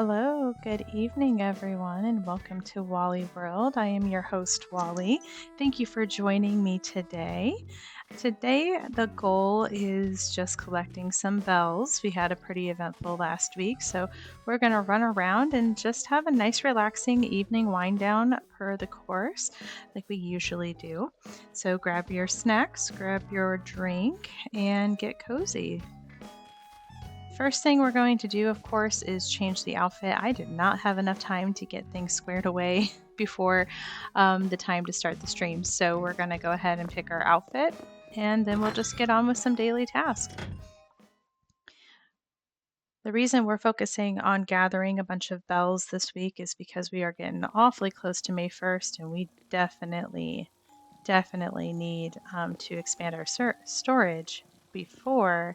Hello, good evening, everyone, and welcome to WallEWorld. I am your host, Wally. Thank you for joining me today. Today, the goal is just collecting some bells. We had a pretty eventful last week, so we're going to run around and just have a nice, relaxing evening wind down per the course, like we usually do. So grab your snacks, grab your drink, and get cozy. First thing we're going to do, of course, is change the outfit. I did not have enough time to get things squared away before the time to start the stream. So we're going to go ahead and pick our outfit, and then we'll just get on with some daily tasks. The reason we're focusing on gathering a bunch of bells this week is because we are getting awfully close to May 1st, and we definitely need to expand our storage before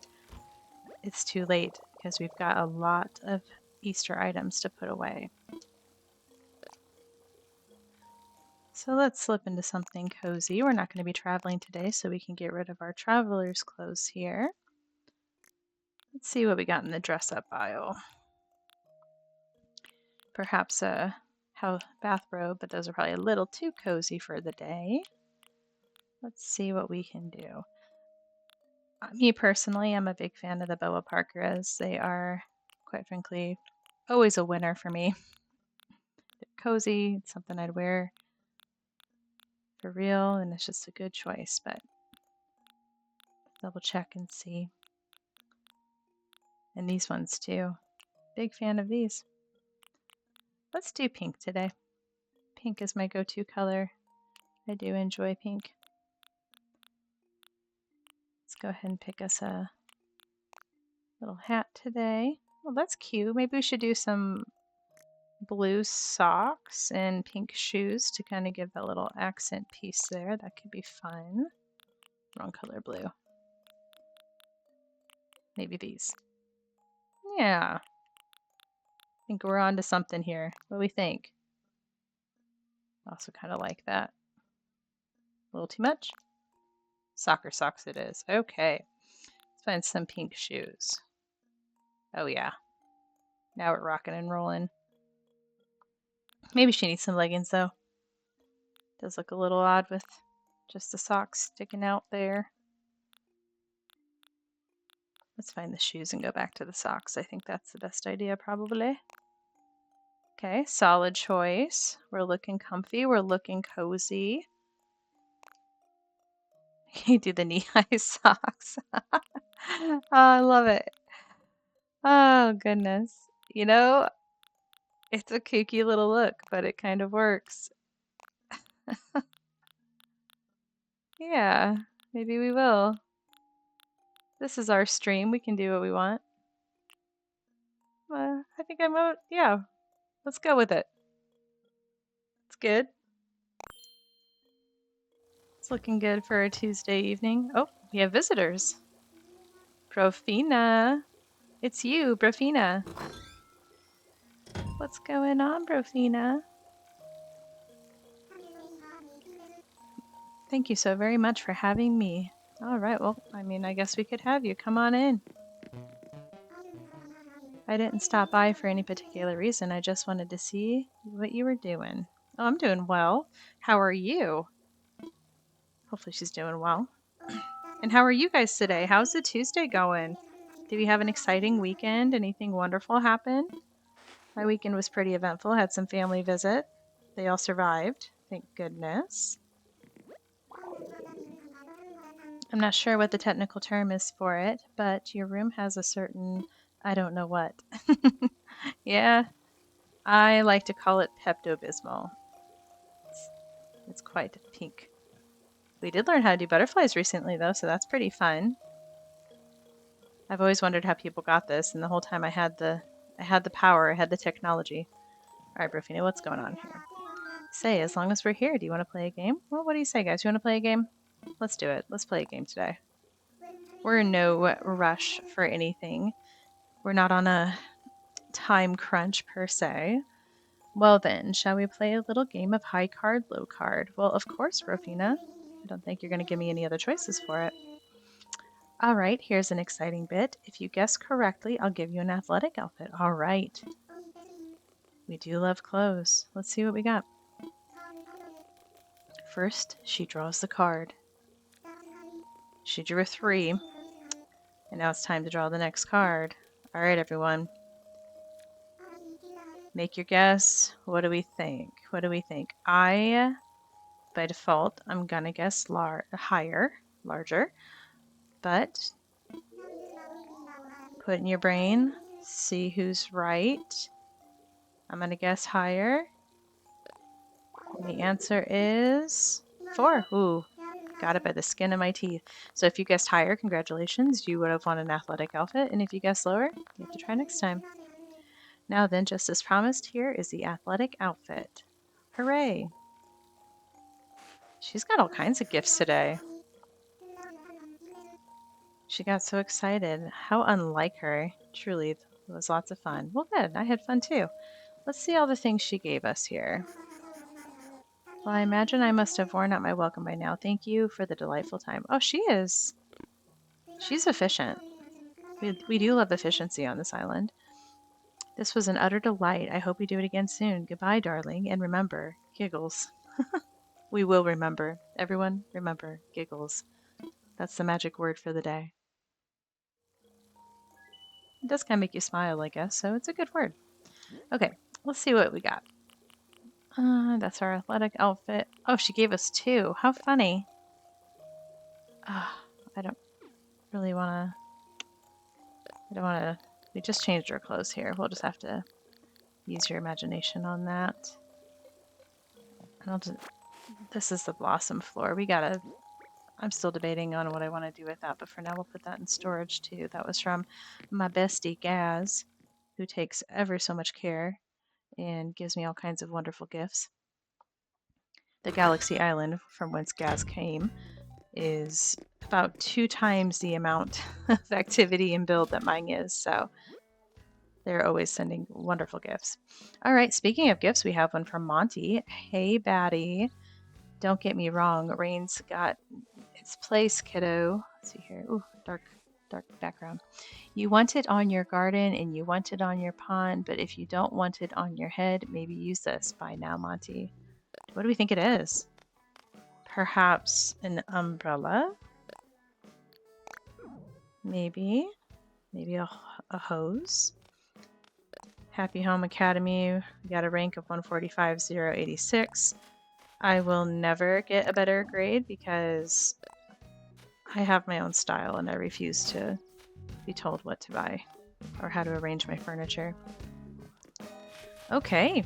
it's too late, because we've got a lot of Easter items to put away. So let's slip into something cozy. We're not going to be traveling today, so we can get rid of our traveler's clothes here. Let's see what we got in the dress-up aisle. Perhaps a bathrobe, but those are probably a little too cozy for the day. Let's see what we can do. Me personally, I'm a big fan of the boa parkas. They are, quite frankly, always a winner for me. They're cozy. It's something I'd wear for real, and it's just a good choice, but double check and see. And these ones too. Big fan of these. Let's do pink today. Pink is my go-to color. I do enjoy pink. Let's go ahead and pick us a little hat today. Well, that's cute. Maybe we should do some blue socks and pink shoes to kind of give a little accent piece there. That could be fun. Wrong color blue. Maybe these. Yeah. I think we're on to something here. What do we think? Also kind of like that. A little too much? Soccer socks it is. Okay. Let's find some pink shoes. Oh yeah. Now we're rocking and rolling. Maybe she needs some leggings though. Does look a little odd with just the socks sticking out there. Let's find the shoes and go back to the socks. I think that's the best idea probably. Okay, solid choice. We're looking comfy. We're looking cozy. You do the knee-high socks. Oh, I love it. Oh, goodness. You know, it's a kooky little look, but it kind of works. Yeah, maybe we will. This is our stream. We can do what we want. I think yeah, let's go with it. It's good. It's looking good for a Tuesday evening. Oh, we have visitors. Brofina. It's you, Brofina. What's going on, Brofina? Thank you so very much for having me. All right, well, I guess we could have you. Come on in. I didn't stop by for any particular reason. I just wanted to see what you were doing. Oh, I'm doing well. How are you? Hopefully she's doing well. And how are you guys today? How's the Tuesday going? Did you have an exciting weekend? Anything wonderful happen? My weekend was pretty eventful. Had some family visit. They all survived. Thank goodness. I'm not sure what the technical term is for it, but your room has a certain, I don't know what. Yeah, I like to call it Pepto-Bismol. It's quite pink. We did learn how to do butterflies recently, though, so that's pretty fun. I've always wondered how people got this, and the whole time I had the power, I had the technology. All right, Brofina, what's going on here? Say, as long as we're here, do you want to play a game? Well, what do you say, guys? You want to play a game? Let's do it. Let's play a game today. We're in no rush for anything. We're not on a time crunch, per se. Well then, shall we play a little game of high card, low card? Well, of course, Brofina. I don't think you're going to give me any other choices for it. All right, here's an exciting bit. If you guess correctly, I'll give you an athletic outfit. All right. We do love clothes. Let's see what we got. First, she draws the card. She drew a 3. And now it's time to draw the next card. All right, everyone. Make your guess. What do we think? What do we think? By default, I'm going to guess higher, larger. But put in your brain, see who's right. I'm going to guess higher. And the answer is 4. Ooh, got it by the skin of my teeth. So if you guessed higher, congratulations. You would have won an athletic outfit. And if you guessed lower, you have to try next time. Now then, just as promised, here is the athletic outfit. Hooray! She's got all kinds of gifts today. She got so excited. How unlike her. Truly, it was lots of fun. Well, good. I had fun too. Let's see all the things she gave us here. Well, I imagine I must have worn out my welcome by now. Thank you for the delightful time. Oh, she is. She's efficient. We do love efficiency on this island. This was an utter delight. I hope we do it again soon. Goodbye, darling. And remember, giggles. We will remember. Everyone, remember, giggles. That's the magic word for the day. It does kind of make you smile, I guess, so it's a good word. Okay, let's see what we got. That's our athletic outfit. Oh, she gave us 2. How funny. I don't really want to... We just changed our clothes here. We'll just have to use your imagination on that. And this is the blossom floor. I'm still debating on what I want to do with that, but for now we'll put that in storage too. That was from my bestie Gaz, who takes ever so much care and gives me all kinds of wonderful gifts. The Galaxy Island, from whence Gaz came, is about 2 times the amount of activity and build that mine is, so they're always sending wonderful gifts. All right, speaking of gifts, we have one from Monty. Hey, baddie. Don't get me wrong, rain's got its place, kiddo. Let's see here. Ooh, dark background. You want it on your garden and you want it on your pond, but if you don't want it on your head, maybe use this. Bye now, Monty. What do we think it is? Perhaps an umbrella? Maybe a hose? Happy Home Academy. We got a rank of 145,086. I will never get a better grade because I have my own style and I refuse to be told what to buy or how to arrange my furniture. Okay,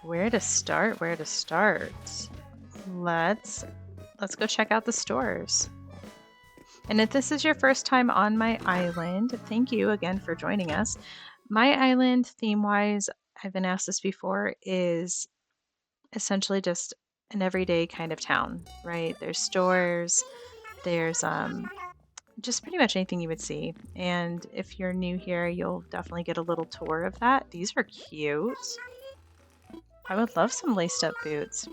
where to start? Let's go check out the stores. And if this is your first time on my island, thank you again for joining us. My island, theme-wise, I've been asked this before, is essentially just an everyday kind of town, right? There's stores, there's just pretty much anything you would see. And if you're new here, you'll definitely get a little tour of that. These are cute. I would love some laced up boots.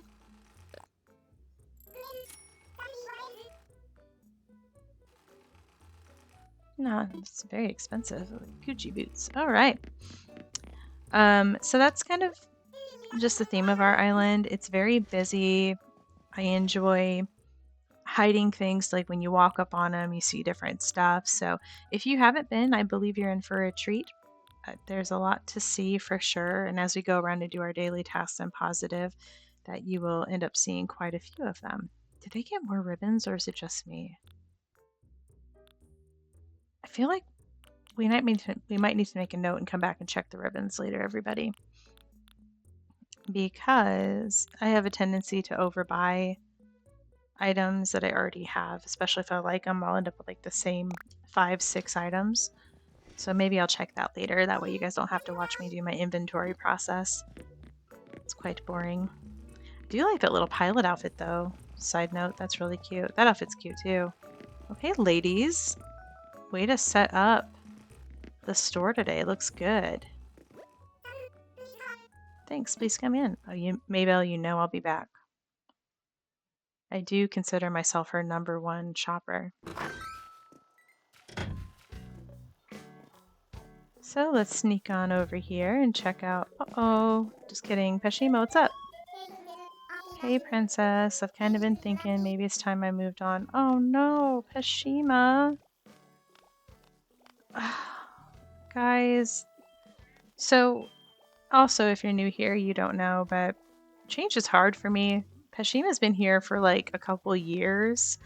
No, it's very expensive. Gucci boots. All right. So that's kind of just the theme of our island. It's very busy. I enjoy hiding things, like when you walk up on them, you see different stuff. So if you haven't been, I believe you're in for a treat. There's a lot to see for sure. And as we go around and do our daily tasks, I'm positive that you will end up seeing quite a few of them. Did they get more ribbons or is it just me? I feel like we might need to make a note and come back and check the ribbons later, everybody. Because I have a tendency to overbuy items that I already have, especially if I like them. I'll end up with like the same 5-6 items. So maybe I'll check that later. That way you guys don't have to watch me do my inventory process. It's quite boring. I do like that little pilot outfit though. Side note, that's really cute. That outfit's cute too. Okay, ladies. Way to set up the store today. Looks good. Thanks, please come in. Oh, Maybelle, you know I'll be back. I do consider myself her #1 shopper. So let's sneak on over here and check out. Uh-oh, just kidding. Peshima, what's up? Hey, princess. I've kind of been thinking maybe it's time I moved on. Oh no, Peshima. Guys. So, also, if you're new here, you don't know, but change is hard for me. Peshima's been here for like a couple years,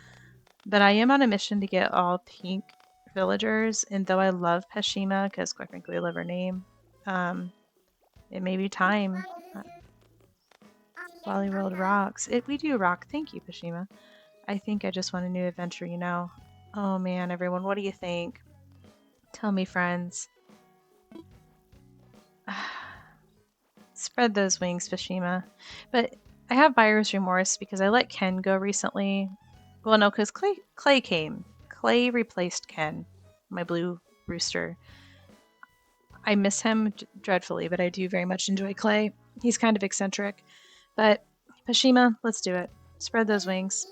but I am on a mission to get all pink villagers, and though I love Peshima, because quite frankly I love her name, it may be time. WallEWorld rocks. We do rock. Thank you, Peshima. I think I just want a new adventure, you know. Oh man, everyone, what do you think? Tell me, friends. Spread those wings, Peshima. But I have buyer's remorse because I let Ken go recently. Well, no, because Clay came. Clay replaced Ken, my blue rooster. I miss him dreadfully, but I do very much enjoy Clay. He's kind of eccentric. But Peshima, let's do it. Spread those wings.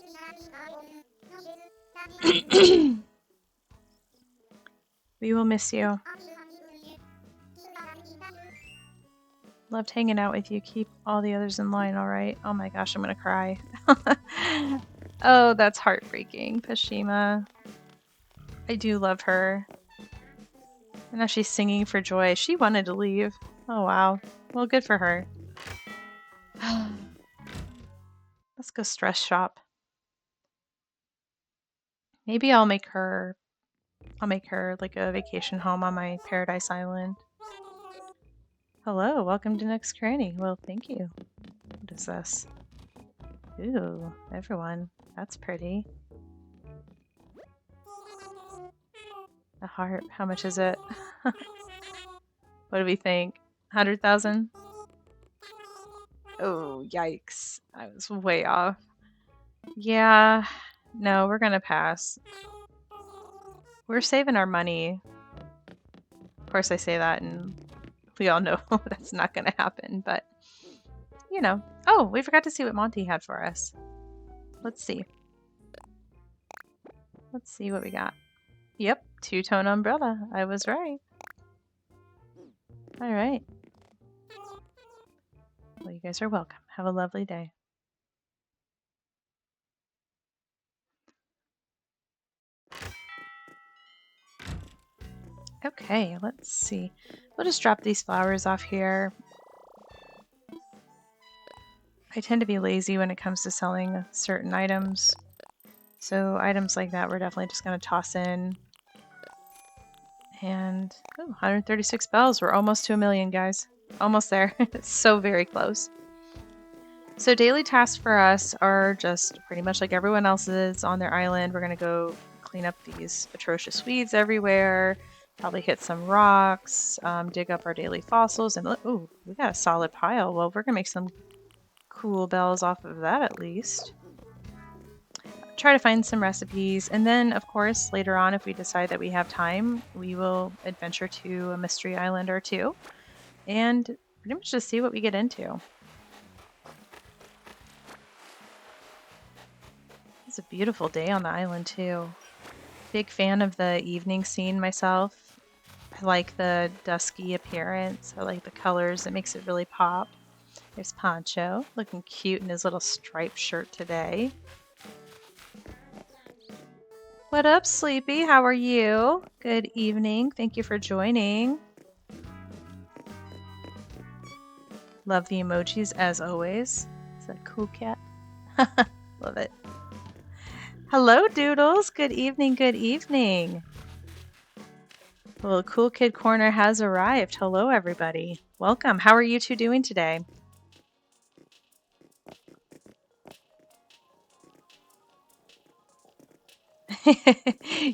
We will miss you. Loved hanging out with you. Keep all the others in line, alright? Oh my gosh, I'm gonna cry. Oh, that's heartbreaking, Peshima. I do love her. And now she's singing for joy. She wanted to leave. Oh wow. Well, good for her. Let's go stress shop. Maybe I'll make her like a vacation home on my paradise island. Hello, welcome to Next Cranny. Well, thank you. What is this? Ooh, everyone. That's pretty. A heart. How much is it? What do we think? 100,000? Oh, yikes. I was way off. Yeah. No, we're gonna pass. We're saving our money. Of course I say that and we all know that's not gonna happen, but you know. Oh, we forgot to see what Monty had for us. Let's see. Let's see what we got. Yep, two-tone umbrella. I was right. All right. Well, you guys are welcome. Have a lovely day. Okay, let's see. We'll just drop these flowers off here. I tend to be lazy when it comes to selling certain items. So items like that we're definitely just going to toss in. And 136 bells. We're almost to 1 million, guys. Almost there. It's so very close. So daily tasks for us are just pretty much like everyone else's on their island. We're going to go clean up these atrocious weeds everywhere. Probably hit some rocks, dig up our daily fossils, and oh, we got a solid pile. Well, we're going to make some cool bells off of that at least. Try to find some recipes, and then of course later on, if we decide that we have time, we will adventure to a mystery island or two and pretty much just see what we get into. It's a beautiful day on the island too. Big fan of the evening scene myself. I like the dusky appearance. I like the colors. It makes it really pop. There's Poncho, looking cute in his little striped shirt today. What up, Sleepy? How are you? Good evening. Thank you for joining. Love the emojis as always. Is that a cool cat? Love it. Hello, Doodles. Good evening. Good evening. Well, the Cool Kid Corner has arrived. Hello, everybody. Welcome. How are you two doing today?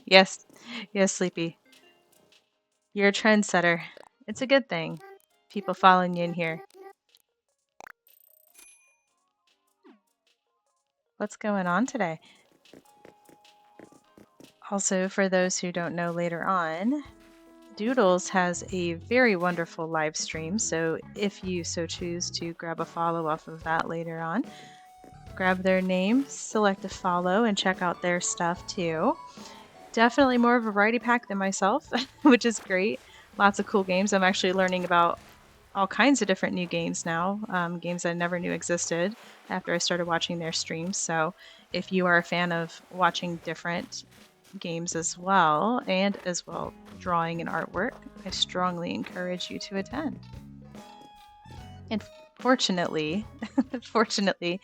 Yes, yes, Sleepy. You're a trendsetter. It's a good thing. People following you in here. What's going on today? Also, for those who don't know later on, Doodles has a very wonderful live stream, so if you so choose to grab a follow off of that later on, grab their name, select a follow, and check out their stuff too. Definitely more of a variety pack than myself, which is great. lots of cool games. I'm actually learning about all kinds of different new games now, games I never knew existed after I started watching their streams. So if you are a fan of watching different games as well, and as well drawing and artwork, I strongly encourage you to attend. And fortunately, fortunately,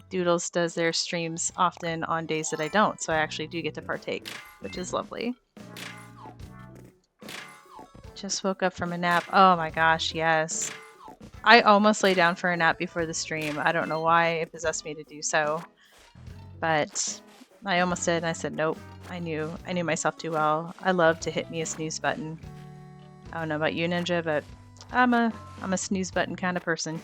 Doodles does their streams often on days that I don't, so I actually do get to partake, which is lovely. Just woke up from a nap. Oh my gosh, yes. I almost lay down for a nap before the stream. I don't know why it possessed me to do so, but I almost did, and I said nope. I knew myself too well. I love to hit me a snooze button. I don't know about you, Ninja, but I'm a snooze button kind of person.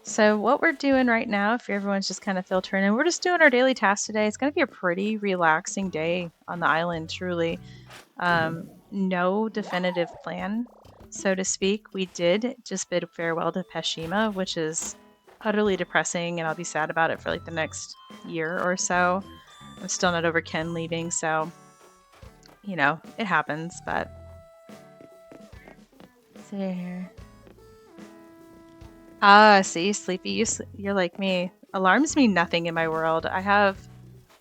So what we're doing right now, if everyone's just kind of filtering in, we're just doing our daily tasks today. It's going to be a pretty relaxing day on the island, truly. No definitive plan, so to speak. We did just bid farewell to Peshima, which is utterly depressing, and I'll be sad about it for like the next year or so. I'm still not over Ken leaving, so you know, it happens, but see here. Ah, see, Sleepy, you're like me. Alarms mean nothing in my world. I have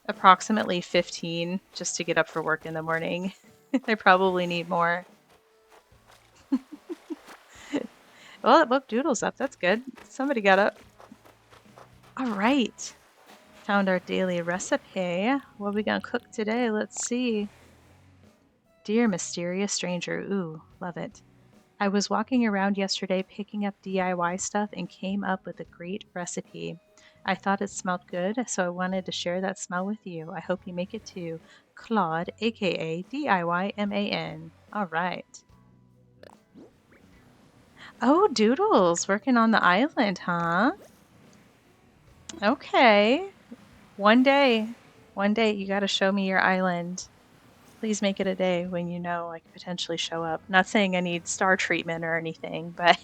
approximately 15 just to get up for work in the morning. I probably need more. Well, it woke Doodles up. That's good. Somebody got up. All right. Found our daily recipe. What are we going to cook today? Let's see. Dear Mysterious Stranger. Ooh, love it. I was walking around yesterday picking up DIY stuff and came up with a great recipe. I thought it smelled good, so I wanted to share that smell with you. I hope you make it too. Claude, aka DIYMAN. All right. Oh, Doodles, working on the island, huh? Okay. One day you got to show me your island. Please make it a day when you know I could potentially show up. Not saying I need star treatment or anything, but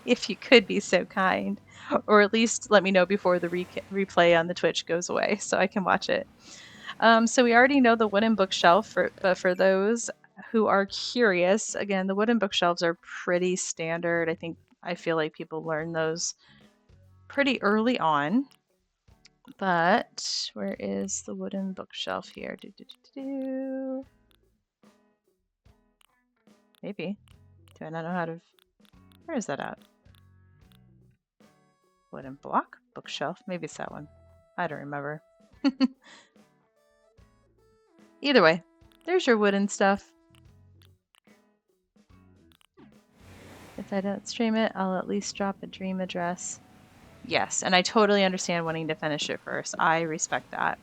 if you could be so kind, or at least let me know before the replay on the Twitch goes away so I can watch it. So we already know the wooden bookshelf, but for those who are curious, again, the wooden bookshelves are pretty standard. I feel like people learn those pretty early on. But where is the wooden bookshelf here? Maybe. Do I not know how to... Where is that at? Wooden block? Bookshelf? Maybe it's that one. I don't remember. Either way, there's your wooden stuff. If I don't stream it, I'll at least drop a dream address. Yes, and I totally understand wanting to finish it first. I respect that.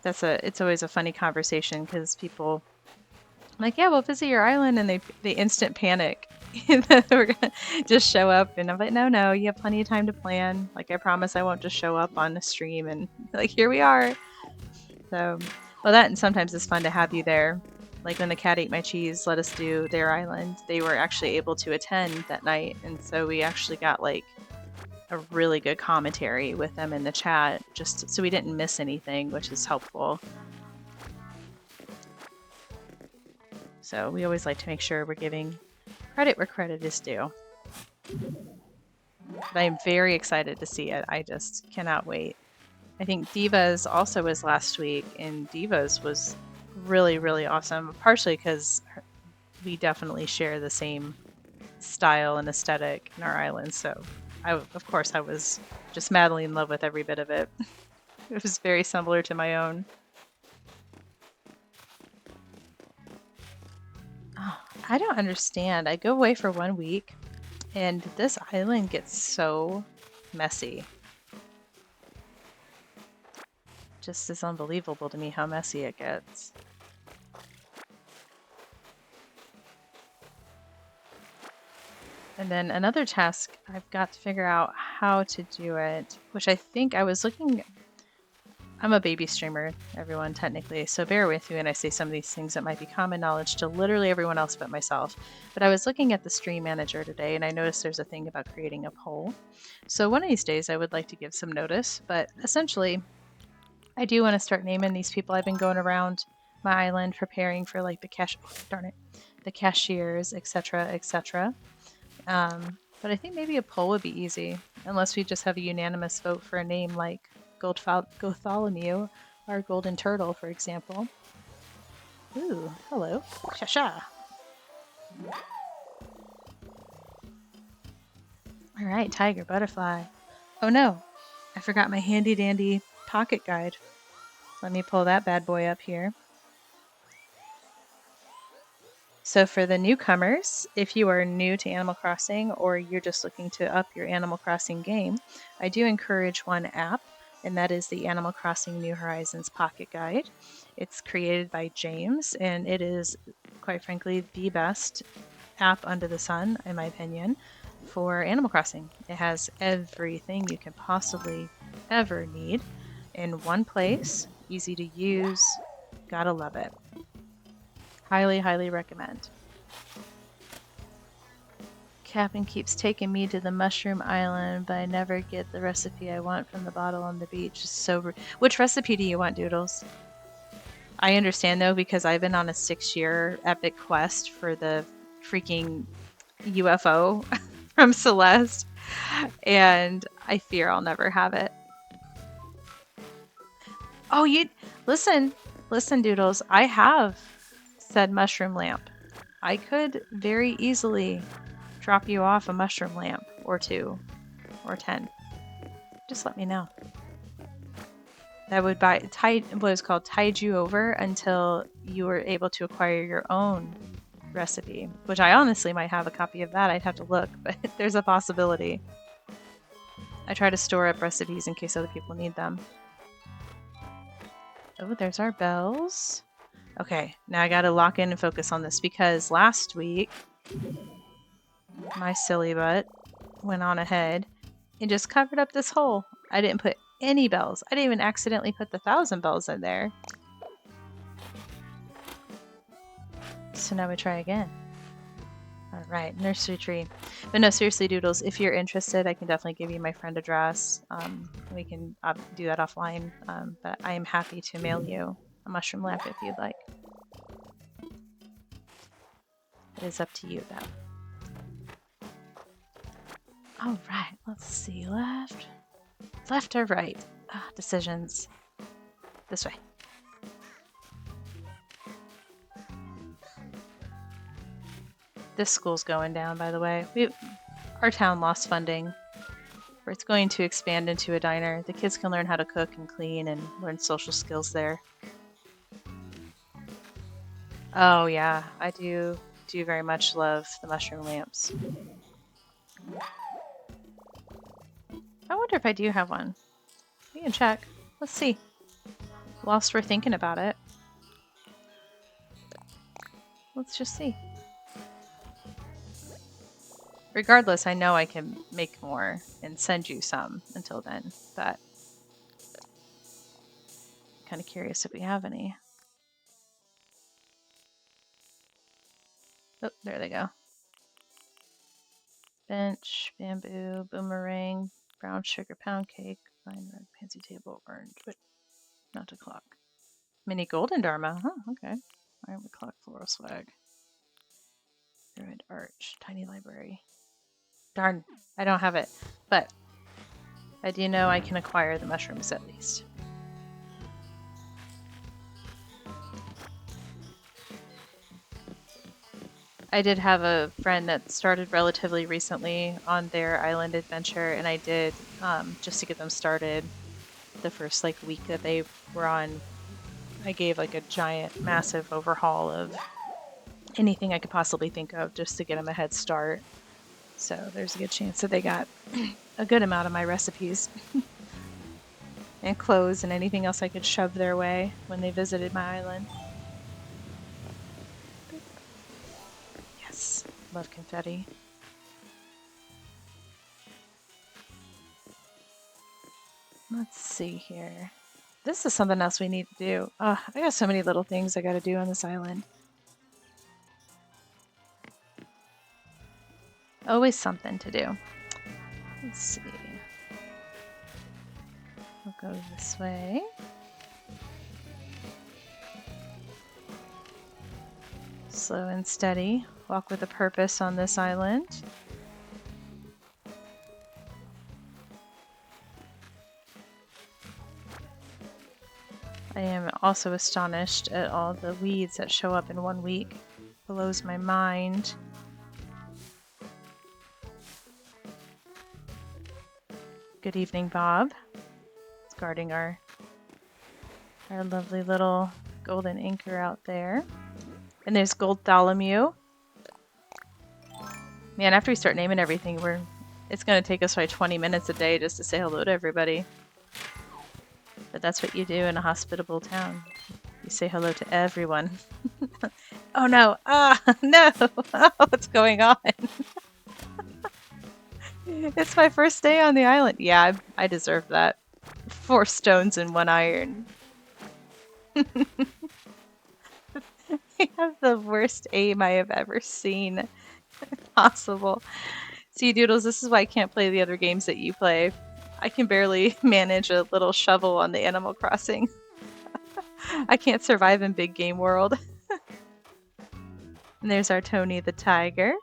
It's always a funny conversation because people like, yeah, we'll visit your island, and they instant panic. We're gonna just show up, and I'm like, no, you have plenty of time to plan. Like, I promise I won't just show up on the stream and like, here we are. So, well, that and sometimes it's fun to have you there. Like when the Cat Ate My Cheese let us do their island, they were actually able to attend that night, and so we actually got like a really good commentary with them in the chat, just so we didn't miss anything, which is helpful. So we always like to make sure we're giving credit where credit is due. But I'm very excited to see it. I just cannot wait. I think Divas also was last week, and Divas was really, really awesome, partially because we definitely share the same style and aesthetic in our island. So, of course, I was just madly in love with every bit of it. It was very similar to my own. Oh, I don't understand. I go away for 1 week, and this island gets so messy. Just is unbelievable to me how messy it gets. And then another task, I've got to figure out how to do it, which I think I was looking... I'm a baby streamer, everyone, technically, so bear with me when I say some of these things that might be common knowledge to literally everyone else but myself. But I was looking at the stream manager today, and I noticed there's a thing about creating a poll. So one of these days I would like to give some notice, but essentially I do want to start naming these people. I've been going around my island preparing for like the cashiers, etc., etc. But I think maybe a poll would be easy, unless we just have a unanimous vote for a name like Gotholomew or Golden Turtle, for example. Ooh, hello. Shasha. All right, tiger, butterfly. Oh no, I forgot my handy dandy pocket guide. Let me pull that bad boy up here. So for the newcomers, if you are new to Animal Crossing or you're just looking to up your Animal Crossing game, I do encourage one app, and that is the Animal Crossing New Horizons Pocket Guide. It's created by James, and it is, quite frankly, the best app under the sun, in my opinion, for Animal Crossing. It has everything you can possibly ever need in one place, easy to use, gotta love it. Highly, highly recommend. Captain keeps taking me to the mushroom island, but I never get the recipe I want from the bottle on the beach. So, which recipe do you want, Doodles? I understand though, because I've been on a 6-year epic quest for the freaking UFO from Celeste, and I fear I'll never have it. Oh, you listen, Doodles. I have said mushroom lamp. I could very easily drop you off a mushroom lamp or 2 or 10. Just let me know. That would tide you over until you were able to acquire your own recipe, which I honestly might have a copy of that. I'd have to look, but there's a possibility. I try to store up recipes in case other people need them. Oh, there's our bells. Okay, now I gotta lock in and focus on this because last week my silly butt went on ahead and just covered up this hole. I didn't put any bells. I didn't even accidentally put the 1,000 bells in there. So now we try again. All right, nursery tree. But no, seriously, Doodles, if you're interested, I can definitely give you my friend address. We can do that offline, but I am happy to mail you a mushroom lamp if you'd like. It is up to you, though. All right, let's see. Left or right? Decisions. This way. This school's going down, by the way. Our town lost funding. It's going to expand into a diner. The kids can learn how to cook and clean and learn social skills there. Oh yeah, I do very much love the mushroom lamps. I wonder if I do have one. We can check. Let's see. Whilst we're thinking about it. Let's just see. Regardless, I know I can make more and send you some until then, but I'm kind of curious if we have any. Oh, there they go. Bench, bamboo, boomerang, brown sugar pound cake, fine red pansy table, orange, but not a clock. Mini golden dharma, huh, okay. Ironwood clock, floral swag. Druid arch, tiny library. Darn, I don't have it, but I do know I can acquire the mushrooms at least. I did have a friend that started relatively recently on their island adventure, and I did, just to get them started, the first like week that they were on, I gave like a giant, massive overhaul of anything I could possibly think of just to get them a head start. So there's a good chance that they got a good amount of my recipes and clothes and anything else I could shove their way when they visited my island. Yes, love confetti. Let's see here. This is something else we need to do. Oh, I got so many little things I gotta do on this island. Always something to do. Let's see. We'll go this way. Slow and steady. Walk with a purpose on this island. I am also astonished at all the weeds that show up in 1 week. Blows my mind. Good evening, Bob. It's guarding our lovely little golden anchor out there. And there's Goldtholomew. Man, after we start naming everything, it's going to take us like 20 minutes a day just to say hello to everybody. But that's what you do in a hospitable town. You say hello to everyone. Oh no! Ah, no! Oh, what's going on? It's my first day on the island. Yeah, I deserve that. 4 stones and 1 iron. I have the worst aim I have ever seen possible. See, Doodles, this is why I can't play the other games that you play. I can barely manage a little shovel on the Animal Crossing. I can't survive in Big Game World. And there's our Tony the Tiger.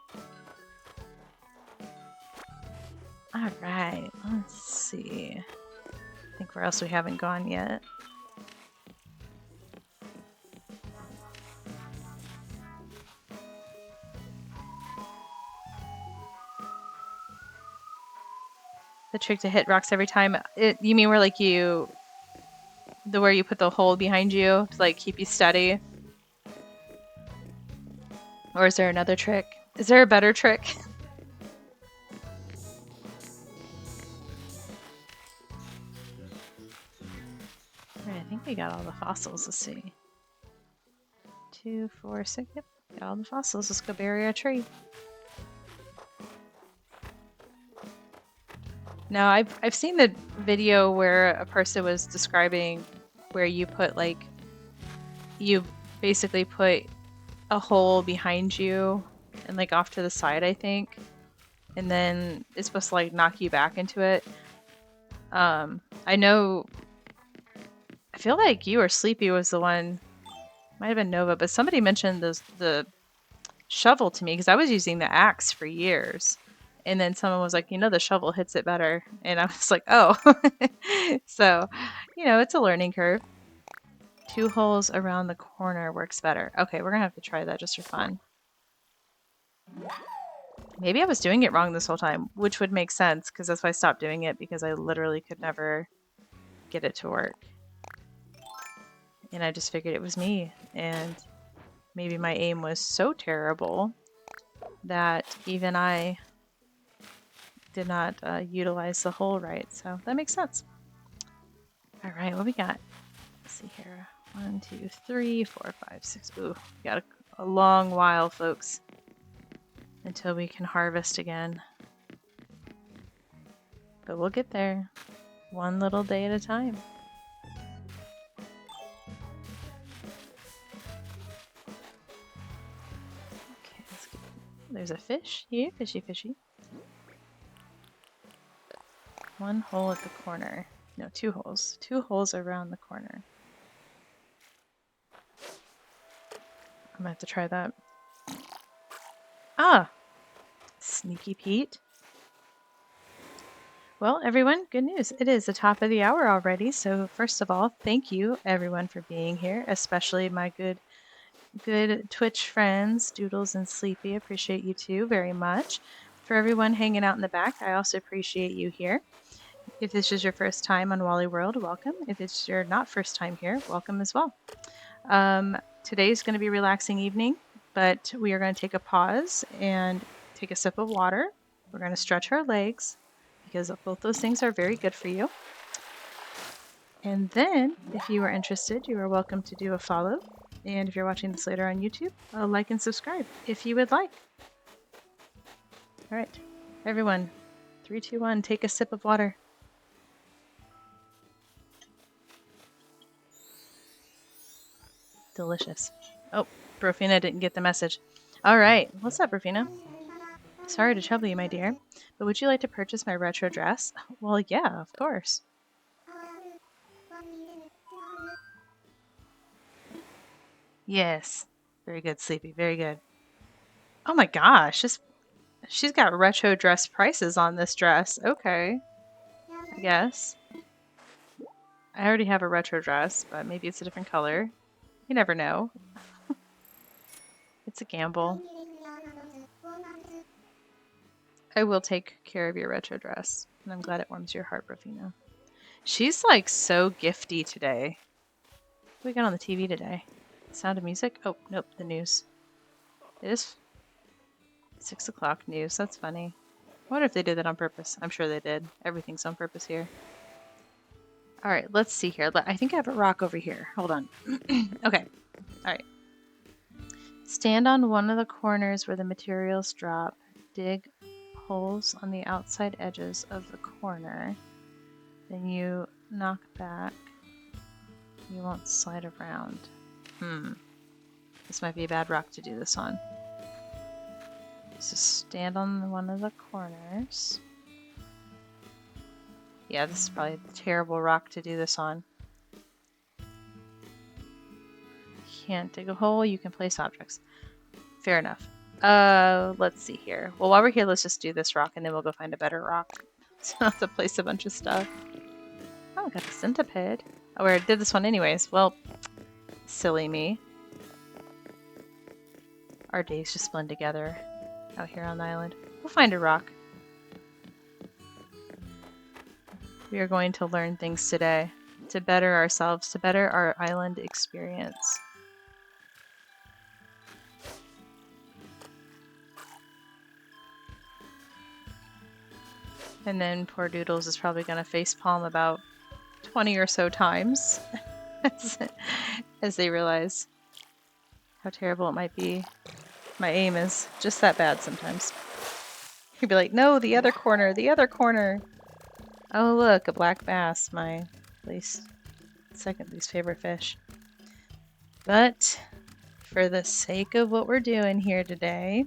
Alright, let's see. I think where else we haven't gone yet. The trick to hit rocks every time. You mean where like where you put the hole behind you to like keep you steady? Or is there another trick? Is there a better trick? Alright, I think we got all the fossils. Let's see. 2, 4, 6. Yep, got all the fossils. Let's go bury our tree. No, I've seen the video where a person was describing where you put like you basically put a hole behind you and like off to the side, I think, and then it's supposed to like knock you back into it. I know. I feel like you or Sleepy was the one. Might have been Nova, but somebody mentioned the shovel to me because I was using the axe for years. And then someone was like, the shovel hits it better. And I was like, oh. So, it's a learning curve. 2 holes around the corner works better. Okay, we're going to have to try that just for fun. Maybe I was doing it wrong this whole time, which would make sense because that's why I stopped doing it, because I literally could never get it to work. And I just figured it was me. And maybe my aim was so terrible that even I did not utilize the hole right, so that makes sense. All right, what we got? Let's see here. 1, 2, 3, 4, 5, 6. Ooh, we got a long while, folks, until we can harvest again. But we'll get there, one little day at a time. Okay, let's get. There's a fish here, fishy, fishy. 1 hole at the corner. No, 2 holes. 2 holes around the corner. I'm gonna have to try that. Ah! Sneaky Pete. Well, everyone, good news. It is the top of the hour already, so first of all, thank you, everyone, for being here, especially my good Twitch friends, Doodles and Sleepy. I appreciate you too very much. For everyone hanging out in the back, I also appreciate you here. If this is your first time on WallEWorld, welcome. If it's your not first time here, welcome as well. Today's going to be a relaxing evening, but we are going to take a pause and take a sip of water. We're going to stretch our legs because both those things are very good for you. And then, if you are interested, you are welcome to do a follow. And if you're watching this later on YouTube, like and subscribe if you would like. All right, everyone, 3, 2, 1, take a sip of water. Delicious. Oh, Brofina didn't get the message. All right, what's up, Brofina? Sorry to trouble you, my dear, but would you like to purchase my retro dress? Well, yeah, of course. Yes. Very good, Sleepy. Very good. Oh my gosh, she's got retro dress prices on this dress. Okay, I guess. I already have a retro dress, but maybe it's a different color. You never know. It's a gamble. I will take care of your retro dress, and I'm glad it warms your heart, Rafina. She's like so gifty today. What do we got on the TV today? Sound of Music? Oh, nope, the news. It is 6 o'clock news. That's funny. I wonder if they did that on purpose. I'm sure they did. Everything's on purpose here. All right, let's see here. I think I have a rock over here. Hold on. Okay. All right. Stand on one of the corners where the materials drop. Dig holes on the outside edges of the corner. Then you knock back. You won't slide around. This might be a bad rock to do this on. So stand on one of the corners. Yeah, this is probably a terrible rock to do this on. Can't dig a hole, you can place objects. Fair enough. Let's see here. Well, while we're here, let's just do this rock and then we'll go find a better rock. So I have to place a bunch of stuff. Oh, I got the centipede. Oh, we did this one anyways. Well, silly me. Our days just blend together out here on the island. We'll find a rock. We are going to learn things today to better ourselves, to better our island experience. And then poor Doodles is probably going to facepalm about 20 or so times as they realize how terrible it might be. My aim is just that bad sometimes. He'd be like, no, the other corner, the other corner. Oh, look, a black bass, my second least favorite fish. But for the sake of what we're doing here today,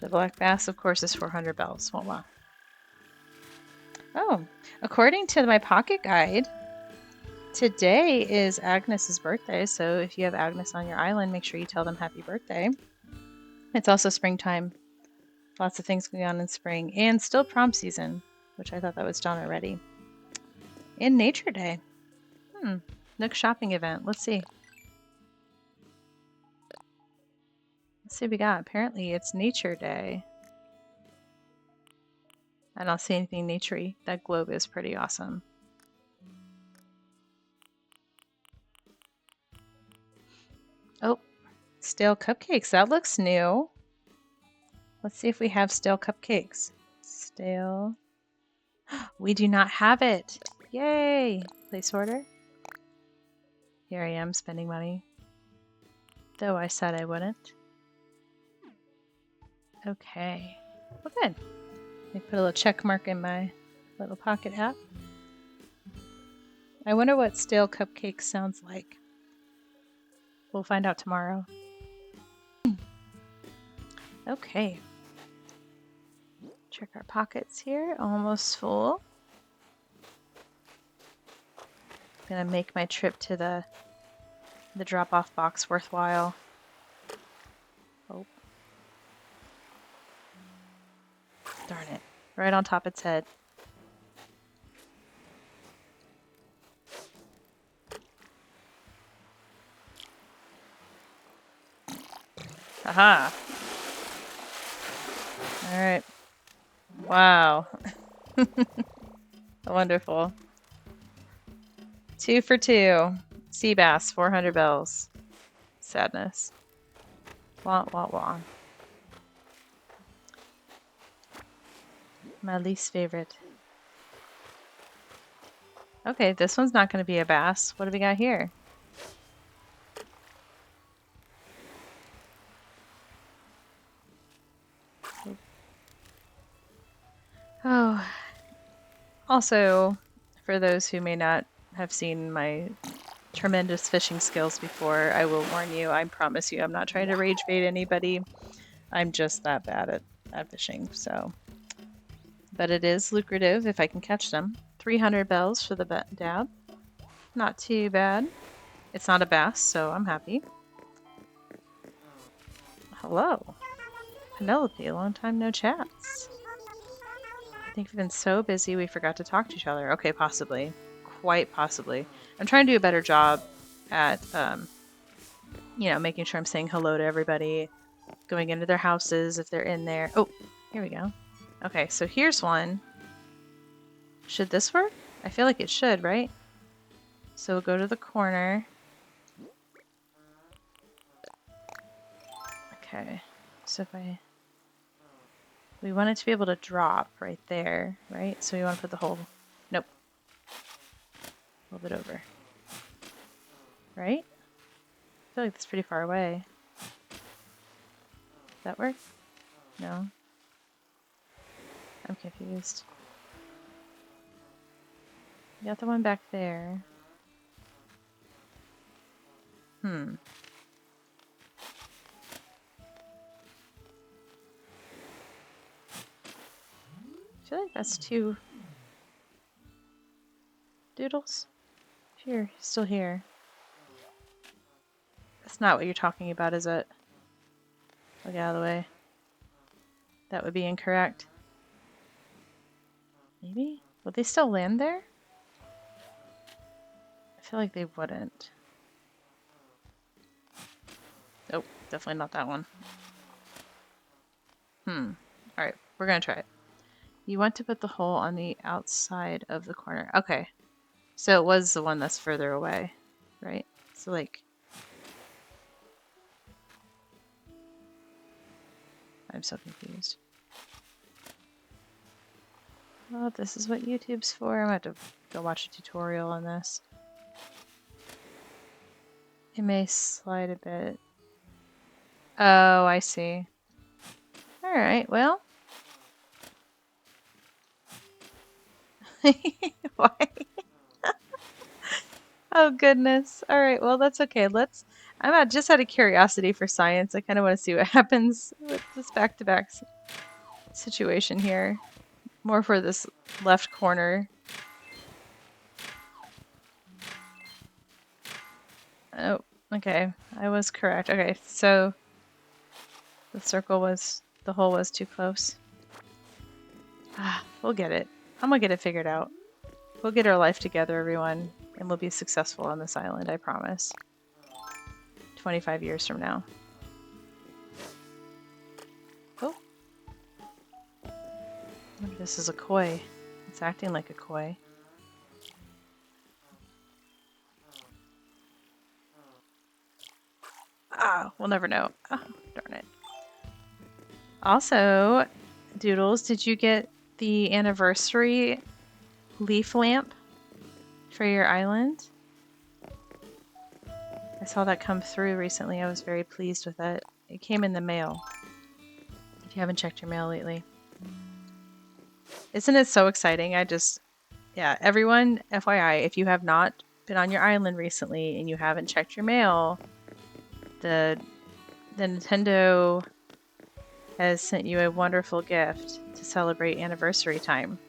the black bass, of course, is 400 bells. Oh, wow. Oh, according to my pocket guide, today is Agnes's birthday. So if you have Agnes on your island, make sure you tell them happy birthday. It's also springtime. Lots of things going on in spring. And still prom season, which I thought that was done already. And Nature Day. Nook shopping event. Let's see. Let's see what we got. Apparently it's Nature Day. I don't see anything naturey. That globe is pretty awesome. Oh, stale cupcakes. That looks new. Let's see if we have stale cupcakes. Stale. We do not have it. Yay! Place order. Here I am spending money. Though I said I wouldn't. Okay. Well, good. Let me put a little check mark in my little pocket app. I wonder what stale cupcake sounds like. We'll find out tomorrow. Okay. Check our pockets here. Almost full. I'm gonna make my trip to the drop-off box worthwhile. Oh. Darn it. Right on top of its head. Aha! Alright. Wow. Wonderful. 2 for 2. Sea bass, 400 bells. Sadness. Wah, wah, wah. My least favorite. Okay, this one's not going to be a bass. What do we got here? Oh. Also, for those who may not have seen my tremendous fishing skills before, I will warn you, I promise you, I'm not trying to rage bait anybody. I'm just that bad at fishing, so. But it is lucrative if I can catch them. 300 bells for the dab. Not too bad. It's not a bass, so I'm happy. Hello. Penelope, long time no chats. I think we've been so busy we forgot to talk to each other. Okay, possibly. Quite possibly. I'm trying to do a better job at, you know, making sure I'm saying hello to everybody, going into their houses if they're in there. Oh, here we go. Okay, so here's one. Should this work? I feel like it should, right? So we'll go to the corner. Okay, so if we want it to be able to drop right there, right? So we want to put the whole, nope, a little bit over, right? I feel like that's pretty far away. Does that work? No. I'm confused. You got the one back there. I feel like that's two doodles. Here, still here. That's not what you're talking about, is it? Look out of the way. That would be incorrect. Maybe? Would they still land there? I feel like they wouldn't. Nope, definitely not that one. Alright, we're gonna try it. You want to put the hole on the outside of the corner. Okay. So it was the one that's further away, right? So like... I'm so confused. Oh, this is what YouTube's for. I'm gonna have to go watch a tutorial on this. It may slide a bit. Oh, I see. Alright, well. Why? Oh, goodness. Alright, well, that's okay. I'm just out of curiosity for science. I kind of want to see what happens with this back-to-back situation here. More for this left corner. Oh, okay. I was correct. Okay, so the hole was too close. We'll get it. I'm gonna get it figured out. We'll get our life together, everyone, and we'll be successful on this island, I promise. 25 years from now. Oh. This is a koi. It's acting like a koi. We'll never know. Oh, darn it. Also, Doodles, did you get the anniversary leaf lamp for your island? I saw that come through recently. I was very pleased with it. It came in the mail. If you haven't checked your mail lately. Isn't it so exciting? Yeah, everyone, FYI, if you have not been on your island recently and you haven't checked your mail, the Nintendo has sent you a wonderful gift to celebrate anniversary time.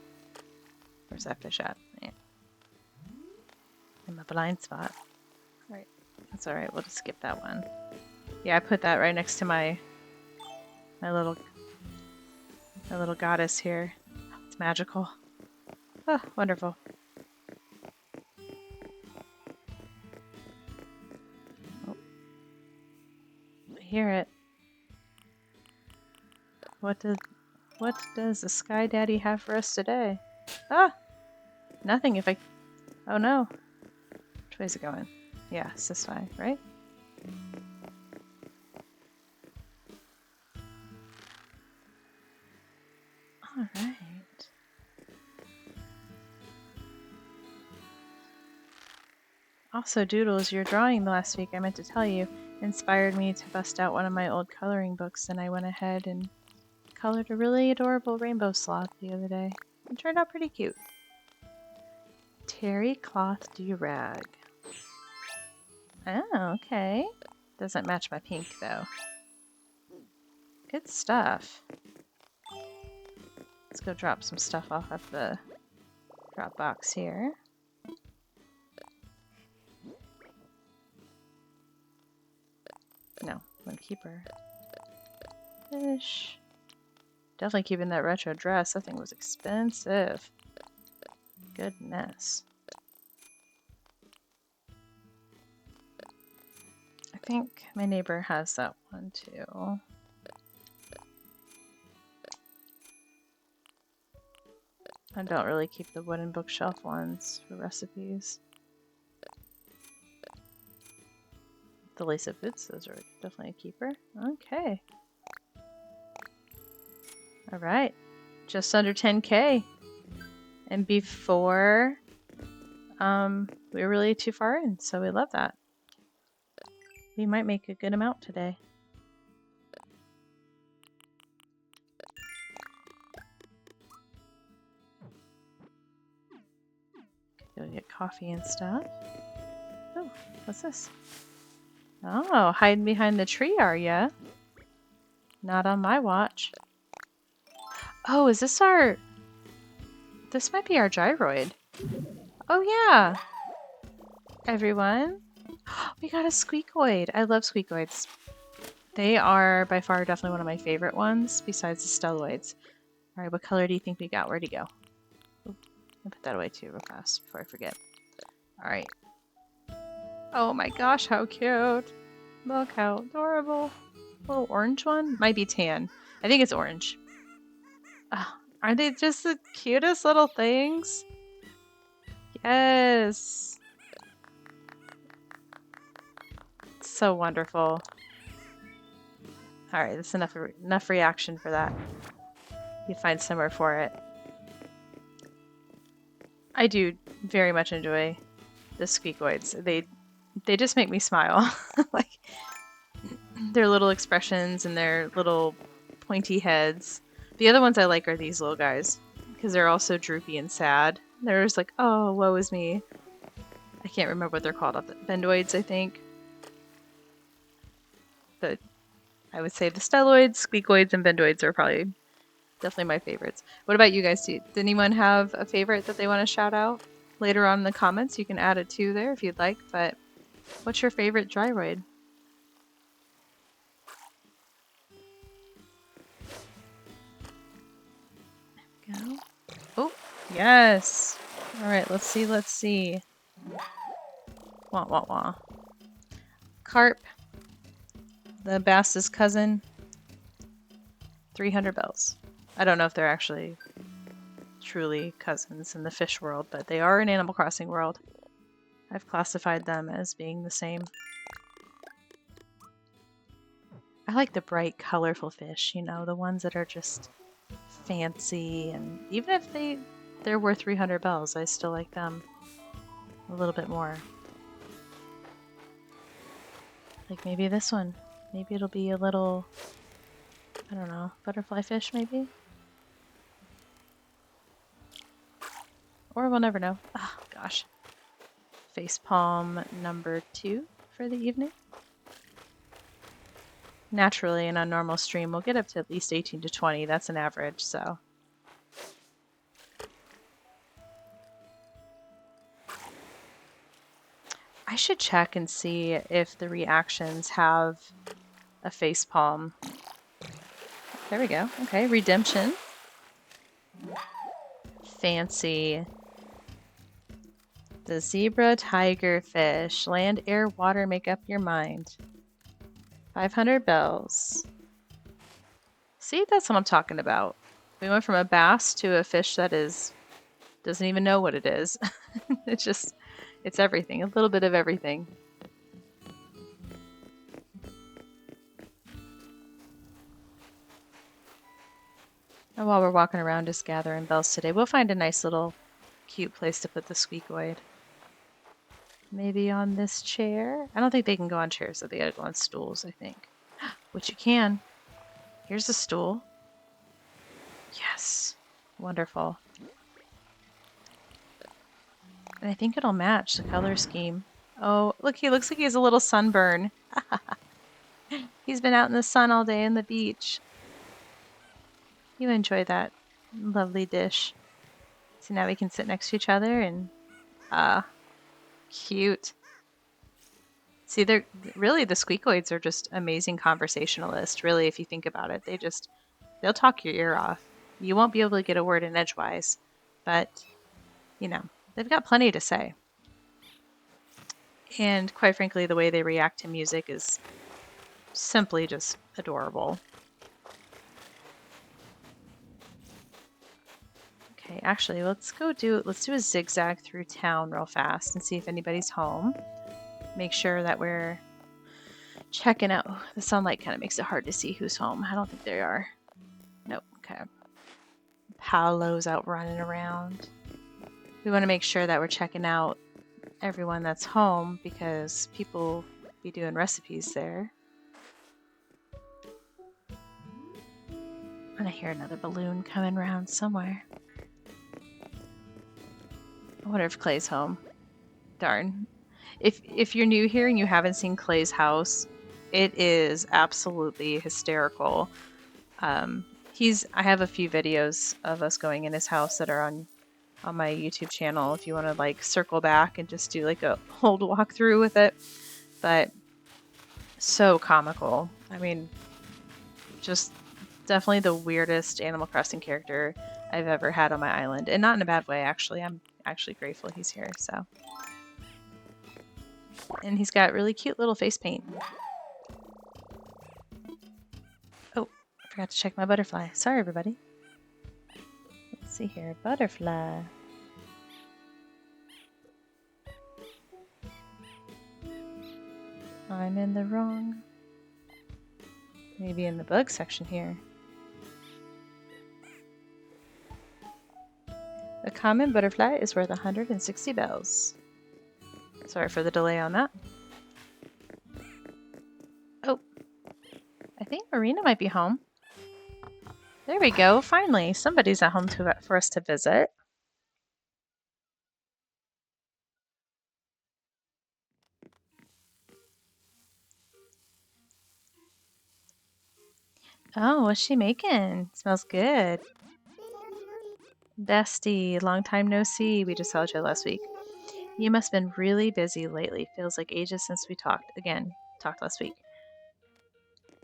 Where's that fish at? Yeah. In my blind spot. Alright. That's alright, we'll just skip that one. Yeah, I put that right next to my little goddess here. It's magical. Oh, wonderful. Oh. I hear it. What does the Sky Daddy have for us today? Nothing if I... Oh no. Which way is it going? Yeah, it's this way, right? Alright. Also, Doodles, your drawing last week, I meant to tell you, inspired me to bust out one of my old coloring books, and I went ahead and colored a really adorable rainbow sloth the other day. It turned out pretty cute. Terry cloth do-rag. Oh, okay. Doesn't match my pink, though. Good stuff. Let's go drop some stuff off of the drop box here. No, one keeper. Fish. Definitely keeping that retro dress. That thing was expensive. Goodness. I think my neighbor has that one too. I don't really keep the wooden bookshelf ones for recipes. The lace of boots, those are definitely a keeper. Okay. Alright. Just under 10K. And before we were really too far in, so we love that. We might make a good amount today. Go get coffee and stuff. Oh, what's this? Oh, hiding behind the tree, are ya? Not on my watch. Oh, is this our... This might be our gyroid. Oh, yeah. Everyone. We got a squeakoid. I love squeakoids. They are by far definitely one of my favorite ones, besides the stelloids. Alright, what color do you think we got? Where'd he go? I'll put that away too real fast before I forget. Alright. Oh my gosh, how cute. Look how adorable. Little orange one? Might be tan. I think it's orange. Aren't they just the cutest little things? Yes. So wonderful. Alright, that's enough reaction for that. You find somewhere for it. I do very much enjoy the squeakoids. They just make me smile. Like their little expressions and their little pointy heads. The other ones I like are these little guys because they're all so droopy and sad. They're just like, oh, woe is me. I can't remember what they're called. Bendoids, I think. But I would say the stelloids, squeakoids, and bendoids are probably definitely my favorites. What about you guys? Does anyone have a favorite that they want to shout out later on in the comments? You can add it too there if you'd like. But what's your favorite gyroid? Go. Oh, yes. All right, let's see. Let's see. Wah, wah, wah. Carp. The bass's cousin. 300 bells. I don't know if they're actually truly cousins in the fish world, but they are in Animal Crossing world. I've classified them as being the same. I like the bright, colorful fish, you know, the ones that are just fancy, and even if they're worth 300 bells, I still like them a little bit more. Like maybe this one. Maybe it'll be a little, I don't know, butterfly fish maybe? Or we'll never know. Oh, gosh. Facepalm number 2 for the evening. Naturally, in a normal stream, we'll get up to at least 18 to 20. That's an average, so. I should check and see if the reactions have a facepalm. There we go. Okay, redemption. Fancy. The zebra tiger fish. Land, air, water, make up your mind. 500 bells. See, that's what I'm talking about. We went from a bass to a fish that doesn't even know what it is. It's everything. A little bit of everything. And while we're walking around just gathering bells today, we'll find a nice little cute place to put the squeakoid. Maybe on this chair? I don't think they can go on chairs, so they gotta go on stools, I think. Which you can. Here's a stool. Yes. Wonderful. And I think it'll match the color scheme. Oh, look, he looks like he has a little sunburn. He's been out in the sun all day on the beach. You enjoy that lovely dish. So now we can sit next to each other and, cute. See, they're really the squeakoids are just amazing conversationalists. Really, if you think about it, they'll talk your ear off. You won't be able to get a word in edgewise, but you know they've got plenty to say. And quite frankly, the way they react to music is simply just adorable. Okay, actually, let's do a zigzag through town real fast and see if anybody's home. Make sure that we're checking out. The sunlight kind of makes it hard to see who's home. I don't think they are. Nope. Okay. Paolo's out running around. We want to make sure that we're checking out everyone that's home because people be doing recipes there. And I hear another balloon coming around somewhere. I wonder if Clay's home. Darn. If you're new here and you haven't seen Clay's house, it is absolutely hysterical. I have a few videos of us going in his house that are on my YouTube channel if you want to like circle back and just do like a old walkthrough with it. But so comical. I mean, just definitely the weirdest Animal Crossing character I've ever had on my island. And not in a bad way, actually. I'm actually grateful he's here, so. And he's got really cute little face paint. Oh, I forgot to check my butterfly. Sorry, everybody. Let's see here. Butterfly. I'm in the wrong. Maybe in the bug section here. The common butterfly is worth 160 bells. Sorry for the delay on that. Oh, I think Marina might be home. There we go. Finally, somebody's at home for us to visit. Oh, what's she making? Smells good. Bestie, long time no see. We just saw each other last week. You must have been really busy lately. Feels like ages since we talked. Talked last week.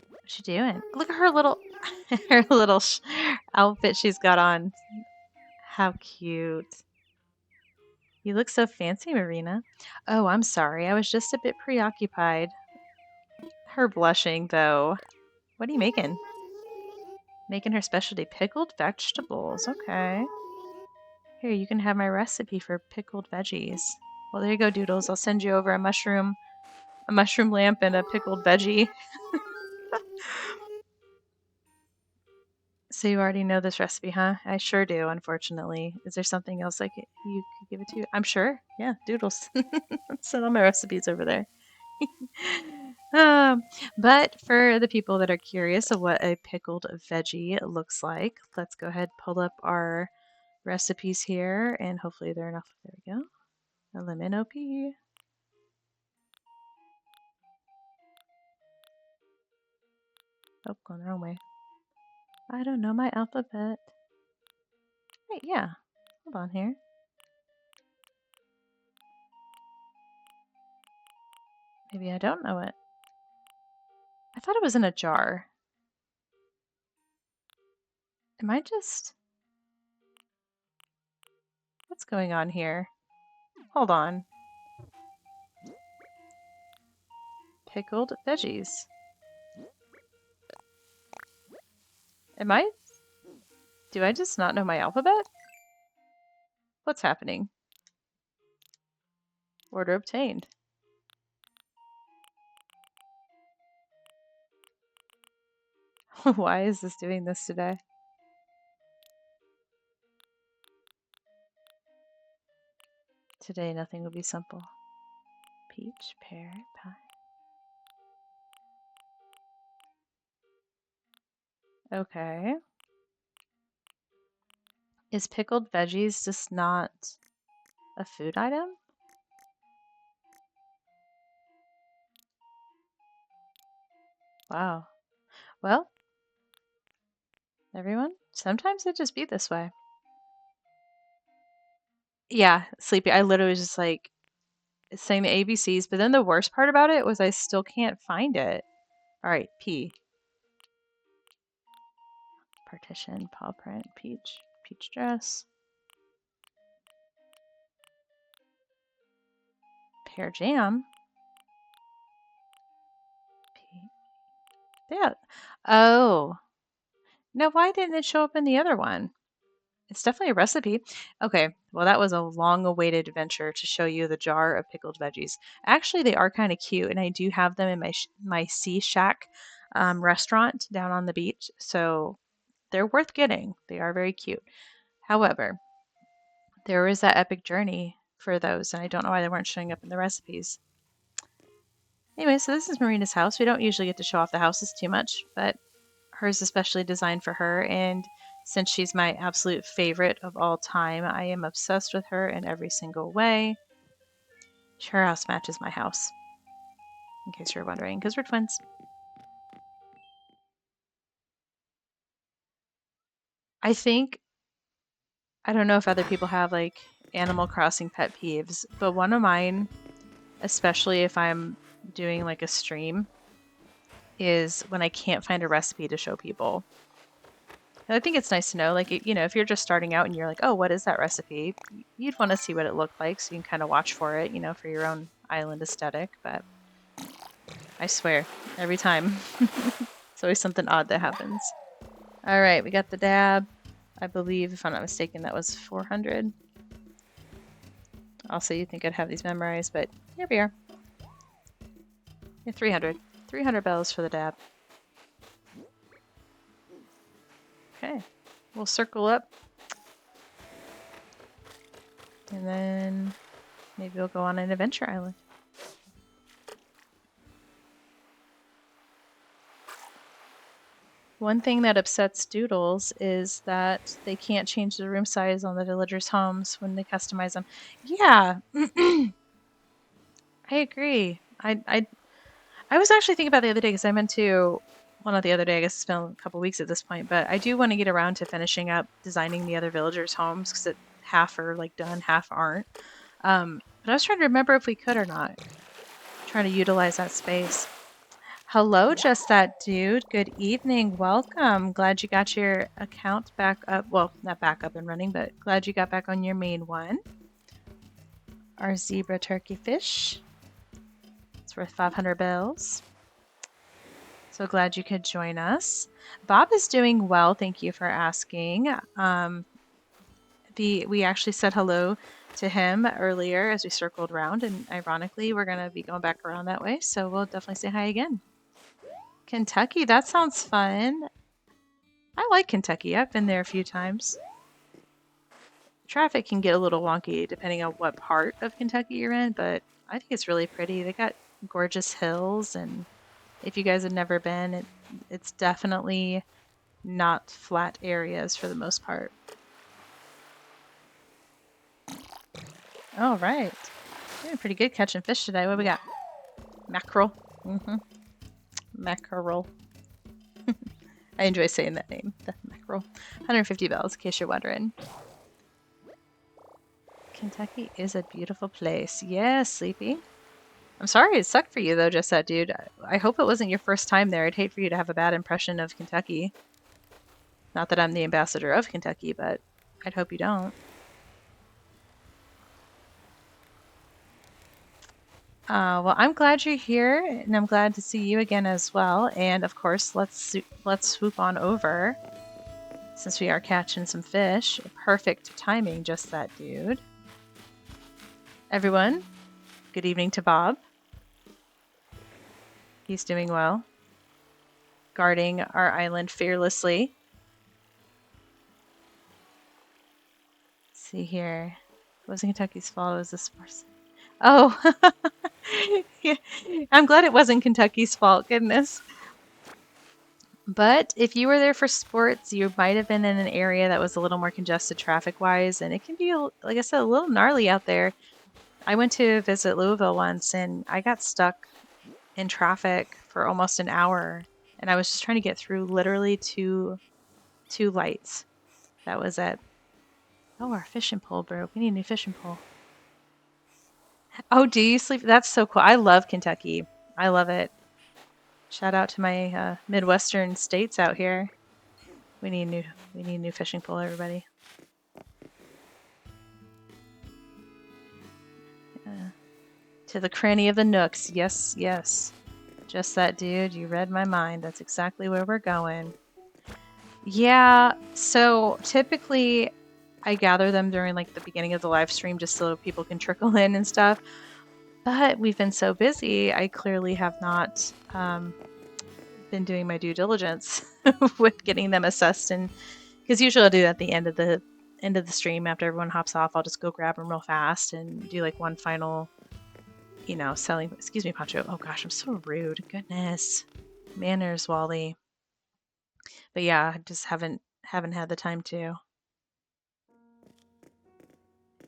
What's she doing? Look at her little, her little outfit she's got on. How cute. You look so fancy, Marina. Oh, I'm sorry. I was just a bit preoccupied. Her blushing, though. What are you making? Making her specialty pickled vegetables. Okay. Here, you can have my recipe for pickled veggies. Well, there you go, Doodles. I'll send you over a mushroom lamp and a pickled veggie. So you already know this recipe, huh? I sure do, unfortunately. Is there something else you could give it to? I'm sure. Yeah, Doodles. Send all my recipes over there. But for the people that are curious of what a pickled veggie looks like, let's go ahead and pull up our recipes here, and hopefully they're enough. There we go. A lemon OP. Oh, going the wrong way. I don't know my alphabet. Wait, yeah. Hold on here. Maybe I don't know it. I thought it was in a jar. Am I just... What's going on here? Hold on. Pickled veggies. Am I... Do I just not know my alphabet? What's happening? Order obtained. Why is this doing this today? Today nothing will be simple. Peach, pear, pie. Okay. Is pickled veggies just not a food item? Wow. Well, everyone, sometimes it just be this way. Yeah, sleepy. I literally was just like, It's saying the ABCs, but then the worst part about it was I still can't find it. All right, P. Partition, paw print, peach dress. Pear jam. P. Yeah. Oh. Now, why didn't it show up in the other one? It's definitely a recipe. Okay, well, that was a long-awaited adventure to show you the jar of pickled veggies. Actually, they are kind of cute, and I do have them in my Sea Shack restaurant down on the beach, so they're worth getting. They are very cute. However, there was that epic journey for those, and I don't know why they weren't showing up in the recipes. Anyway, so this is Marina's house. We don't usually get to show off the houses too much, but hers is especially designed for her, and since she's my absolute favorite of all time, I am obsessed with her in every single way. Her house matches my house, in case you're wondering, because we're twins. I think, I don't know if other people have like Animal Crossing pet peeves, but one of mine, especially if I'm doing like a stream, is when I can't find a recipe to show people. And I think it's nice to know, like, if you're just starting out and you're like, oh, what is that recipe? You'd want to see what it looked like so you can kind of watch for it, for your own island aesthetic. But I swear, every time, it's always something odd that happens. All right, we got the dab. I believe, if I'm not mistaken, that was 400. Also, you'd think I'd have these memorized, but here we are. Yeah, 300. 300 bells for the dab. Okay, we'll circle up. And then maybe we'll go on an adventure island. One thing that upsets Doodles is that they can't change the room size on the villagers' homes when they customize them. Yeah, I agree. I was actually thinking about the other day because I meant to, well, not the other day, I guess it's been a couple weeks at this point, but I do want to get around to finishing up designing the other villagers' homes because half are like done, half aren't. But I was trying to remember if we could or not. Trying to utilize that space. Hello, just that dude. Good evening. Welcome. Glad you got your account back up. Well, not back up and running, but glad you got back on your main one. Our zebra turkey fish. It's worth 500 bells. So glad you could join us. Bob is doing well. Thank you for asking. We actually said hello to him earlier as we circled around, and ironically, we're going to be going back around that way. So we'll definitely say hi again. Kentucky, that sounds fun. I like Kentucky. I've been there a few times. Traffic can get a little wonky depending on what part of Kentucky you're in, but I think it's really pretty. They got gorgeous hills, and if you guys have never been, it's definitely not flat areas for the most part. All right. Doing pretty good catching fish today. What do we got? Mackerel. Mackerel. I enjoy saying that name, the mackerel. 150 bells, in case you're wondering. Kentucky is a beautiful place. Yes, Sleepy. I'm sorry it sucked for you, though, just that, dude. I hope it wasn't your first time there. I'd hate for you to have a bad impression of Kentucky. Not that I'm the ambassador of Kentucky, but I'd hope you don't. Well, I'm glad you're here, and I'm glad to see you again as well. And of course, let's swoop on over, since we are catching some fish. Perfect timing, just that, dude. Everyone, good evening to Bob. He's doing well, guarding our island fearlessly. Let's see here. It wasn't Kentucky's fault. It was the sports. Oh, yeah. I'm glad it wasn't Kentucky's fault. Goodness. But if you were there for sports, you might have been in an area that was a little more congested traffic-wise, and it can be, like I said, a little gnarly out there. I went to visit Louisville once, and I got stuck in traffic for almost an hour, and I was just trying to get through literally two lights. That was it. Oh, our fishing pole broke. We need a new fishing pole. Oh, do you sleep? That's so cool. I love Kentucky. I love it. Shout out to my Midwestern states out here. We need new we need new fishing pole, everybody. To the cranny of the nooks. Yes, yes. Just that, dude. You read my mind. That's exactly where we're going. Yeah, so typically I gather them during like the beginning of the live stream just so people can trickle in and stuff. But we've been so busy, I clearly have not been doing my due diligence with getting them assessed, and because usually I'll do it at the end of the stream after everyone hops off. I'll just go grab them real fast and do like one final, selling. Excuse me, Pancho. Oh gosh, I'm so rude. Goodness, manners, Wally. But yeah, I just haven't had the time to.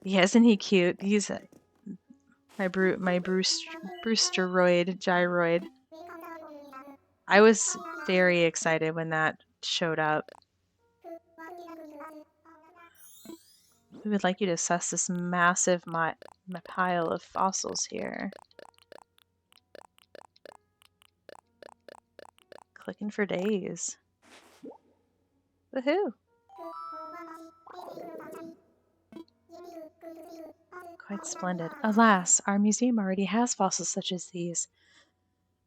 Yeah, isn't he cute? He's my Brewsteroid gyroid. I was very excited when that showed up. We would like you to assess this massive pile of fossils here. Clicking for days. Woohoo! Quite splendid. Alas, our museum already has fossils such as these.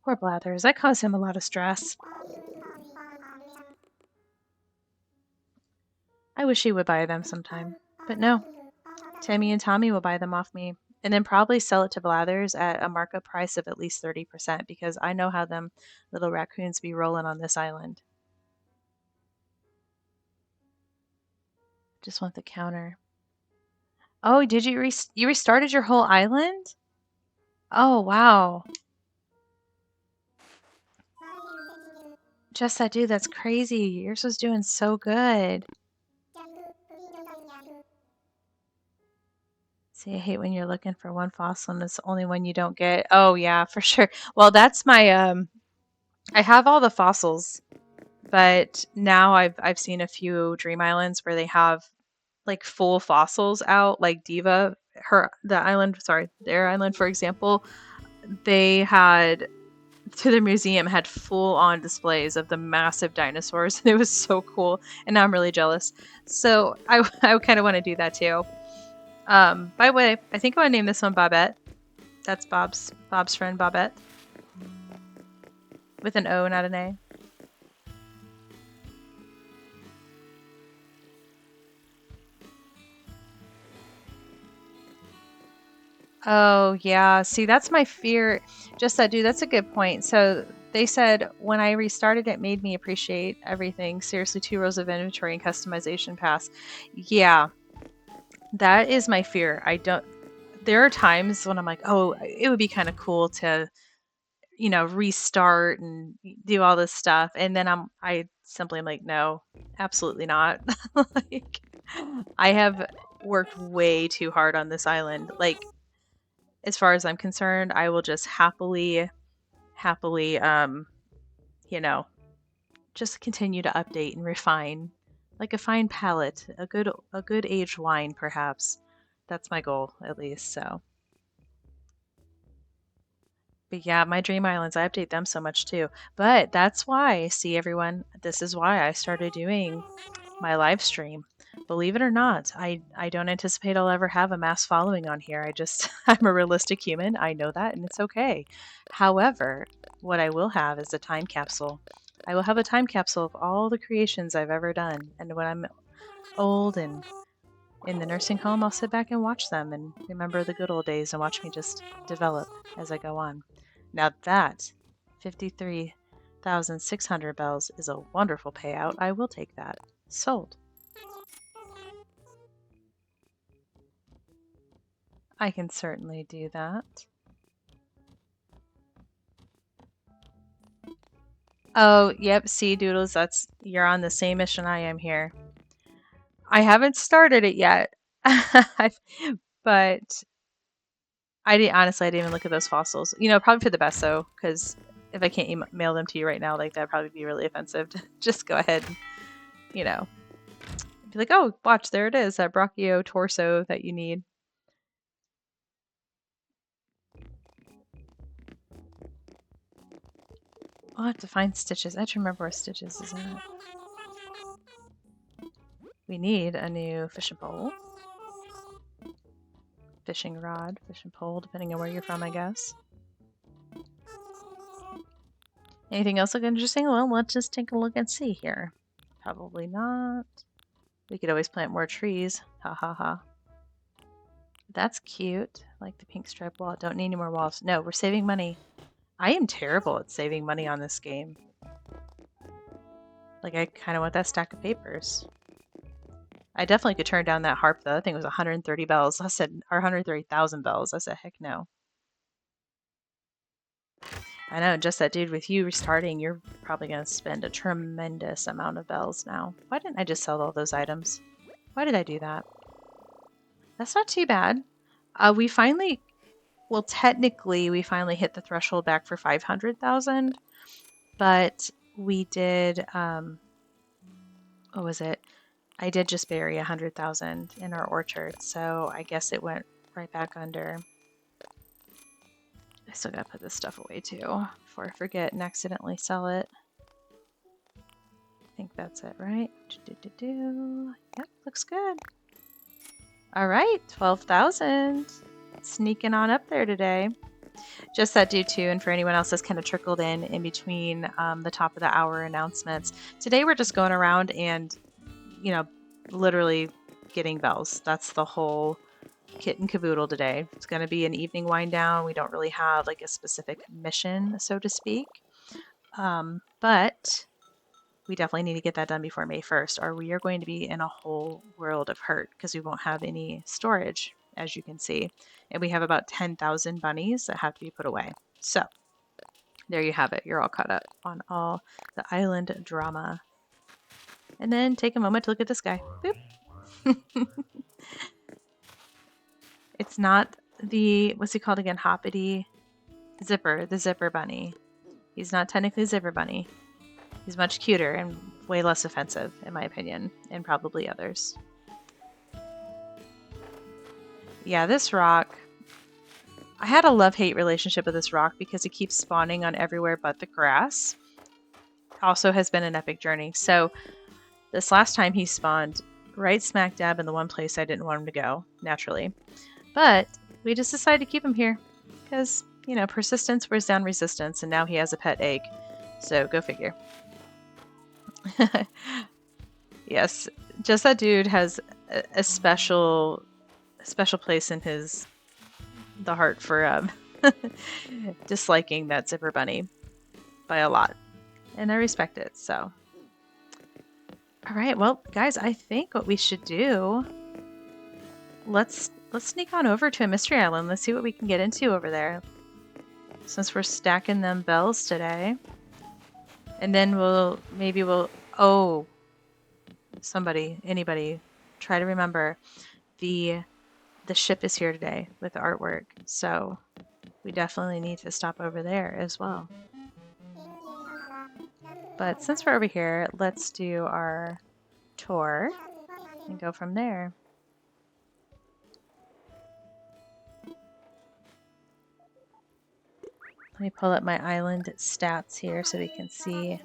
Poor Blathers, I cause him a lot of stress. I wish he would buy them sometime, but no. Tammy and Tommy will buy them off me, and then probably sell it to Blathers at a markup price of at least 30%, because I know how them little raccoons be rolling on this island. Just want the counter. Oh, did you you restarted your whole island? Oh, wow. Just that dude, that's crazy. Yours was doing so good. See, I hate when you're looking for one fossil and it's the only one you don't get. Oh, yeah, for sure. Well, that's my I have all the fossils, but now I've seen a few Dream Islands where they have like full fossils out, like Diva, their island, for example, they had to the museum had full on displays of the massive dinosaurs. It was so cool, and now I'm really jealous. So I kind of want to do that too. By the way, I think I want to name this one Bobette. That's Bob's friend Bobette, with an O, not an A. Oh, yeah. See, that's my fear. Just that, dude, that's a good point. So they said when I restarted, it made me appreciate everything. Seriously, 2 rows of inventory and customization pass. Yeah, that is my fear. There are times when I'm like, oh, it would be kind of cool to, restart and do all this stuff. And then I simply am like, no, absolutely not. Like, I have worked way too hard on this island. Like, as far as I'm concerned, I will just happily, you know, just continue to update and refine, like a fine palate, a good aged wine, perhaps. That's my goal, at least. So, but yeah, my dream islands, I update them so much too. But that's why, see everyone, this is why I started doing my live stream. Believe it or not, I don't anticipate I'll ever have a mass following on here. I'm a realistic human. I know that, and it's okay. However, what I will have is a time capsule. I will have a time capsule of all the creations I've ever done. And when I'm old and in the nursing home, I'll sit back and watch them and remember the good old days and watch me just develop as I go on. Now that 53,600 bells is a wonderful payout. I will take that. Sold. I can certainly do that. Oh, yep. See, Doodles, you're on the same mission I am here. I haven't started it yet, but honestly, I didn't even look at those fossils. Probably for the best though, because if I can't email them to you right now, like that'd probably be really offensive. To just go ahead and, be like, oh, watch, there it is, that brachio torso that you need. We'll have to find Stitches. I have to remember where Stitches is at. We need a new fishing pole. Fishing rod, fishing pole, depending on where you're from, I guess. Anything else look interesting? Well, let's just take a look and see here. Probably not. We could always plant more trees. Ha ha ha. That's cute. Like the pink striped wall. Don't need any more walls. No, we're saving money. I am terrible at saving money on this game. Like, I kind of want that stack of papers. I definitely could turn down that harp, though. I think it was 130 bells. I said, or 130,000 bells. I said, heck no. I know, just that dude, with you restarting, you're probably going to spend a tremendous amount of bells now. Why didn't I just sell all those items? Why did I do that? That's not too bad. We finally, well, technically, we finally hit the threshold back for 500,000, but we did, what was it? I did just bury 100,000 in our orchard, so I guess it went right back under. I still gotta put this stuff away too before I forget and accidentally sell it. I think that's it, right? Yep, looks good. All right, 12,000. Sneaking on up there today. Just that due to, and for anyone else that's kind of trickled in between the top of the hour announcements. Today we're just going around and, you know, literally getting bells. That's the whole kit and caboodle today. It's going to be an evening wind down. We don't really have like a specific mission, so to speak. But we definitely need to get that done before May 1st, or we are going to be in a whole world of hurt because we won't have any storage, as you can see. And we have about 10,000 bunnies that have to be put away. So there you have it. You're all caught up on all the island drama. And then take a moment to look at this guy. Boop. It's not the, what's he called again? Hoppity Zipper, the Zipper Bunny. He's not technically Zipper Bunny. He's much cuter and way less offensive, in my opinion, and probably others. Yeah, this rock, I had a love-hate relationship with this rock because it keeps spawning on everywhere but the grass. Also has been an epic journey. So this last time he spawned right smack dab in the one place I didn't want him to go, naturally. But we just decided to keep him here because, you know, persistence wears down resistance, and now he has a pet egg. So go figure. Yes, just that dude has a special place in the heart for disliking that Zipper Bunny by a lot, and I respect it. So, all right, well, guys, I think what we should do, let's sneak on over to a mystery island. Let's see what we can get into over there, since we're stacking them bells today, and then maybe we'll anybody, try to remember the ship is here today with the artwork, so we definitely need to stop over there as well. But since we're over here, let's do our tour and go from there. Let me pull up my island stats here so we can see.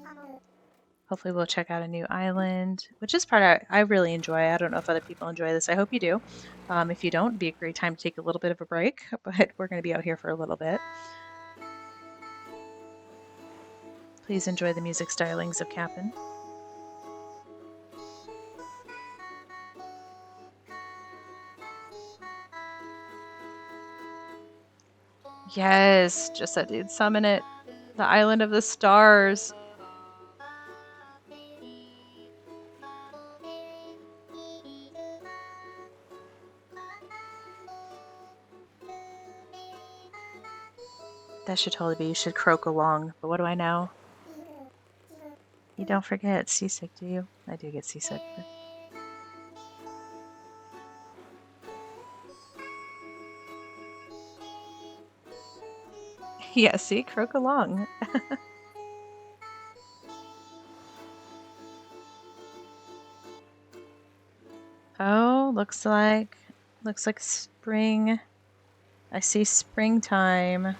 Hopefully we'll check out a new island, which is part I really enjoy. I don't know if other people enjoy this. I hope you do. If you don't, it'd be a great time to take a little bit of a break, but we're going to be out here for a little bit. Please enjoy the music stylings of Cap'n. Yes, just that dude. Summon it. The Island of the Stars. That should totally be, you should croak along, but what do I know? You don't forget seasick, do you? I do get seasick. Yeah, see? Croak along. Oh, looks like spring. I see springtime.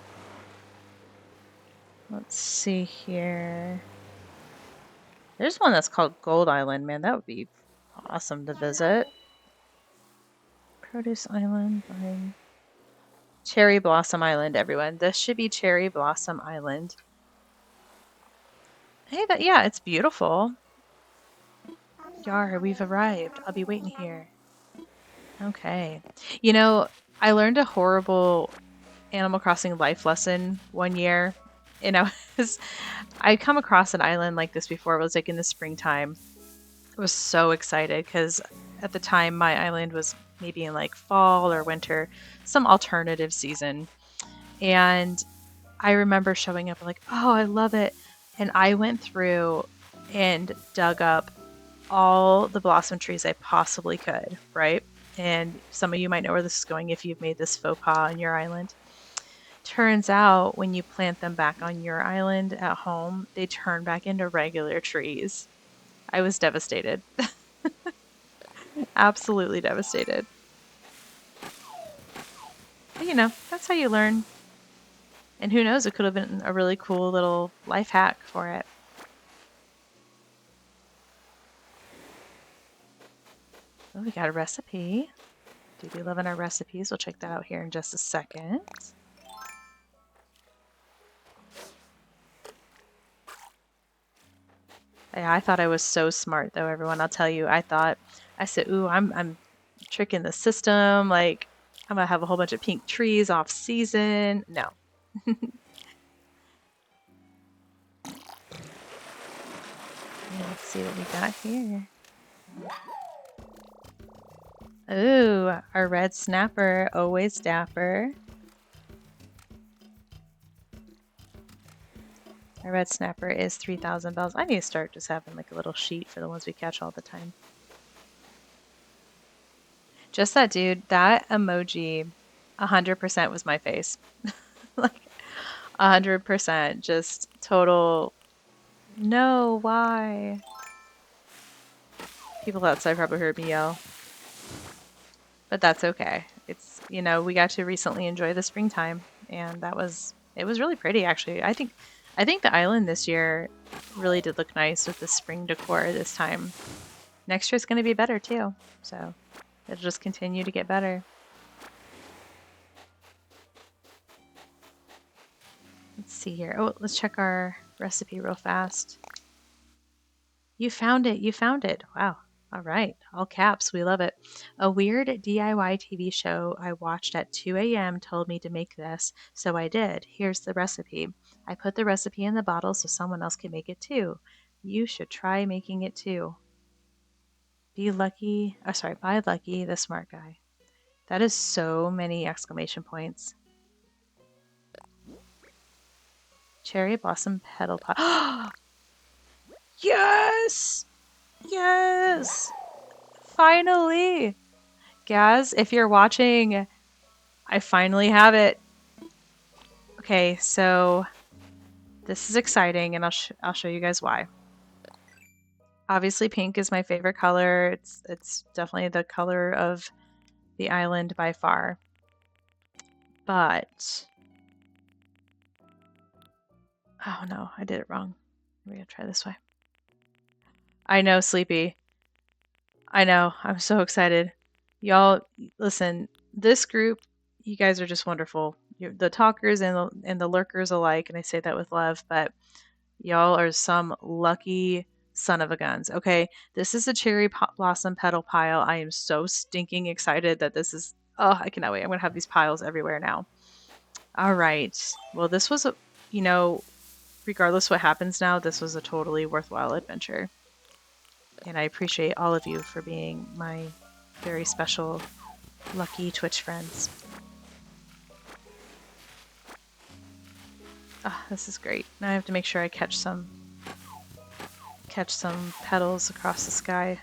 Let's see here. There's one that's called Gold Island, man. That would be awesome to visit. Produce Island, vine. Cherry Blossom Island, everyone. This should be Cherry Blossom Island. Hey, yeah, it's beautiful. Yar, we've arrived. I'll be waiting here. Okay. You know, I learned a horrible Animal Crossing life lesson one year. And I come across an island like this before. It was like in the springtime. I was so excited because at the time my island was maybe in like fall or winter, some alternative season. And I remember showing up like, oh, I love it. And I went through and dug up all the blossom trees I possibly could, right? And some of you might know where this is going if you've made this faux pas on your island. Turns out when you plant them back on your island at home, they turn back into regular trees. I was devastated. Absolutely devastated. But you know, that's how you learn. And who knows, it could have been a really cool little life hack for it. Oh, we got a recipe. Do be loving our recipes. We'll check that out here in just a second. Yeah, I thought I was so smart though, everyone. I'll tell you, I said, ooh, I'm tricking the system. Like, I'm gonna have a whole bunch of pink trees off season. No. Let's see what we got here. Ooh, our red snapper, always dapper. Our red snapper is 3,000 bells. I need to start just having like a little sheet for the ones we catch all the time. Just that dude, that emoji, 100% was my face. Like 100%, just total. No, why? People outside probably heard me yell. But that's okay. It's, you know, we got to recently enjoy the springtime, and it was really pretty actually. I think the island this year really did look nice with the spring decor this time. Next year's going to be better too. So, it'll just continue to get better. Let's see here. Oh, let's check our recipe real fast. You found it. You found it. Wow. All right. All caps. We love it. A weird DIY TV show I watched at 2 a.m. told me to make this, so I did. Here's the recipe. I put the recipe in the bottle so someone else can make it too. You should try making it too. Be lucky. Oh, sorry. Buy lucky, the smart guy. That is so many exclamation points. Cherry blossom petal pie. Yes! Yes! Finally! Gaz, if you're watching, I finally have it. Okay, so this is exciting, and I'll show you guys why. Obviously, pink is my favorite color. It's definitely the color of the island by far. But oh no, I did it wrong. We're gonna try this way. I know, Sleepy. I know. I'm so excited. Y'all, listen, this group, you guys are just wonderful. You're the talkers and the lurkers alike, and I say that with love, but y'all are some lucky son of a guns. Okay, this is a cherry blossom petal pile. I am so stinking excited that this is, oh, I cannot wait. I'm going to have these piles everywhere now. All right. Well, this was, you know, regardless what happens now, this was a totally worthwhile adventure. And I appreciate all of you for being my very special, lucky Twitch friends. Ah, this is great. Now I have to make sure I catch some petals across the sky.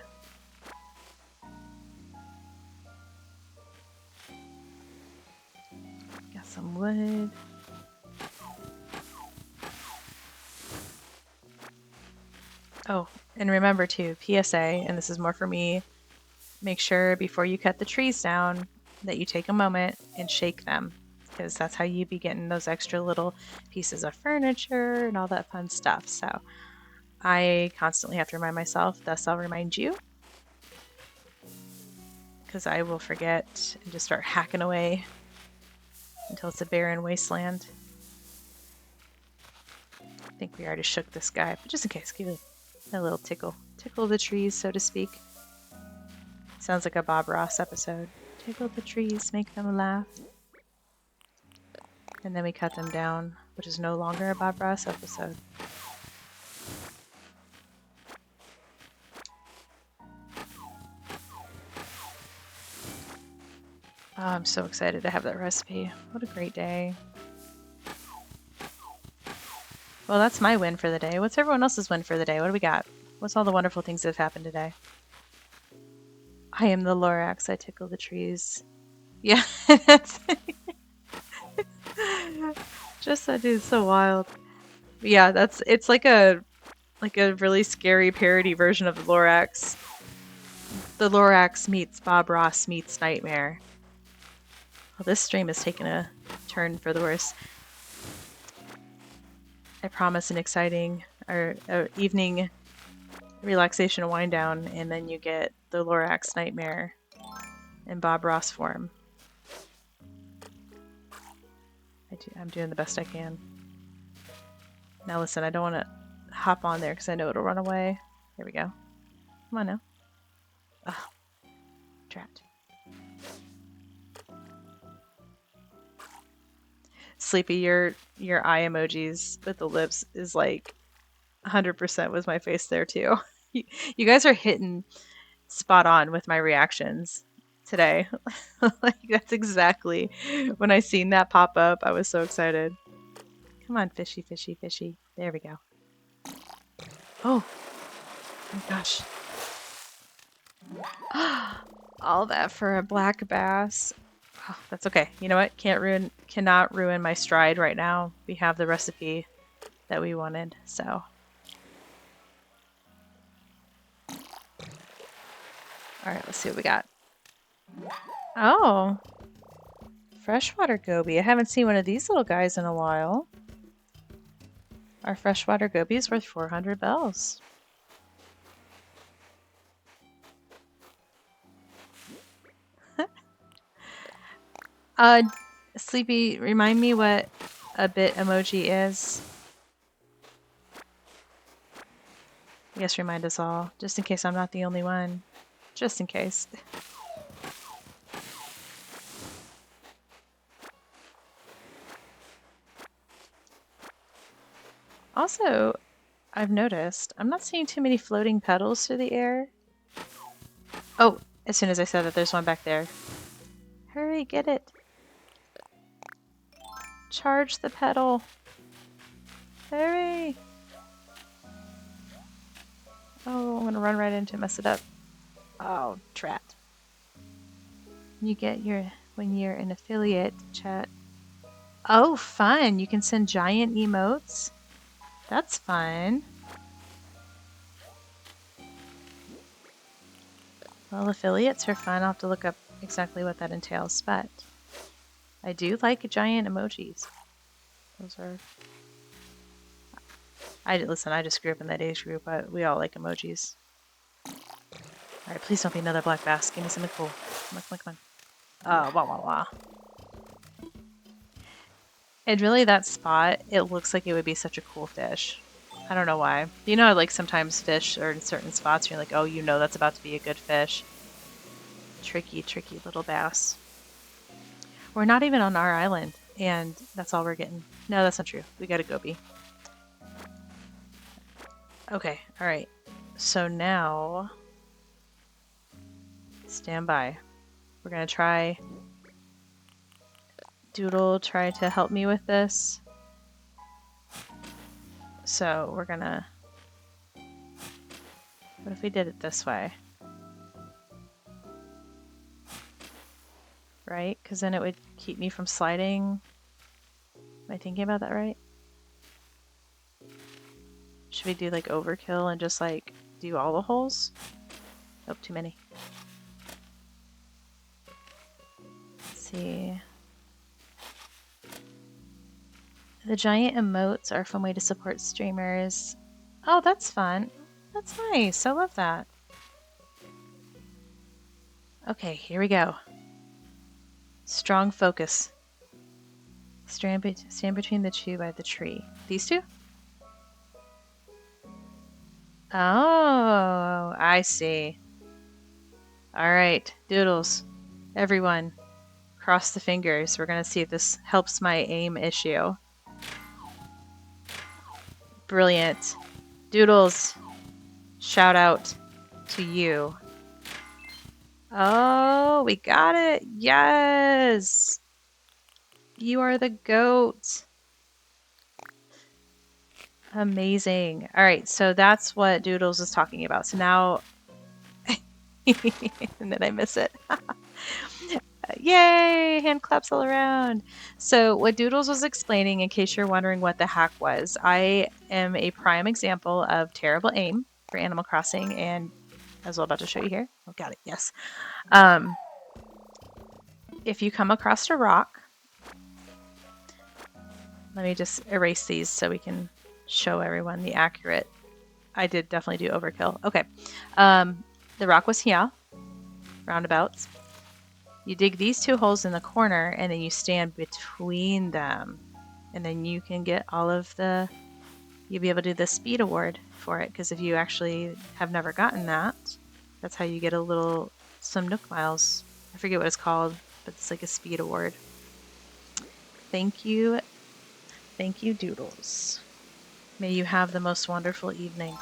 Got some wood. Oh, and remember too, PSA, and this is more for me, make sure before you cut the trees down that you take a moment and shake them. because that's how you be getting those extra little pieces of furniture and all that fun stuff. So I constantly have to remind myself, thus I'll remind you, because I will forget and just start hacking away until it's a barren wasteland. I think we already shook this guy, but just in case, give it a little tickle. Tickle the trees, so to speak. Sounds like a Bob Ross episode. Tickle the trees, make them laugh. And then we cut them down, which is no longer a Bob Ross episode. Oh, I'm so excited to have that recipe. What a great day. Well, that's my win for the day. What's everyone else's win for the day? What do we got? What's all the wonderful things that have happened today? I am the Lorax. I tickle the trees. Yeah, that's just that dude's so wild. But yeah, it's like a really scary parody version of the Lorax. The Lorax meets Bob Ross meets Nightmare. Well, this stream is taking a turn for the worse. I promise an exciting evening relaxation and wind down, and then you get the Lorax Nightmare in Bob Ross form. I'm doing the best I can. Now listen, I don't want to hop on there because I know it'll run away. Here we go. Come on now. Ugh. Trapped. Sleepy, your eye emojis with the lips is like 100% was my face there too. You guys are hitting spot on with my reactions today. Like that's exactly when I seen that pop up. I was so excited. Come on, fishy, fishy, fishy. There we go. Oh my gosh. All that for a black bass. Oh, that's okay. You know what? Cannot ruin my stride right now. We have the recipe that we wanted, so. Alright, let's see what we got. Oh. Freshwater goby. I haven't seen one of these little guys in a while. Our freshwater goby is worth 400 bells. Sleepy, remind me what a bit emoji is. I guess remind us all, just in case I'm not the only one. Just in case. Also, I've noticed I'm not seeing too many floating petals through the air. Oh, as soon as I said that, there's one back there. Hurry, get it. Charge the petal. Hurry. Oh, I'm gonna run right into it, mess it up. Oh, drat. You get when you're an affiliate chat. Oh, fun. You can send giant emotes. That's fun. Well, affiliates are fun. I'll have to look up exactly what that entails, but I do like giant emojis. Those are... Listen, I just grew up in that age group, but we all like emojis. Alright, please don't be another black bass. Give me something cool. Come on, come on. Oh, wah wah wah. And really, that spot, it looks like it would be such a cool fish. I don't know why. You know, like sometimes fish are in certain spots, you're like, oh, you know that's about to be a good fish. Tricky, tricky little bass. We're not even on our island, and that's all we're getting. No, that's not true. We got a goby. Okay, alright. So now, stand by. We're gonna try... Doodle try to help me with this. So we're gonna... What if we did it this way? Right? Because then it would keep me from sliding. Am I thinking about that right? Should we do like overkill and just like do all the holes? Nope, too many. Let's see. The giant emotes are a fun way to support streamers. Oh, that's fun. That's nice. I love that. Okay, here we go. Strong focus. Stand between the two by the tree. These two? Oh, I see. All right, Doodles. Everyone, cross the fingers. We're going to see if this helps my aim issue. Brilliant. Doodles, shout out to you. Oh, we got it. Yes. You are the goat. Amazing. All right, so that's what Doodles is talking about. So now, and then I miss it. Yay! Hand claps all around. So what Doodles was explaining, in case you're wondering what the hack was, I am a prime example of terrible aim for Animal Crossing, and I was about to show you here. Oh, got it. Yes. If you come across a rock, let me just erase these so we can show everyone the accurate. I did definitely do overkill. Okay. The rock was here, roundabouts. You dig these two holes in the corner, and then you stand between them. And then you can get all of the... You'll be able to do the speed award for it, because if you actually have never gotten that, that's how you get some Nook Miles. I forget what it's called, but it's like a speed award. Thank you. Thank you, Doodles. May you have the most wonderful evening.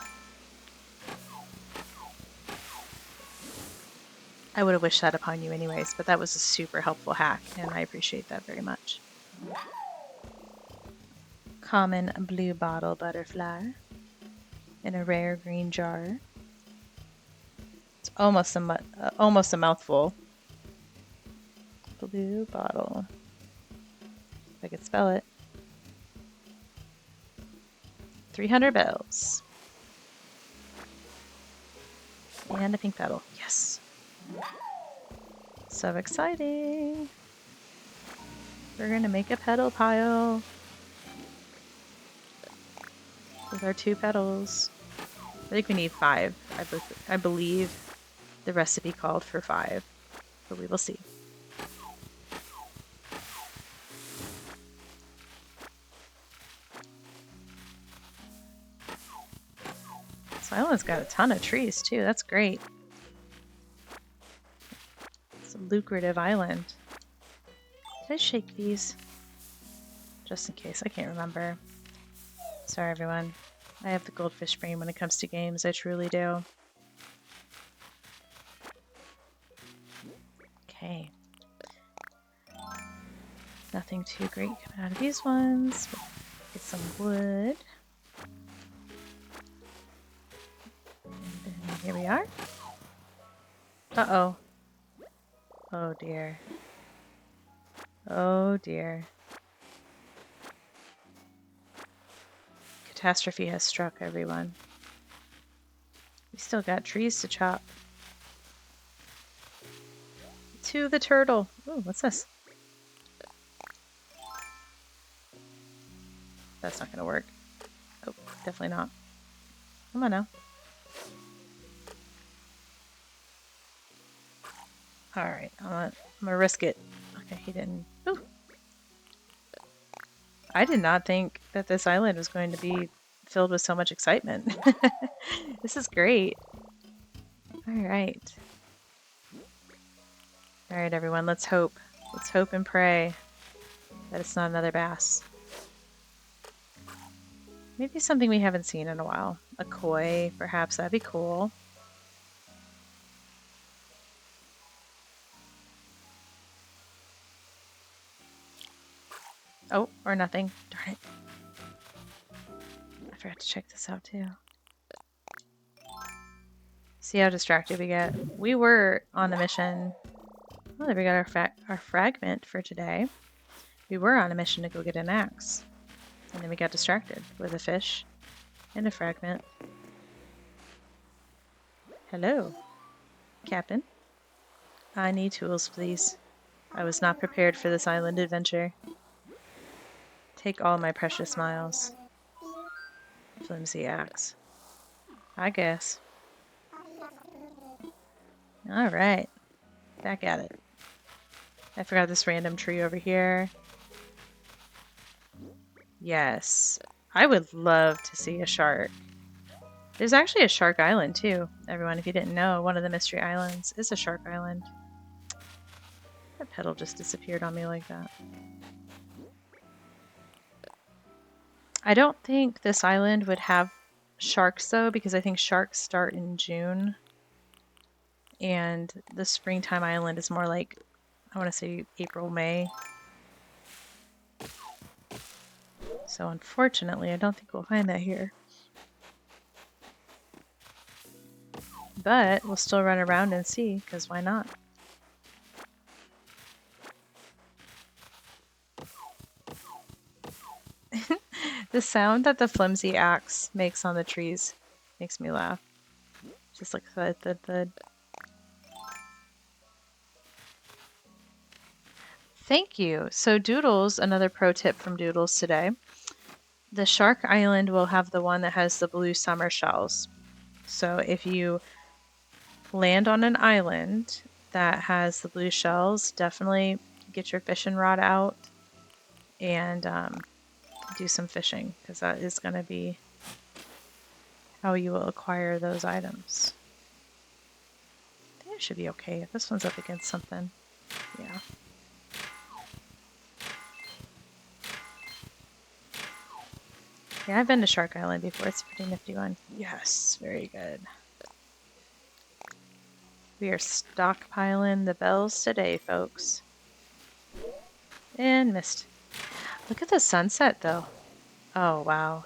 I would have wished that upon you anyways, but that was a super helpful hack, and I appreciate that very much. Common blue bottle butterfly in a rare green jar. It's almost a mouthful. Blue bottle. If I could spell it. 300 bells. And a pink petal. Yes. So exciting. We're going to make a petal pile with our 2 petals. I think we need 5. I believe the recipe called for 5, but we will see. This island's got a ton of trees too. That's great. It's a lucrative island. Did I shake these? Just in case. I can't remember. Sorry, everyone. I have the goldfish brain when it comes to games. I truly do. Okay. Nothing too great coming out of these ones. Get some wood. And then here we are. Uh-oh. Oh dear. Oh dear. Catastrophe has struck, everyone. We still got trees to chop. To the turtle. Ooh, what's this? That's not gonna work. Oh, definitely not. Come on now. Alright, I'm gonna risk it. Okay, he didn't. Ooh. I did not think that this island was going to be filled with so much excitement. This is great. Alright. Alright, everyone, let's hope. Let's hope and pray that it's not another bass. Maybe something we haven't seen in a while. A koi, perhaps. That'd be cool. Oh, or nothing. Darn it. I forgot to check this out too. See how distracted we get. We were on a mission. Oh, there we got our fragment for today. We were on a mission to go get an axe. And then we got distracted with a fish and a fragment. Hello, Captain. I need tools, please. I was not prepared for this island adventure. Take all my precious miles. Flimsy axe. I guess. Alright. Back at it. I forgot this random tree over here. Yes. I would love to see a shark. There's actually a shark island too, everyone. If you didn't know, one of the mystery islands is a shark island. That petal just disappeared on me like that. I don't think this island would have sharks though, because I think sharks start in June. And the springtime island is more like, I want to say April, May. So unfortunately, I don't think we'll find that here. But we'll still run around and see, because why not? The sound that the flimsy axe makes on the trees makes me laugh. Just like thud, thud, thud. Thank you. So Doodles, another pro tip from Doodles today. The Shark Island will have the one that has the blue summer shells. So if you land on an island that has the blue shells, definitely get your fishing rod out and do some fishing, because that is going to be how you will acquire those items. I think it should be okay if this one's up against something. Yeah. Yeah, I've been to Shark Island before. It's a pretty nifty one. Yes, very good. We are stockpiling the bells today, folks. And missed. Look at the sunset, though. Oh, wow.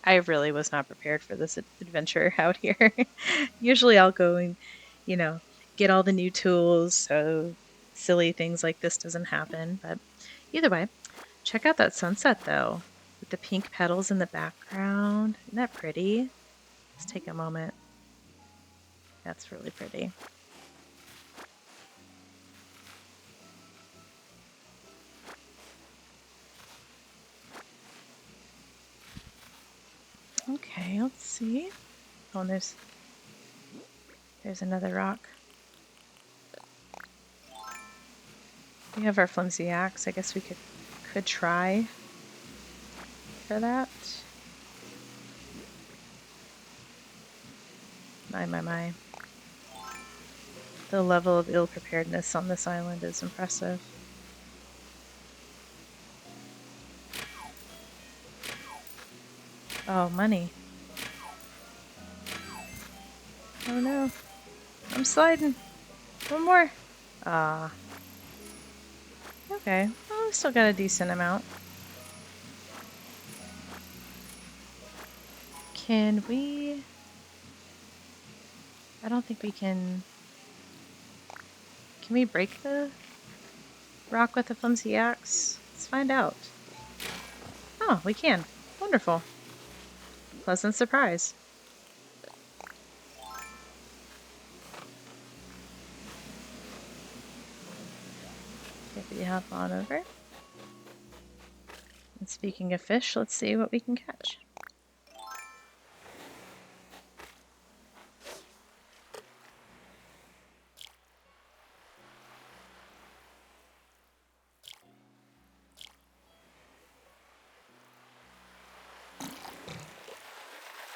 I really was not prepared for this adventure out here. Usually I'll go and, you know, get all the new tools so silly things like this doesn't happen. But either way, check out that sunset, though, with the pink petals in the background. Isn't that pretty? Let's take a moment. That's really pretty. Okay, let's see. Oh, and there's another rock. We have our flimsy axe. I guess we could try for that. My. The level of ill-preparedness on this island is impressive. Oh, money. Oh no. I'm sliding. One more. Ah. Okay. Well, we still got a decent amount. Can we... I don't think we can... Can we break the rock with the flimsy axe? Let's find out. Oh, we can. Wonderful. Pleasant surprise. Maybe hop on over. And speaking of fish, let's see what we can catch.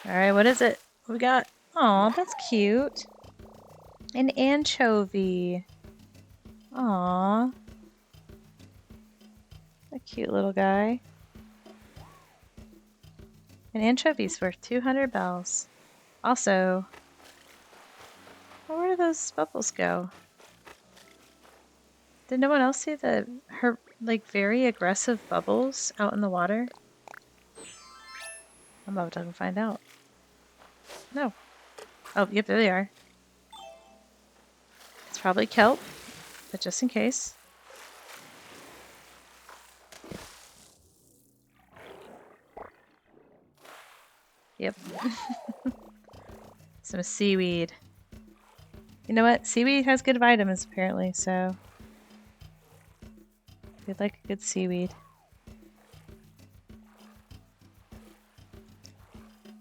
Alright, what is it? What we got? Aw, that's cute. An anchovy. Aw. A cute little guy. An anchovy's worth 200 bells. Also, where did those bubbles go? Did no one else see her like very aggressive bubbles out in the water? I'm about to go find out. No. Oh, yep, there they are. It's probably kelp, but just in case. Yep. Some seaweed. You know what? Seaweed has good vitamins, apparently, so we'd like a good seaweed.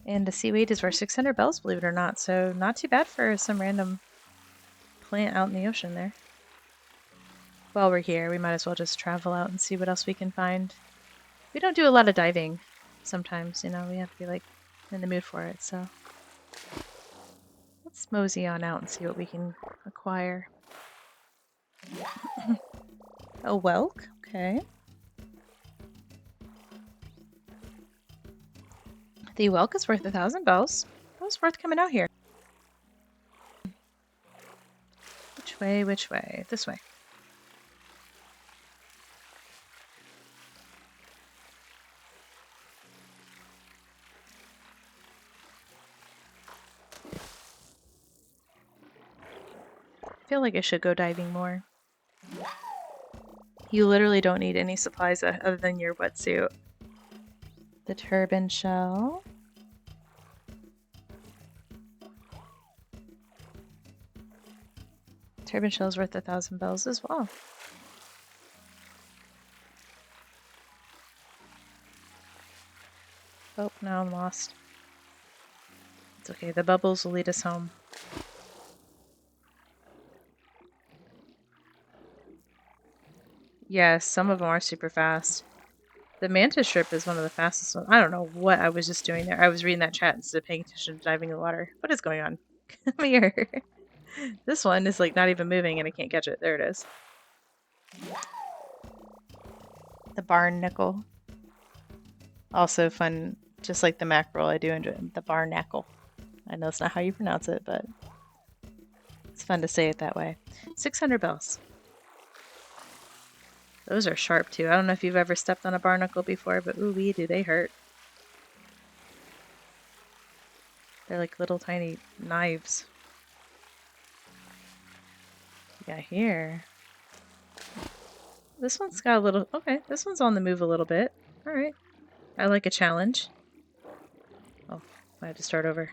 And the seaweed is worth 600 bells, believe it or not, so not too bad for some random plant out in the ocean there. While we're here, we might as well just travel out and see what else we can find. We don't do a lot of diving sometimes, you know, we have to be like in the mood for it, so let's mosey on out and see what we can acquire. A whelk, okay. The whelk is worth 1,000 bells. That was worth coming out here. Which way, which way? This way. I feel like I should go diving more. You literally don't need any supplies other than your wetsuit. The turban shell. Turban shell is worth 1,000 bells as well. Oh, now I'm lost. It's okay, the bubbles will lead us home. Yes, some of them are super fast. The mantis shrimp is one of the fastest ones. I don't know what I was just doing there. I was reading that chat instead of paying attention to diving in the water. What is going on? Come here. This one is like not even moving and I can't catch it. There it is. The barnacle. Also fun, just like the mackerel, I do enjoy the barnacle. I know it's not how you pronounce it, but it's fun to say it that way. 600 bells. Those are sharp too. I don't know if you've ever stepped on a barnacle before, but ooh-wee, do they hurt. They're like little tiny knives. Yeah, here. This one's got a little... Okay, this one's on the move a little bit. Alright. I like a challenge. Oh, I had to start over.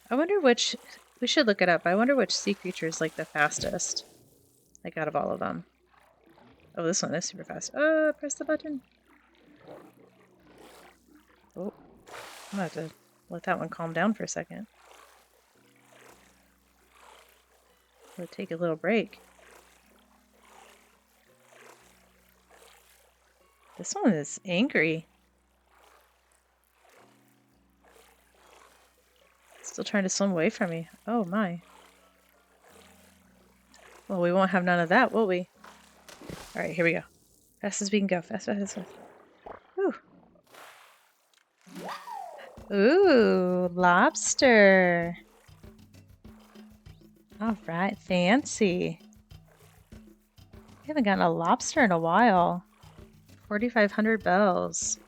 I wonder which... We should look it up. I wonder which sea creature is like the fastest. Like out of all of them. Oh, this one is super fast. Press the button. Oh, I'm gonna have to let that one calm down for a second. We'll take a little break. This one is angry. Still trying to swim away from me. Oh my. Well, we won't have none of that, will we? Alright, here we go. Fast as we can go. Fast, fast, fast. Whew. Ooh, lobster. Alright, fancy. We haven't gotten a lobster in a while. 4,500 bells.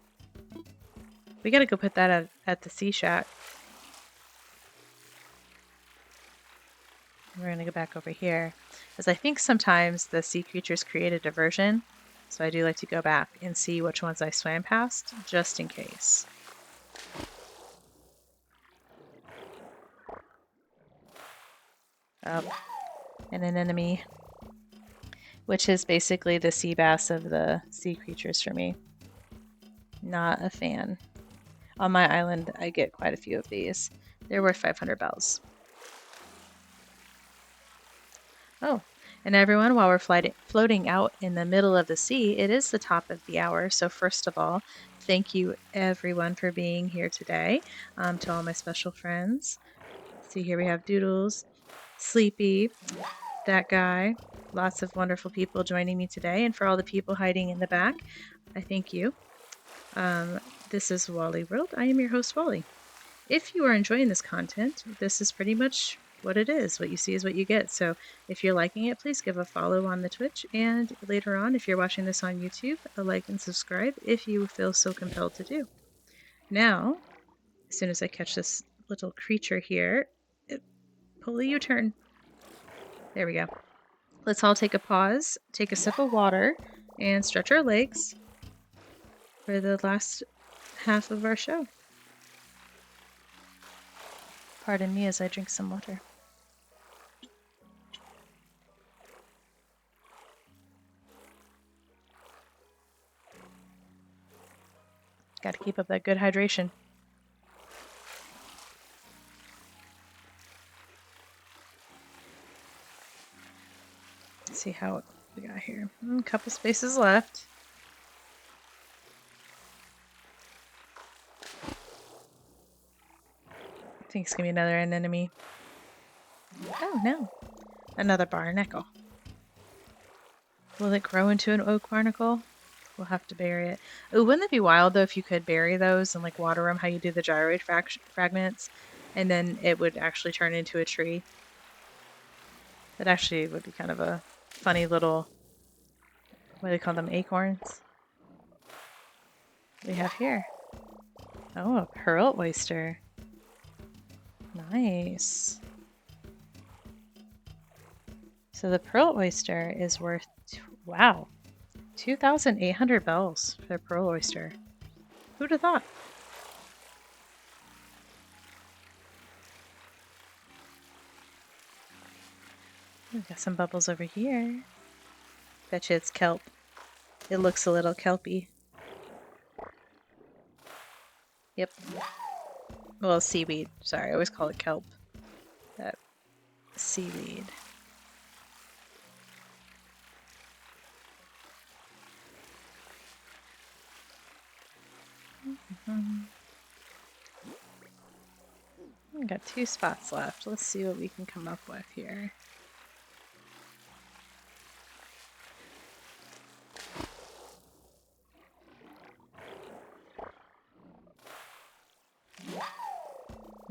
We gotta go put that at the sea shack. We're gonna go back over here. Because I think sometimes the sea creatures create a diversion. So I do like to go back and see which ones I swam past, just in case. Oh, and an enemy. Which is basically the sea bass of the sea creatures for me. Not a fan. On my island, I get quite a few of these. They're worth 500 bells. Oh, and everyone, while we're floating out in the middle of the sea, it is the top of the hour. So first of all, thank you everyone for being here today. To all my special friends. See, here we have Doodles, Sleepy, that guy. Lots of wonderful people joining me today. And for all the people hiding in the back, I thank you. This is WallEWorld. I am your host, Wally. If you are enjoying this content, this is pretty much what it is. What you see is what you get. So if you're liking it, please give a follow on the Twitch. And later on, if you're watching this on YouTube, a like and subscribe if you feel so compelled to do. Now, as soon as I catch this little creature here, pull a U-turn. There we go. Let's all take a pause, take a sip of water, and stretch our legs for the last half of our show. Pardon me as I drink some water. Got to keep up that good hydration. Let's see how we got here. A couple spaces left. I think it's gonna be another anemone. Oh no, another barnacle. Will it grow into an oak barnacle? We'll have to bury it. Oh, wouldn't that be wild though if you could bury those and like water them how you do the gyroid fragments, and then it would actually turn into a tree. That actually would be kind of a funny little, what do they call them, acorns? What do we have here? Oh, a pearl oyster. Nice. So the pearl oyster is worth, wow, 2,800 bells for a pearl oyster. Who'd have thought? We've got some bubbles over here. Bet you it's kelp. It looks a little kelpy. Yep. Well, seaweed. Sorry, I always call it kelp. That seaweed. We've got 2 spots left. Let's see what we can come up with here.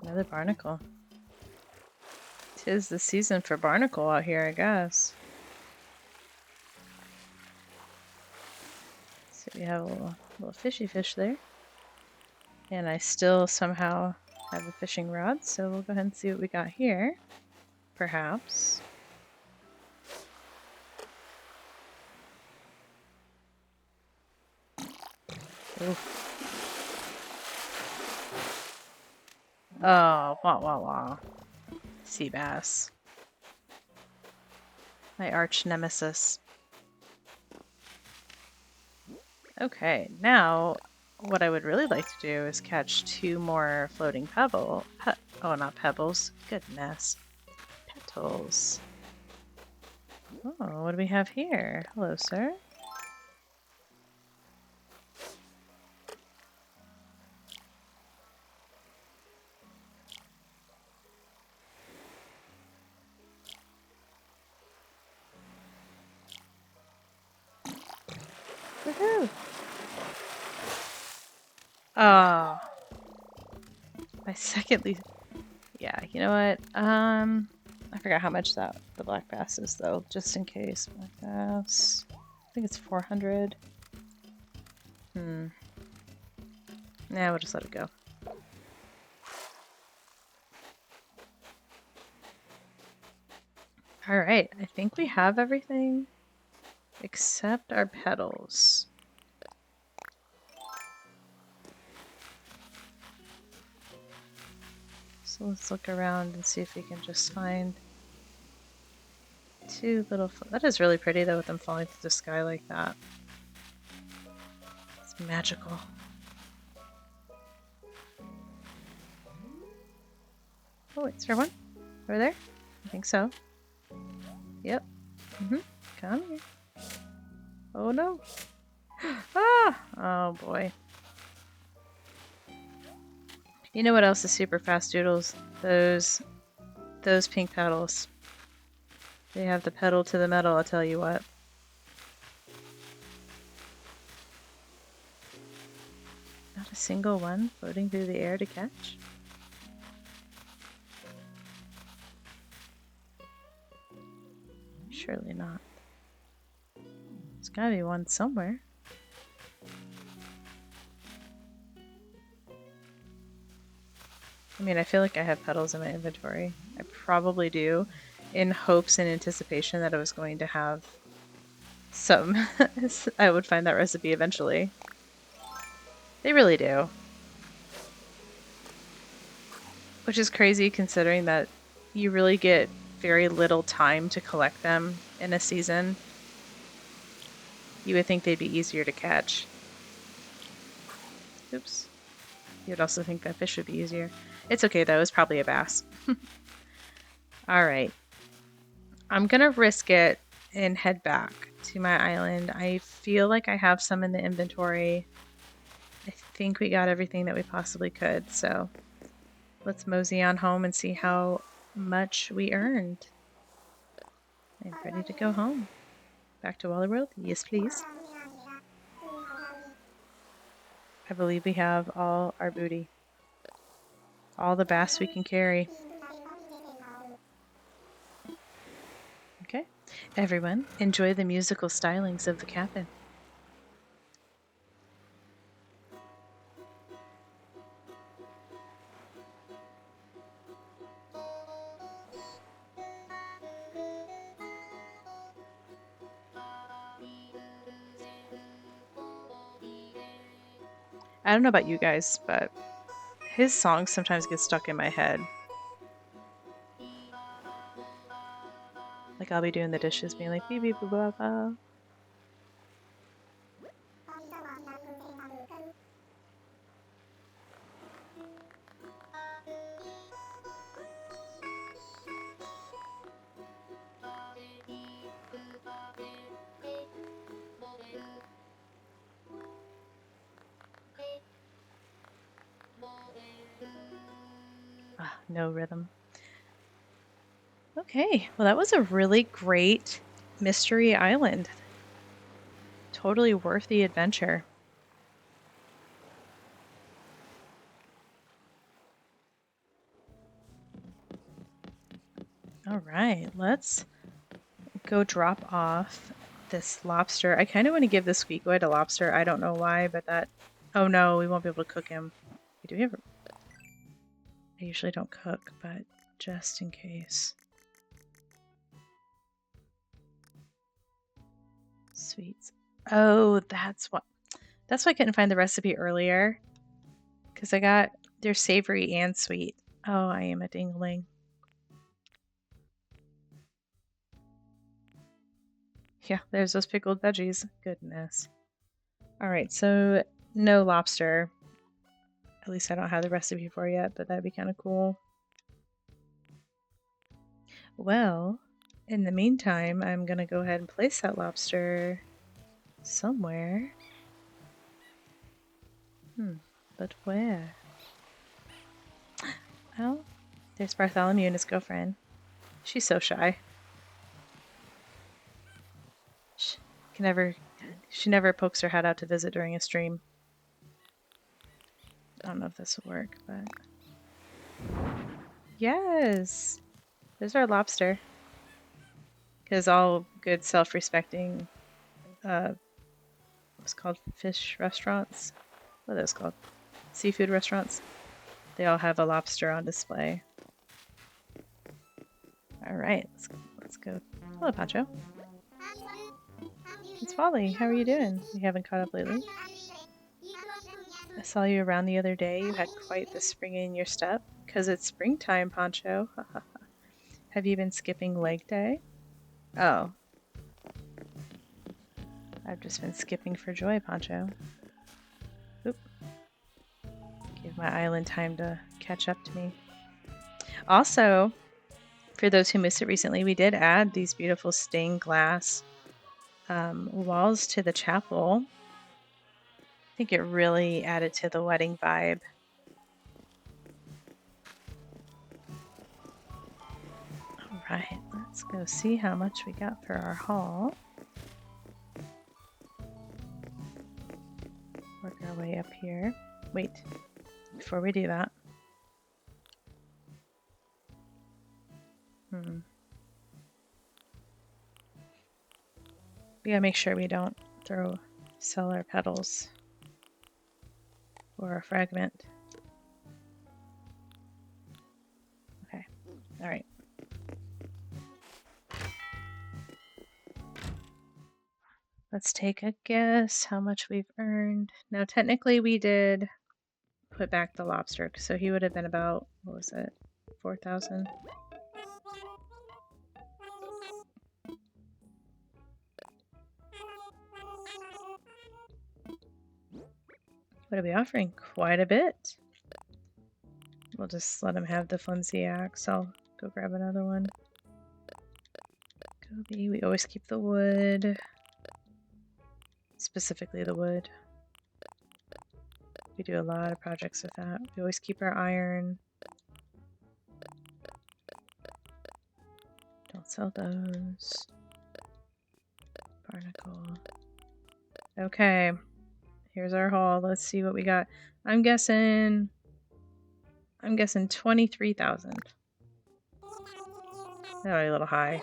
Another barnacle. 'Tis the season for barnacle out here, I guess. So we have a little fishy fish there. And I still somehow have a fishing rod, so we'll go ahead and see what we got here. Perhaps. Ooh. Oh, wah wah wah. Sea bass. My arch nemesis. Okay, now what I would really like to do is catch 2 more floating oh, not pebbles. Goodness. Petals. Oh, what do we have here? Hello, sir. Woohoo! Oh. My second least. Yeah, you know what? I forgot how much the black bass is though, just in case. Black bass. I think it's 400. Nah, we'll just let it go. Alright, I think we have everything except our petals. So let's look around and see if we can just find 2 little... That is really pretty though, with them falling through the sky like that. It's magical. Oh, wait, is there one? Over there? I think so. Yep. Come here. Oh no. Ah! Oh boy. You know what else is super fast, Doodles? Those pink petals. They have the pedal to the metal, I'll tell you what. Not a single one floating through the air to catch. Surely not. There's gotta be one somewhere. I mean, I feel like I have petals in my inventory. I probably do, in hopes and anticipation that I was going to have some. I would find that recipe eventually. They really do. Which is crazy considering that you really get very little time to collect them in a season. You would think they'd be easier to catch. Oops. You'd also think that fish would be easier. It's okay though, it's probably a bass. Alright. I'm gonna risk it and head back to my island. I feel like I have some in the inventory. I think we got everything that we possibly could, so let's mosey on home and see how much we earned. I'm ready to go home. Back to WallEWorld? Yes, please. I believe we have all our booty. All the bass we can carry. Okay. Everyone, enjoy the musical stylings of the cabin. I don't know about you guys, but his songs sometimes get stuck in my head. Like I'll be doing the dishes being like beep beep boop ba ba. Ah, no rhythm. Okay, well that was a really great mystery island. Totally worth the adventure. All right, let's go drop off this lobster. I kind of want to give this squeakoid a lobster. I don't know why, but that... Oh no, we won't be able to cook him. Do we ever... I usually don't cook, but just in case. Sweets. Oh, that's why I couldn't find the recipe earlier. Because I got... They're savory and sweet. Oh, I am a dingling. Yeah, there's those pickled veggies. Goodness. Alright, so no lobster. At least I don't have the recipe for it yet, but that'd be kind of cool. Well, in the meantime, I'm going to go ahead and place that lobster somewhere. But where? Oh, there's Bartholomew and his girlfriend. She's so shy. She never pokes her head out to visit during a stream. I don't know if this will work, but... Yes! There's our lobster. Because all good self-respecting, what's called fish restaurants? What are those called? Seafood restaurants. They all have a lobster on display. Alright, let's go. Hello, Pancho. It's Wally. How are you doing? We haven't caught up lately. I saw you around the other day. You had quite the spring in your step. 'Cause it's springtime, Pancho. Have you been skipping leg day? Oh. I've just been skipping for joy, Pancho. Oop. Give my island time to catch up to me. Also, for those who missed it recently, we did add these beautiful stained glass walls to the chapel. I think it really added to the wedding vibe. Alright, let's go see how much we got for our haul. Work our way up here. Wait, before we do that. We gotta make sure we don't sell our petals or a fragment. Okay, alright. Let's take a guess how much we've earned. Now, technically, we did put back the lobster, so he would have been about, what was it, 4,000? What are we offering? Quite a bit. We'll just let him have the flimsy axe. I'll go grab another one. Goby, we always keep the wood. Specifically the wood. We do a lot of projects with that. We always keep our iron. Don't sell those. Barnacle. Okay. Here's our haul. Let's see what we got. I'm guessing 23,000. Oh, a little high.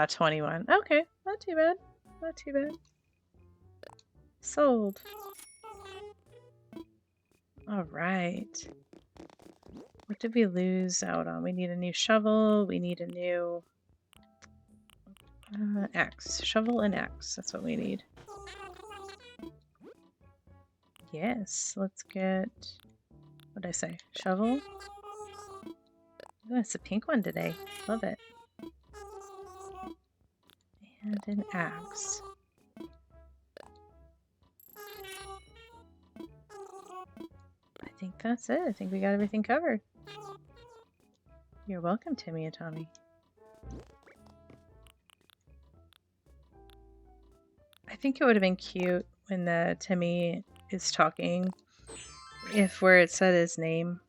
21. Okay, not too bad. Not too bad. Sold. All right. What did we lose out on? We need a new shovel. We need a new axe. Shovel and axe. That's what we need. Yes, let's get... What did I say? Shovel? Oh, it's a pink one today. Love it. And an axe. I think that's it. I think we got everything covered. You're welcome, Timmy and Tommy. I think it would have been cute when the Timmy is talking, if where it said his name,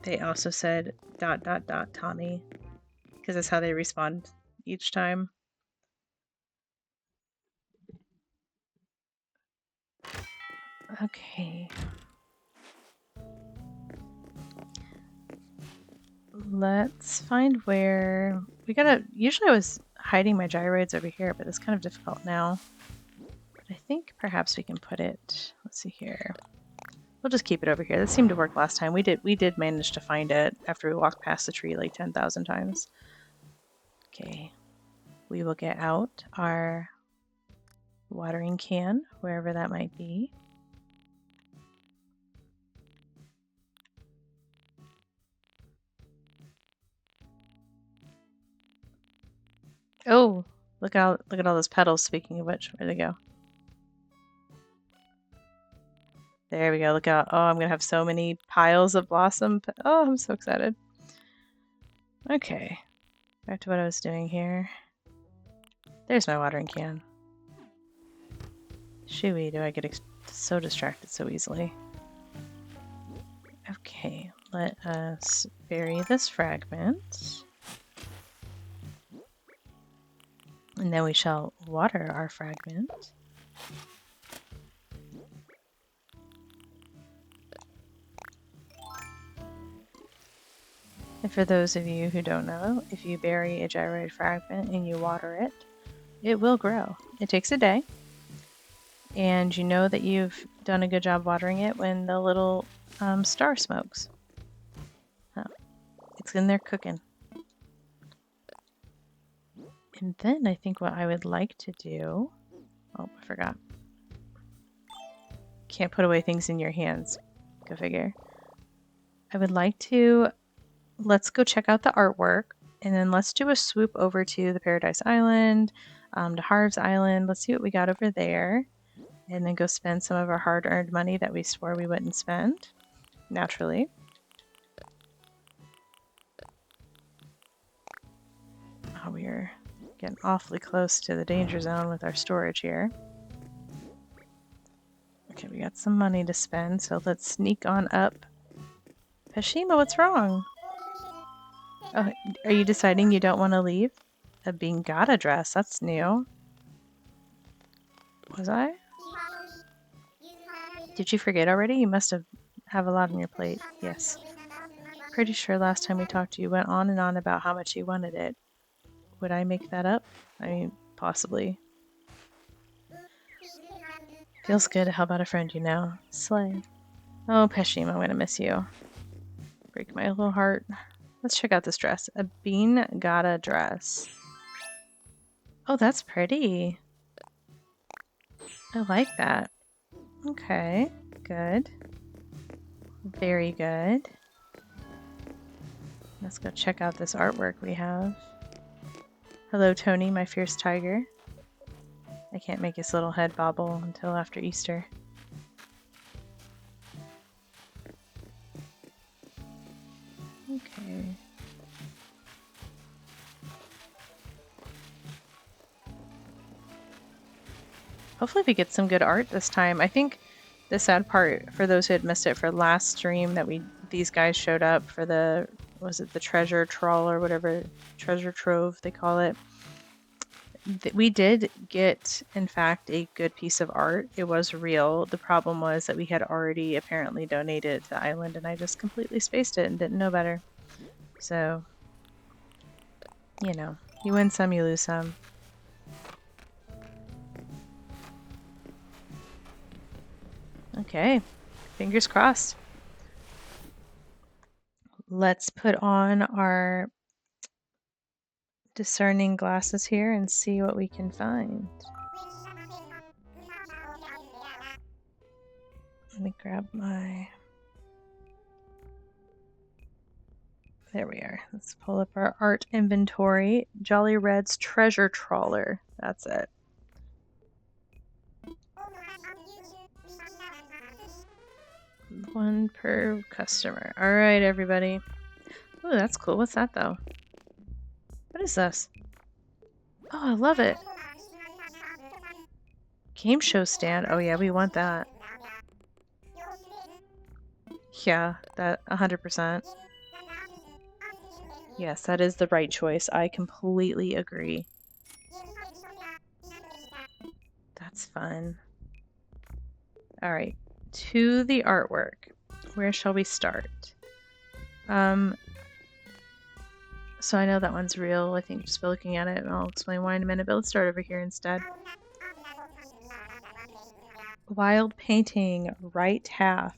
they also said ... Tommy, because that's how they respond each time. Okay. Let's find where we gotta. Usually I was hiding my gyroids over here, but it's kind of difficult now. But I think perhaps we can put it. Let's see here. We'll just keep it over here. That seemed to work last time. We did manage to find it after we walked past the tree like 10,000 times. Okay. We will get out our watering can, wherever that might be. Oh, look at all those petals, speaking of which. Where'd they go? There we go. Look out. Oh, I'm going to have so many piles of blossom. Oh, I'm so excited. Okay. Back to what I was doing here. There's my watering can. Shooey, do I get so distracted so easily. Okay, let us bury this fragment. And then we shall water our fragment. And for those of you who don't know, if you bury a gyroid fragment and you water it, it will grow. It takes a day. And you know that you've done a good job watering it when the little star smokes. Oh, it's in there cooking. And then I think what I would like to do... Oh, I forgot. Can't put away things in your hands. Go figure. I would like to... Let's go check out the artwork. And then let's do a swoop over to the Paradise Island, to Harv's Island. Let's see what we got over there. And then go spend some of our hard-earned money that we swore we wouldn't spend. Naturally. Oh, we're getting awfully close to the danger zone with our storage here. Okay, we got some money to spend, so let's sneak on up. Peshima, what's wrong? Oh, are you deciding you don't want to leave? A Bingata dress, that's new. Was I? Did you forget already? You must have a lot on your plate. Yes. Pretty sure last time we talked you went on and on about how much you wanted it. Would I make that up? I mean, possibly. Feels good to help out a friend, you know. Slay. Oh, Peshima, I'm gonna miss you. Break my little heart. Let's check out this dress. A Bingata dress. Oh, that's pretty. I like that. Okay, good. Very good. Let's go check out this artwork we have. Hello, Tony, my fierce tiger. I can't make his little head bobble until after Easter. Okay. Hopefully we get some good art this time. I think the sad part for those who had missed it for last stream that these guys showed up for the, was it the treasure trawl or whatever, treasure trove they call it. We did get, in fact, a good piece of art. It was real. The problem was that we had already apparently donated it to the island and I just completely spaced it and didn't know better. So, you know, you win some, you lose some. Okay, fingers crossed. Let's put on our discerning glasses here and see what we can find. Let me grab my... There we are. Let's pull up our art inventory. Jolly Red's treasure trawler. That's it. One per customer. All right, everybody. Oh, that's cool. What's that, though? What is this? Oh, I love it. Game show stand. Oh, yeah, we want that. Yeah, that 100%. Yes, that is the right choice. I completely agree. That's fun. All right, to the artwork. Where shall we start? So I know that one's real, I think, just by looking at it, and I'll explain why in a minute, but let's start over here instead. Wild painting, right half.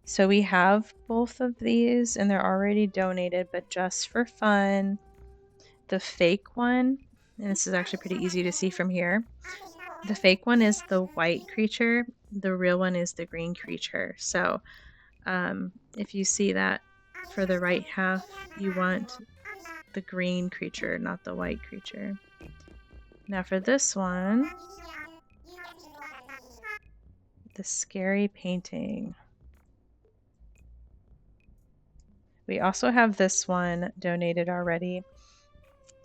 So we have both of these, and they're already donated, but just for fun, the fake one, and this is actually pretty easy to see from here, the fake one is the white creature, the real one is the green creature. So if you see that for the right half, you want the green creature, not the white creature. Now for this one, the scary painting. We also have this one donated already,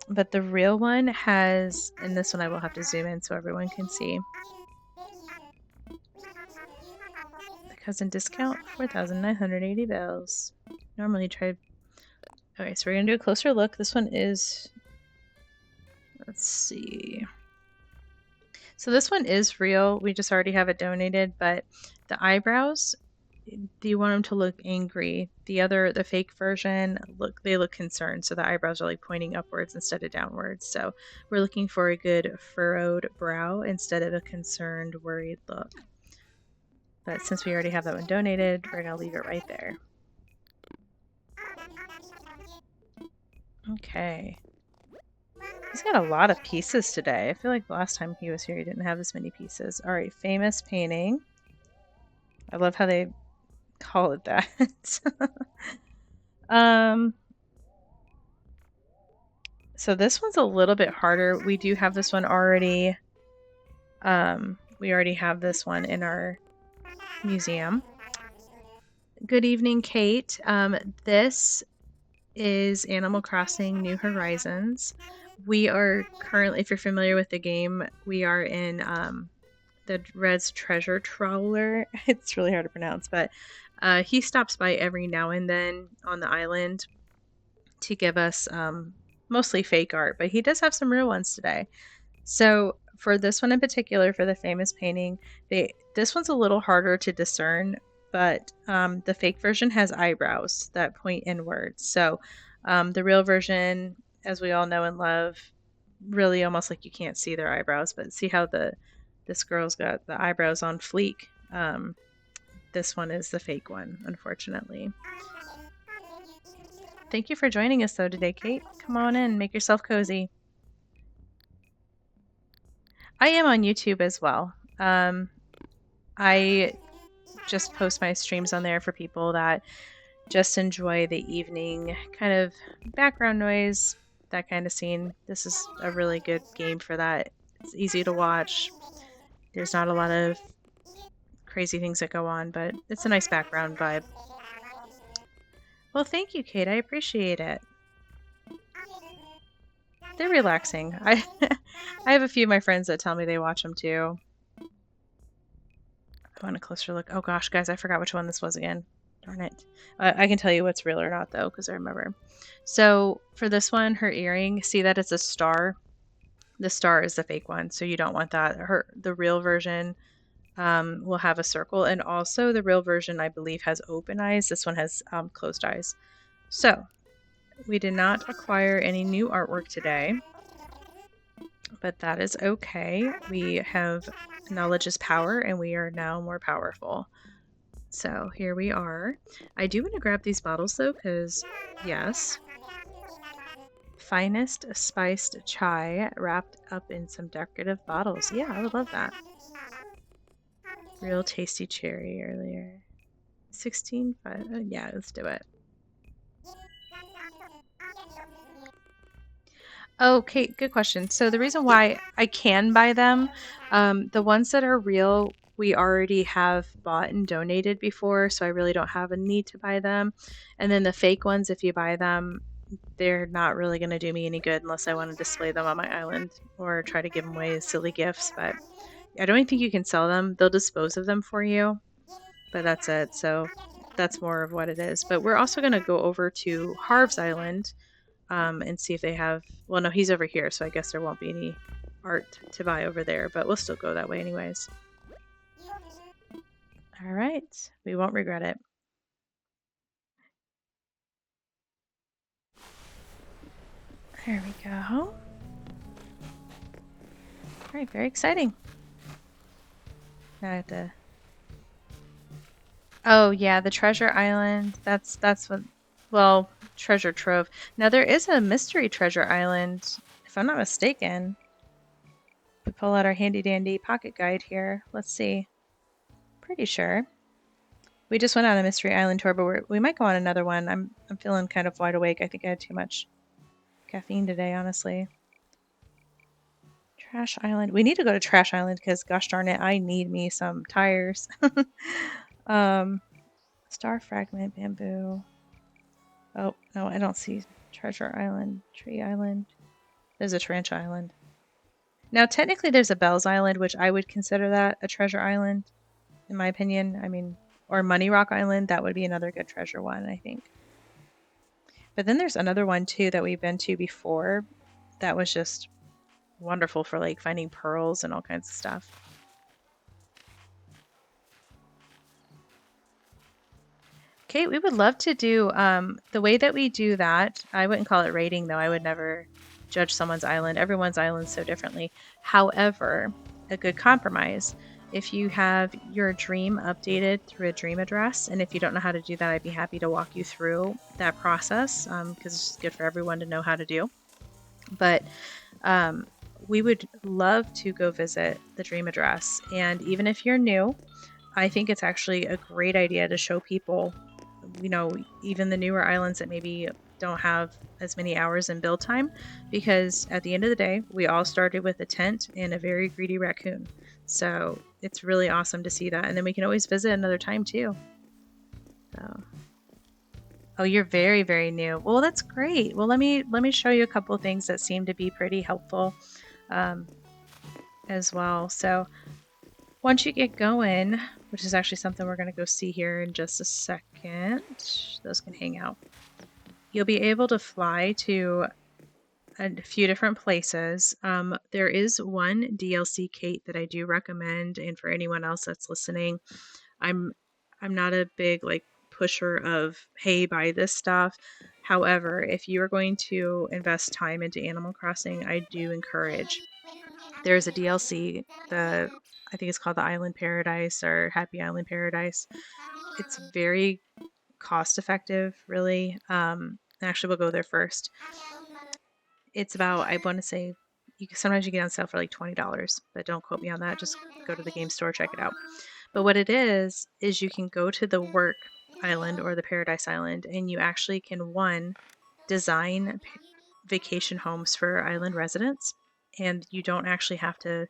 but the real one has, and this one I will have to zoom in so everyone can see. The cousin discount, 4,980 bells. Normally try. Okay, so we're gonna do a closer look. This one is, let's see. So this one is real. We just already have it donated, but the eyebrows, do you want them to look angry? The fake version, they look concerned. So the eyebrows are like pointing upwards instead of downwards. So we're looking for a good furrowed brow instead of a concerned, worried look. But since we already have that one donated, we're gonna leave it right there. Okay. He's got a lot of pieces today. I feel like the last time he was here, he didn't have this many pieces. All right, famous painting. I love how they call it that. So this one's a little bit harder. We do have this one already. We already have this one in our museum. Good evening, Kate. This is Animal Crossing New Horizons. We are currently, if you're familiar with the game, we are in the Red's treasure trawler. It's really hard to pronounce, but he stops by every now and then on the island to give us mostly fake art, but he does have some real ones today. So for this one in particular, for the famous painting, this one's a little harder to discern, but the fake version has eyebrows that point inwards. So the real version, as we all know and love, really almost like you can't see their eyebrows, but see how this girl's got the eyebrows on fleek. This one is the fake one, unfortunately. Thank you for joining us, though, today, Kate. Come on in. Make yourself cozy. I am on YouTube as well. I just post my streams on there for people that just enjoy the evening kind of background noise, that kind of scene. This is a really good game for that. It's easy to watch. There's not a lot of crazy things that go on, but it's a nice background vibe. Well, thank you, Kate. I appreciate it. They're relaxing. I have a few of my friends that tell me they watch them too. I want a closer look. Oh gosh, guys, I forgot which one this was again. Darn it. I can tell you what's real or not though, because I remember. So for this one, her earring, see that it's a star. The star is the fake one, so you don't want that. The real version will have a circle, and also the real version, I believe, has open eyes. This one has closed eyes. So we did not acquire any new artwork today, but that is okay. We have knowledge is power, and we are now more powerful. So here we are. I do want to grab these bottles though, because yes, finest spiced chai wrapped up in some decorative bottles. Yeah, I would love that. Real tasty cherry earlier. 16, yeah, let's do it. Okay, good question. So the reason why I can buy them, the ones that are real, we already have bought and donated before, so I really don't have a need to buy them. And then the fake ones, if you buy them, they're not really going to do me any good unless I want to display them on my island or try to give them away as silly gifts. But I don't even think you can sell them. They'll dispose of them for you, but that's it. So that's more of what it is. But we're also going to go over to Harv's Island and see if they have. Well, no, he's over here, so I guess there won't be any art to buy over there, but we'll still go that way anyways. All right, we won't regret it. There we go. All right, very exciting. Now I have to. Oh yeah, the treasure island. That's what. Well, treasure trove. Now there is a mystery treasure island, if I'm not mistaken. We pull out our handy dandy pocket guide here. Let's see. Pretty sure. We just went on a mystery island tour, but we might go on another one. I'm feeling kind of wide awake. I think I had too much caffeine today, honestly. Trash Island. We need to go to Trash Island because, gosh darn it, I need me some tires. Star fragment, bamboo. Oh no, I don't see Treasure Island, Tree Island. There's a Trench Island. Now, technically, there's a Bells Island, which I would consider that a treasure island, in my opinion. I mean, or Money Rock Island. That would be another good treasure one, I think. But then there's another one too that we've been to before that was just wonderful for like finding pearls and all kinds of stuff. Okay, we would love to do the way that we do that. I wouldn't call it rating though. I would never judge someone's island. Everyone's island so differently. However, a good compromise. If you have your dream updated through a dream address, and if you don't know how to do that, I'd be happy to walk you through that process because it's just good for everyone to know how to do. But we would love to go visit the dream address. And even if you're new, I think it's actually a great idea to show people, you know, even the newer islands that maybe don't have as many hours in build time, because at the end of the day, we all started with a tent and a very greedy raccoon. So it's really awesome to see that. And then we can always visit another time too. So. Oh, you're very, very new. Well, that's great. Well, let me show you a couple of things that seem to be pretty helpful as well. So once you get going, which is actually something we're going to go see here in just a second, those can hang out. You'll be able to fly to a few different places. There is one DLC, Kate, that I do recommend, and for anyone else that's listening, I'm not a big like pusher of, hey, buy this stuff. However, if you are going to invest time into Animal Crossing, I do encourage. There's a DLC, I think it's called the Island Paradise or Happy Island Paradise. It's very cost effective, really. Actually, we'll go there first. It's about, I want to say, sometimes you get on sale for like $20, but don't quote me on that. Just go to the game store, check it out. But what it is you can go to the work island or the paradise island, and you actually can, one, design vacation homes for island residents. and you don't actually have to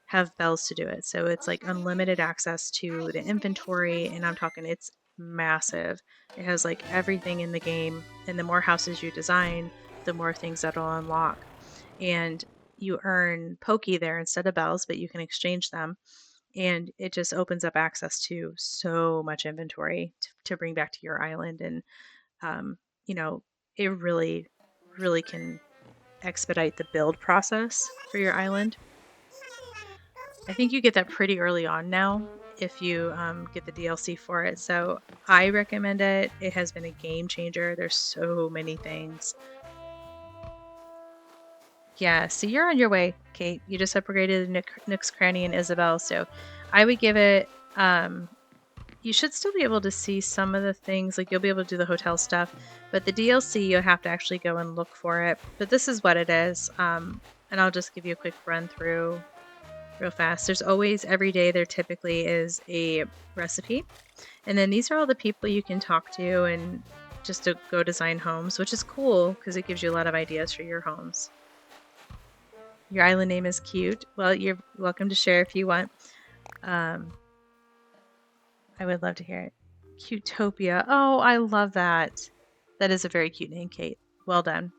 have bells to do it. So it's like unlimited access to the inventory, and I'm talking it's massive. It has like everything in the game, and the more houses you design, the more things that'll unlock. And you earn Pokey there instead of bells, but you can exchange them. And it just opens up access to so much inventory to bring back to your island. And, um, you know, it really, really can expedite the build process for your island. I think you get that pretty early on now if you get the DLC for it. So I recommend it. It has been a game changer. There's so many things. Yeah, so you're on your way, Kate. You just upgraded Nook's Cranny and Isabel. So I would give it, you should still be able to see some of the things. Like you'll be able to do the hotel stuff, but the DLC, you'll have to actually go and look for it. But this is what it is. And I'll just give you a quick run through real fast. There's always, every day, there typically is a recipe. And then these are all the people you can talk to and just to go design homes, which is cool because it gives you a lot of ideas for your homes. Your island name is cute. Well, you're welcome to share if you want. I would love to hear it. Cutopia. Oh, I love that. That is a very cute name, Kate. Well done.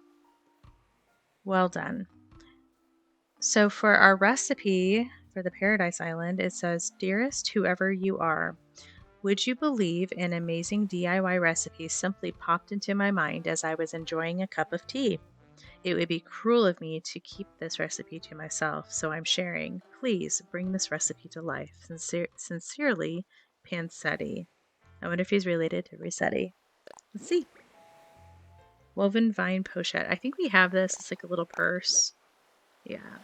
Well done. So for our recipe for the Paradise Island, it says, "Dearest whoever you are, would you believe an amazing DIY recipe simply popped into my mind as I was enjoying a cup of tea? It would be cruel of me to keep this recipe to myself, so I'm sharing. Please bring this recipe to life. Sincerely, Pansetti." I wonder if he's related to Rossetti. Let's see. Woven vine pochette. I think we have this. It's like a little purse. Yeah.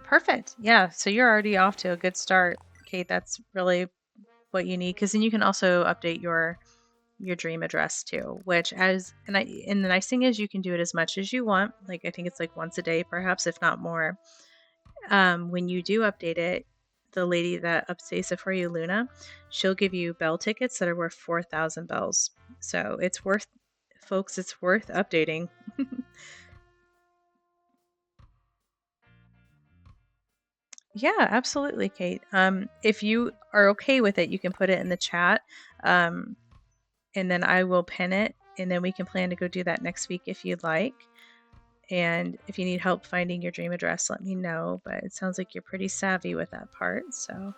Perfect. Yeah. So you're already off to a good start, Kate. That's really what you need, because then you can also update your dream address too. Which and the nice thing is you can do it as much as you want. Like I think it's like once a day, perhaps if not more. When you do update it, the lady that updates it for you, Luna, she'll give you bell tickets that are worth 4,000 bells. So it's worth, folks, it's worth updating. Yeah, absolutely, Kate. If you are okay with it, you can put it in the chat, and then I will pin it, and then we can plan to go do that next week if you'd like. And if you need help finding your dream address, let me know. But it sounds like you're pretty savvy with that part, so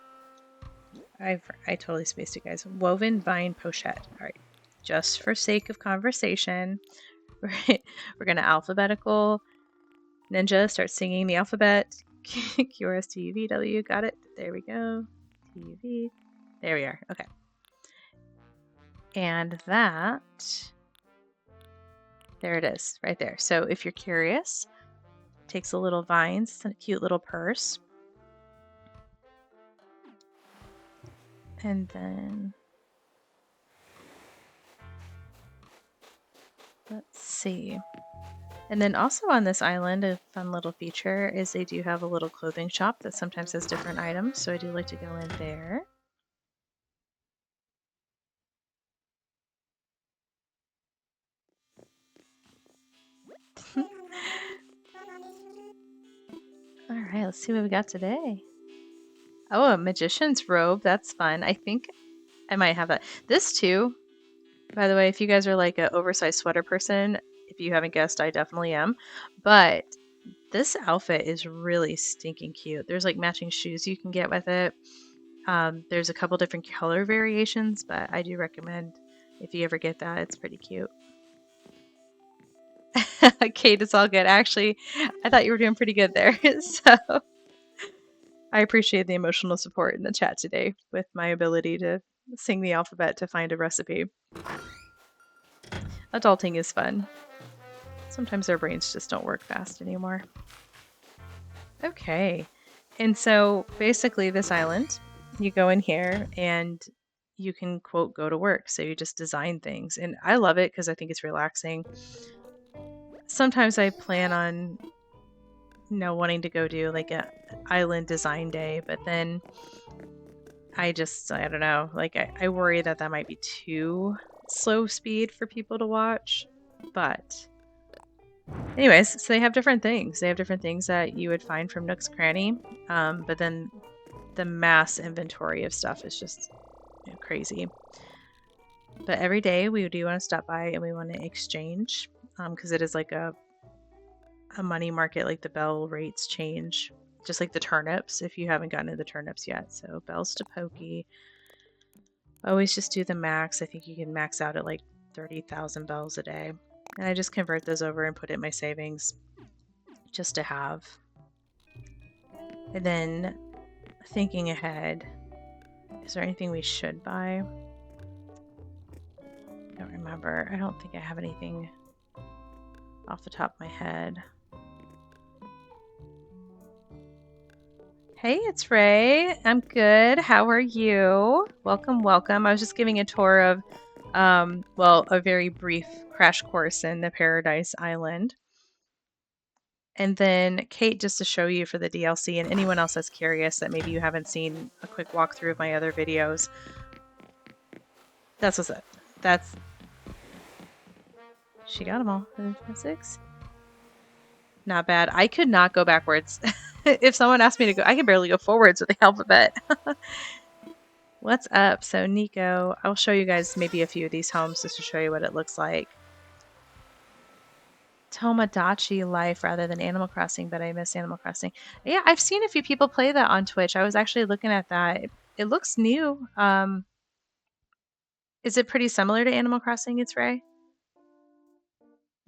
I totally spaced it, guys. Woven vine pochette. All right, just for sake of conversation, we're gonna alphabetical ninja start singing the alphabet. QRSTUVW, got it. There we go. TUV. There we are. Okay. And that, there it is, right there. So if you're curious, takes a little vines. It's a cute little purse. And then let's see. And then also on this island, a fun little feature is they do have a little clothing shop that sometimes has different items. So I do like to go in there. All right, let's see what we got today. Oh, a magician's robe. That's fun. I think I might have that. This too, by the way, if you guys are like an oversized sweater person, if you haven't guessed, I definitely am. But this outfit is really stinking cute. There's like matching shoes you can get with it. There's a couple different color variations, but I do recommend if you ever get that, it's pretty cute. Kate, it's all good. Actually, I thought you were doing pretty good there. So I appreciate the emotional support in the chat today with my ability to sing the alphabet to find a recipe. Adulting is fun. Sometimes our brains just don't work fast anymore. Okay. And so basically this island, you go in here and you can quote go to work. So you just design things. And I love it because I think it's relaxing. Sometimes I plan on wanting to go do like a island design day, but then I don't know, like I worry that that might be too slow speed for people to watch, but Anyways, so they have different things. They have different things that you would find from Nook's Cranny, but then the mass inventory of stuff is just crazy. But every day we do want to stop by and we want to exchange, because it is like a money market. Like the bell rates change, just like the turnips. If you haven't gotten to the turnips yet, so bells to pokey. Always just do the max. I think you can max out at like 30,000 bells a day, and I just convert those over and put it in my savings, just to have. And then thinking ahead, is there anything we should buy? I don't remember. I don't think I have anything off the top of my head. Hey, it's Ray. I'm good. How are you? Welcome, welcome. I was just giving a tour of, well, a very brief crash course in the Paradise Island. And then Kate, just to show you for the DLC, and anyone else that's curious that maybe you haven't seen a quick walkthrough of my other videos, that's what's up. That's, she got them all. 6. Not bad. I could not go backwards. If someone asked me to go, I can barely go forwards with the alphabet. What's up? So Nico, I'll show you guys maybe a few of these homes just to show you what it looks like. Tomodachi Life rather than Animal Crossing, but I miss Animal Crossing. Yeah, I've seen a few people play that on Twitch. I was actually looking at that. It looks new. Is it pretty similar to Animal Crossing? It's Ray.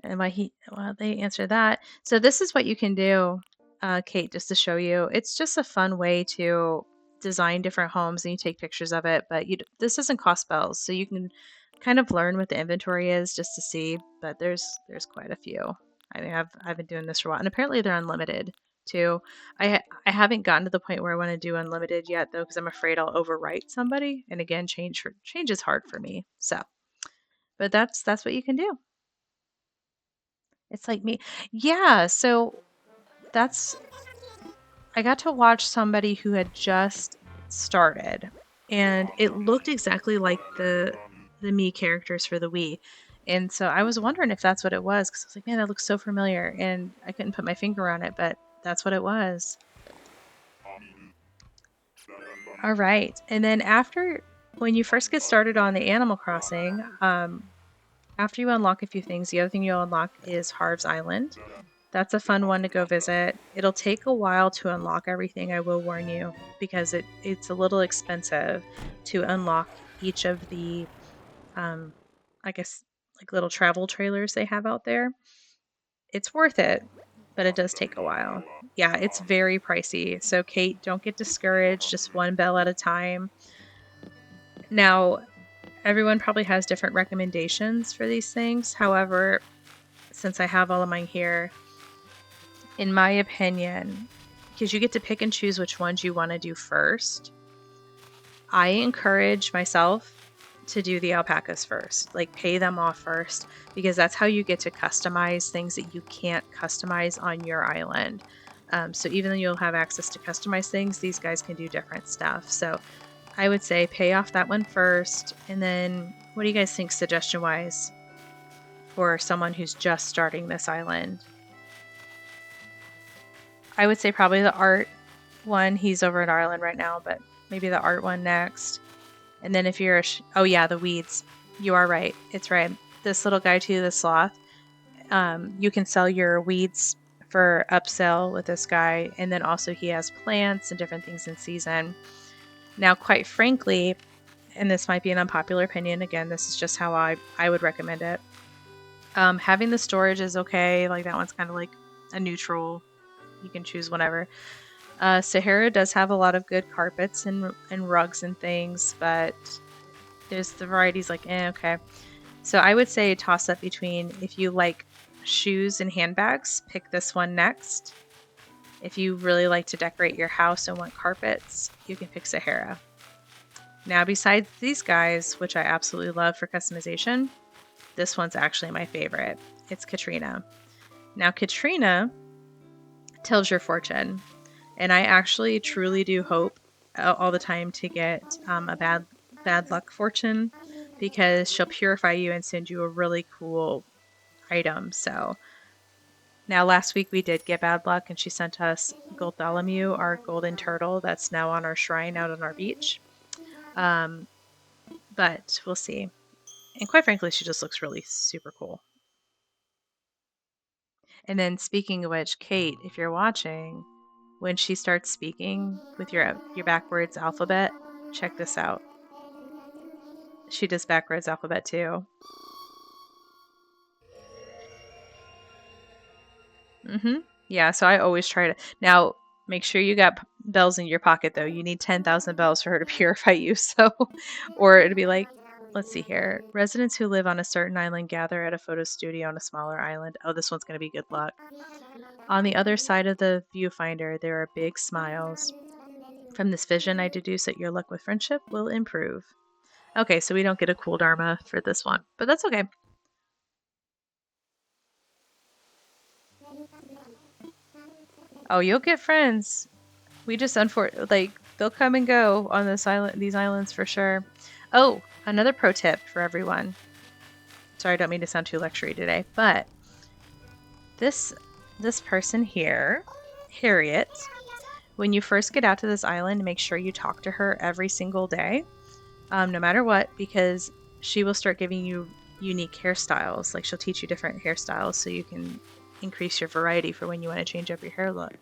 And well, they answer that. So this is what you can do, Kate, just to show you. It's just a fun way to design different homes, and you take pictures of it. But this doesn't cost bells, so you can kind of learn what the inventory is just to see. But there's quite a few. I mean, I've been doing this for a while, and apparently they're unlimited too. I haven't gotten to the point where I want to do unlimited yet, though, because I'm afraid I'll overwrite somebody. And again, change is hard for me. So, but that's what you can do. It's like me. Yeah, so that's I got to watch somebody who had just started, and it looked exactly like the me characters for the Wii. And so I was wondering if that's what it was, because I was like, man, that looks so familiar, and I couldn't put my finger on it, but that's what it was. All right. And then when you first get started on the Animal Crossing, after you unlock a few things, the other thing you'll unlock is Harv's Island. That's a fun one to go visit. It'll take a while to unlock everything, I will warn you, because it's a little expensive to unlock each of the, I guess, like little travel trailers they have out there. It's worth it, but it does take a while. Yeah, it's very pricey. So, Kate, don't get discouraged, just one bell at a time. Now, everyone probably has different recommendations for these things. However, since I have all of mine here, in my opinion, because you get to pick and choose which ones you want to do first, I encourage myself to do the alpacas first, like pay them off first, because that's how you get to customize things that you can't customize on your island. So even though you'll have access to customize things, these guys can do different stuff. So I would say pay off that one first, and then what do you guys think suggestion-wise for someone who's just starting this island? I would say probably the art one. He's over in Ireland right now, but maybe the art one next. And then if you're oh yeah, the weeds. You are right. It's right. This little guy too, the sloth. You can sell your weeds for upsell with this guy, and then also he has plants and different things in season. Now, quite frankly, and this might be an unpopular opinion, again, this is just how I would recommend it. Having the storage is okay. Like that one's kind of like a neutral. You can choose whatever. Sahara does have a lot of good carpets and rugs and things, but there's the varieties like, okay. So I would say toss up between, if you like shoes and handbags, pick this one next. If you really like to decorate your house and want carpets, you can pick Sahara. Now, besides these guys, which I absolutely love for customization, this one's actually my favorite. It's Katrina. Now, Katrina tells your fortune. And I actually truly do hope all the time to get a bad luck fortune, because she'll purify you and send you a really cool item. So Now, last week we did get bad luck, and she sent us Bartholomew, our golden turtle, that's now on our shrine out on our beach. But we'll see. And quite frankly, she just looks really super cool. And then, speaking of which, Kate, if you're watching, when she starts speaking with your backwards alphabet, check this out. She does backwards alphabet too. Yeah, so I always try to. Now, make sure you got bells in your pocket, though. You need 10,000 bells for her to purify you. So, or it'd be like, let's see here. Residents who live on a certain island gather at a photo studio on a smaller island. Oh, this one's going to be good luck. On the other side of the viewfinder, there are big smiles. From this vision, I deduce that your luck with friendship will improve. Okay, so we don't get a cool Dharma for this one, but that's okay. Oh, you'll get friends. We just like they'll come and go on these islands for sure. Oh, another pro tip for everyone. Sorry, I don't mean to sound too lectury today, but this person here, Harriet, when you first get out to this island, make sure you talk to her every single day, no matter what, because she will start giving you unique hairstyles. Like she'll teach you different hairstyles so you can increase your variety for when you want to change up your hair look.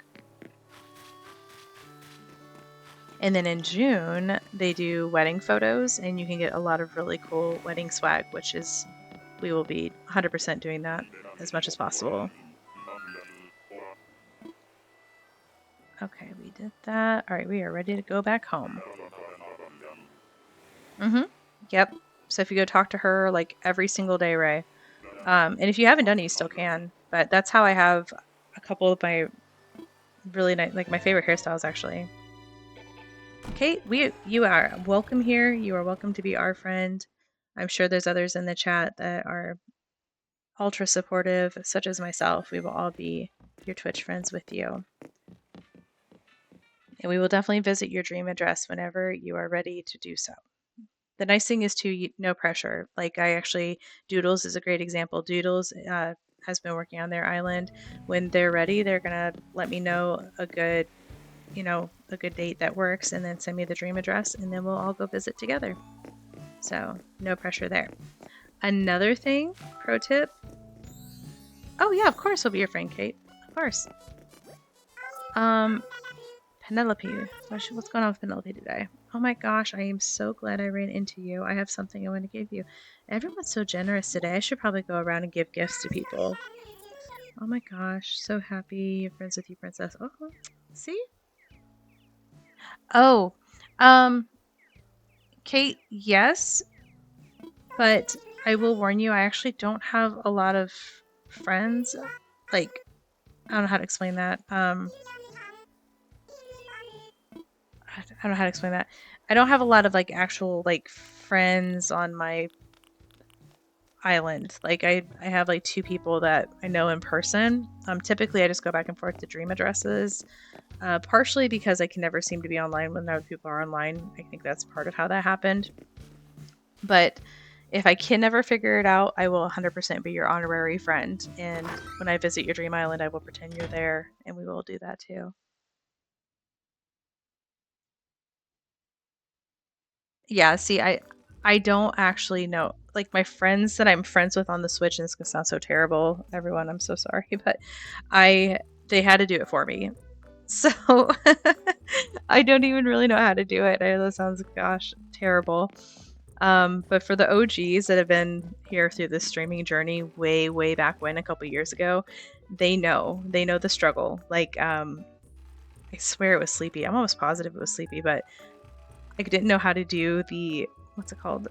And then in June, they do wedding photos, and you can get a lot of really cool wedding swag, which is, we will be 100% doing that as much as possible. Okay, we did that. All right, we are ready to go back home. Yep. So if you go talk to her like every single day, Ray, and if you haven't done it, you still can. But that's how I have a couple of my really nice, like my favorite hairstyles, actually. Kate, you are welcome here. You are welcome to be our friend. I'm sure there's others in the chat that are ultra supportive, such as myself. We will all be your Twitch friends with you. And we will definitely visit your dream address whenever you are ready to do so. The nice thing is too, no pressure. Like Doodles is a great example. Doodles has been working on their island. When they're ready, they're gonna let me know a good date that works, and then send me the dream address, and then we'll all go visit together. So no pressure there. Another thing, pro tip. Oh yeah, of course we'll be your friend, Kate. Of course. Penelope. What's going on with Penelope today? Oh my gosh, I am so glad I ran into you. I have something I want to give you. Everyone's so generous today. I should probably go around and give gifts to people. Oh my gosh, so happy you're friends with you, Princess. Oh, see? Oh, Kate, yes, but I will warn you, I actually don't have a lot of friends. Like, I don't know how to explain that. I don't know how to explain that. I don't have a lot of like actual like friends on my island. Like I have like 2 people that I know in person. Typically I just go back and forth to dream addresses. Partially because I can never seem to be online when other people are online. I think that's part of how that happened. But if I can never figure it out, I will 100% be your honorary friend. And when I visit your dream island, I will pretend you're there, and we will do that too. Yeah, see, I don't actually know. Like my friends that I'm friends with on the Switch, and this is gonna sound so terrible, everyone, I'm so sorry, but they had to do it for me. So I don't even really know how to do it. I know that sounds, gosh, terrible. But for the OGs that have been here through this streaming journey way, way back when, a couple years ago, they know the struggle. Like, I swear it was Sleepy. I'm almost positive it was Sleepy, but I didn't know how to do the, what's it called?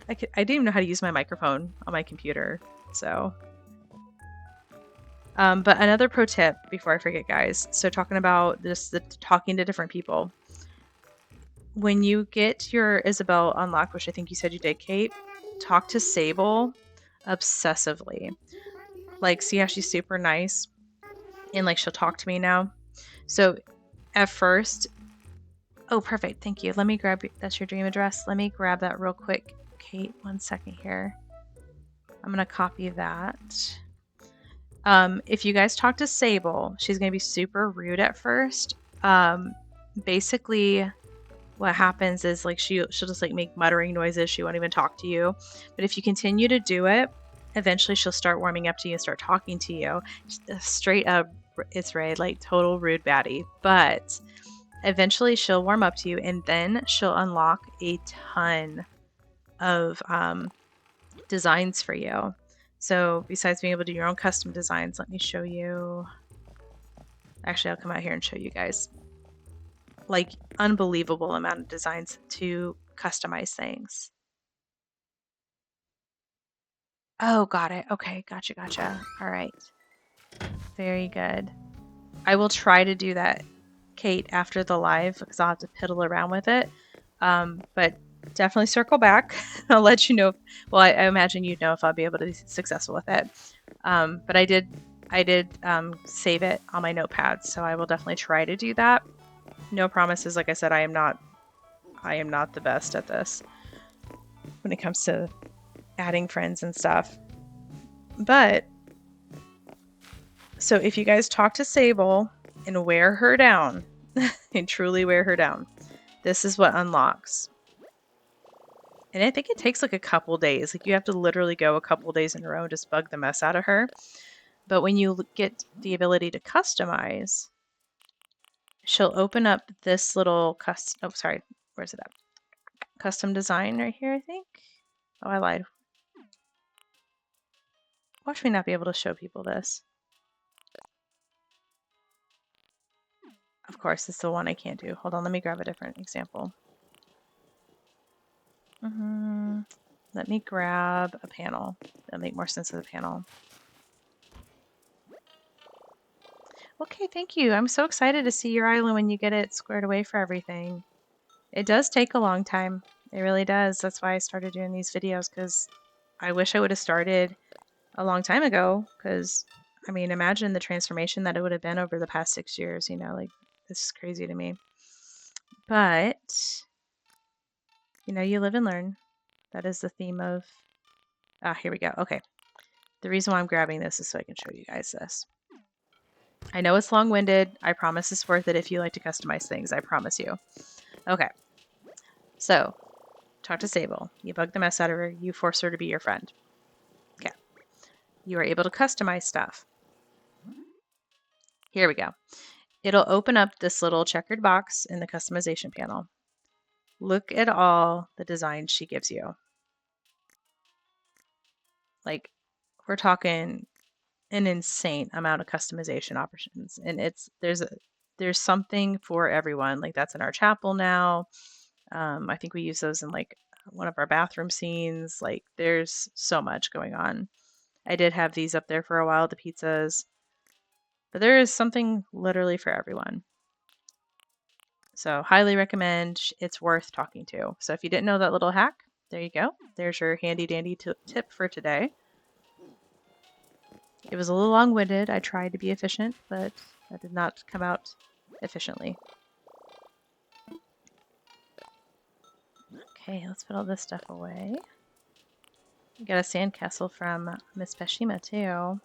I didn't even know how to use my microphone on my computer. So, but another pro tip before I forget, guys. So talking about talking to different people. When you get your Isabel unlocked, which I think you said you did, Kate, talk to Sable obsessively. Like, see how she's super nice? And, like, she'll talk to me now. So, at first... Oh, perfect. Thank you. Let me grab... That's your dream address. Let me grab that real quick. Kate, 1 second here. I'm going to copy that. If you guys talk to Sable, she's going to be super rude at first. Basically, what happens is like she'll just like make muttering noises. She won't even talk to you. But if you continue to do it, eventually she'll start warming up to you and start talking to you. Straight up, it's Ray, like total rude baddie. But eventually she'll warm up to you, and then she'll unlock a ton of designs for you. So besides being able to do your own custom designs, let me show you. Actually, I'll come out here and show you guys. Like, unbelievable amount of designs to customize things. Oh, got it. Okay, gotcha. All right. Very good. I will try to do that, Kate, after the live because I'll have to piddle around with it. But definitely circle back. I'll let you know. Well, I imagine you'd know if I'll be able to be successful with it. But I did save it on my notepad, so I will definitely try to do that. No promises. Like I said, I am not the best at this when it comes to adding friends and stuff. But so if you guys talk to Sable and wear her down, and truly wear her down, this is what unlocks. And I think it takes like a couple days. Like you have to literally go a couple days in a row and just bug the mess out of her. But when you get the ability to customize, she'll open up this little custom. Oh, sorry. Where's it at? Custom design right here, I think. Oh, I lied. Watch me not be able to show people this. Of course, it's the one I can't do. Hold on, let me grab a different example. Let me grab a panel. That'll make more sense of the panel. Okay, thank you. I'm so excited to see your island when you get it squared away for everything. It does take a long time. It really does. That's why I started doing these videos, because I wish I would have started a long time ago, because, I mean, imagine the transformation that it would have been over the past 6 years, you know, like, this is crazy to me. But, you know, you live and learn. That is the theme of, here we go. Okay. The reason why I'm grabbing this is so I can show you guys this. I know it's long-winded. I promise it's worth it if you like to customize things. I promise you. Okay. So, talk to Sable. You bug the mess out of her. You force her to be your friend. Okay. You are able to customize stuff. Here we go. It'll open up this little checkered box in the customization panel. Look at all the designs she gives you. Like, we're talking an insane amount of customization options, and there's something for everyone. Like, that's in our chapel now. I think we use those in like one of our bathroom scenes. Like, there's so much going on. I did have these up there for a while, the pizzas, but there is something literally for everyone. So highly recommend. It's worth talking to. So if you didn't know that little hack, there you go. There's your handy dandy tip for today. It was a little long-winded. I tried to be efficient, but that did not come out efficiently. Okay, let's put all this stuff away. We got a sandcastle from Miss Peshima too.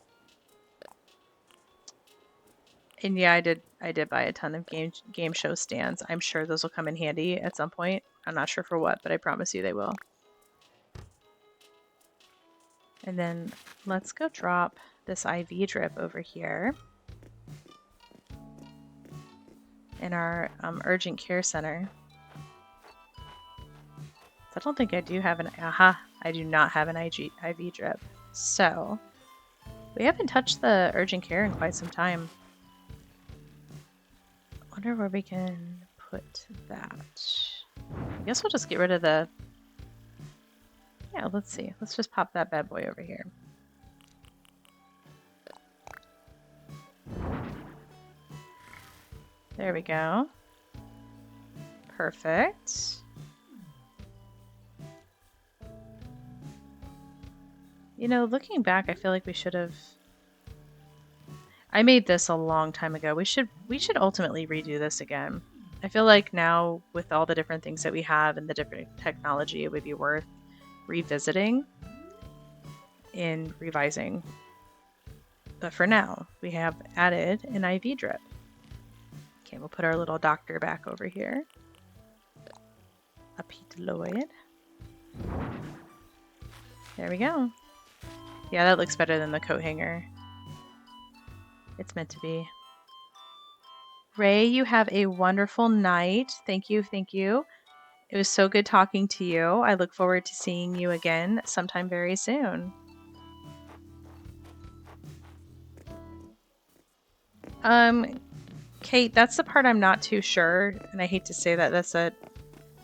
And yeah, I did buy a ton of game show stands. I'm sure those will come in handy at some point. I'm not sure for what, but I promise you they will. And then let's go drop this IV drip over here in our urgent care center. I don't think I do have an, I do not have an IV drip. So we haven't touched the urgent care in quite some time. Wonder where we can put that. I guess we'll just get rid of the, yeah, let's see. Let's just pop that bad boy over here. There we go. Perfect. You know, looking back, I feel like we should have... I made this a long time ago. We should ultimately redo this again. I feel like now, with all the different things that we have and the different technology, it would be worth revisiting and revising. But for now, we have added an IV drip. Okay, we'll put our little doctor back over here. A Pete Lloyd. There we go. Yeah, that looks better than the coat hanger. It's meant to be. Ray, you have a wonderful night. Thank you, thank you. It was so good talking to you. I look forward to seeing you again sometime very soon. Kate, that's the part I'm not too sure, and I hate to say that. That's a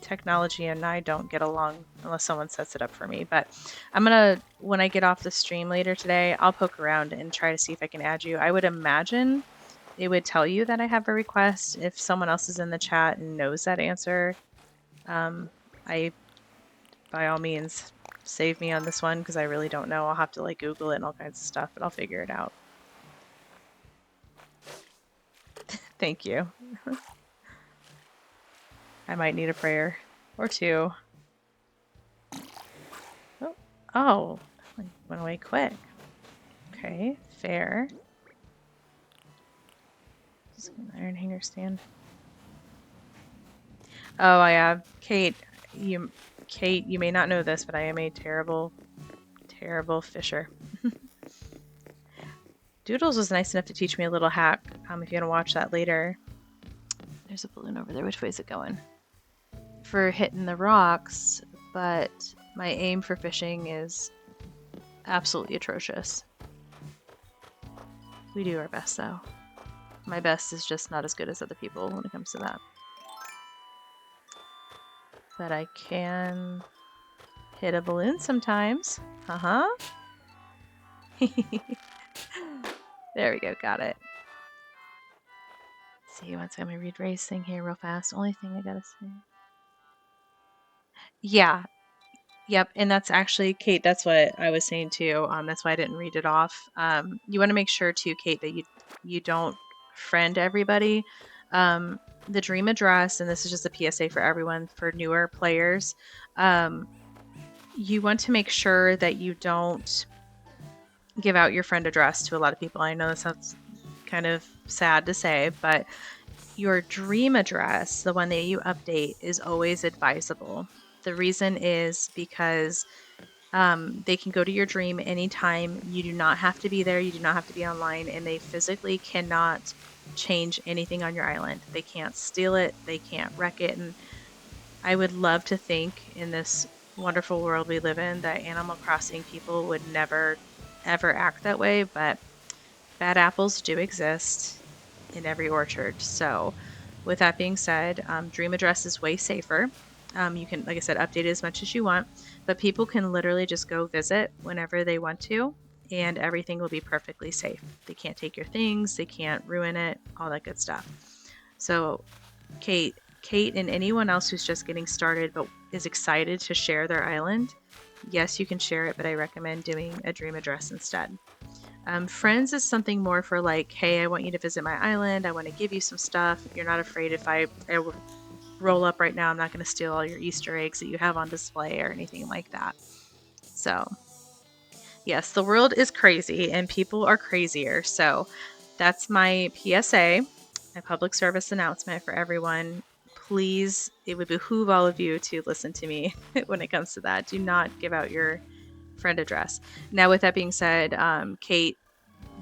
technology and I don't get along unless someone sets it up for me. But I'm gonna, when I get off the stream later today, I'll poke around and try to see if I can add you. I would imagine it would tell you that I have a request if someone else is in the chat and knows that answer. I, by all means, save me on this one because I really don't know. I'll have to like Google it and all kinds of stuff, but I'll figure it out. Thank you. I might need a prayer or two. Oh, went away quick. Okay, fair. Just an iron hanger stand. Oh, yeah, Kate. You may not know this, but I am a terrible, terrible fisher. Doodles was nice enough to teach me a little hack. If you want to watch that later. There's a balloon over there. Which way is it going? For hitting the rocks, but my aim for fishing is absolutely atrocious. We do our best, though. My best is just not as good as other people when it comes to that. But I can hit a balloon sometimes. Uh-huh. There we go, got it. Let's see, once I'm gonna read Ray's thing here real fast. Only thing I gotta say. Yeah. Yep, and that's actually, Kate, that's what I was saying too. That's why I didn't read it off. You want to make sure too, Kate, that you don't friend everybody. The dream address, and this is just a PSA for everyone, for newer players, you want to make sure that you don't give out your friend address to a lot of people. I know this sounds kind of sad to say, but your dream address, the one that you update, is always advisable. The reason is because they can go to your dream anytime. You do not have to be there. You do not have to be online, and they physically cannot change anything on your island. They can't steal it. They can't wreck it. And I would love to think in this wonderful world we live in that Animal Crossing people would never, ever act that way. But bad apples do exist in every orchard. So with that being said, dream address is way safer. You can, like I said, update it as much as you want, but people can literally just go visit whenever they want to, and everything will be perfectly safe. They can't take your things, they can't ruin it, all that good stuff. So Kate and anyone else who's just getting started but is excited to share their island, yes, you can share it, but I recommend doing a dream address instead. Friends is something more for like, hey, I want you to visit my island, I want to give you some stuff. You're not afraid if I roll up right now, I'm not going to steal all your Easter eggs that you have on display or anything like that. So yes, the world is crazy and people are crazier. So that's my PSA, my public service announcement for everyone. Please, it would behoove all of you to listen to me when it comes to that. Do not give out your friend address. Now, with that being said, Kate,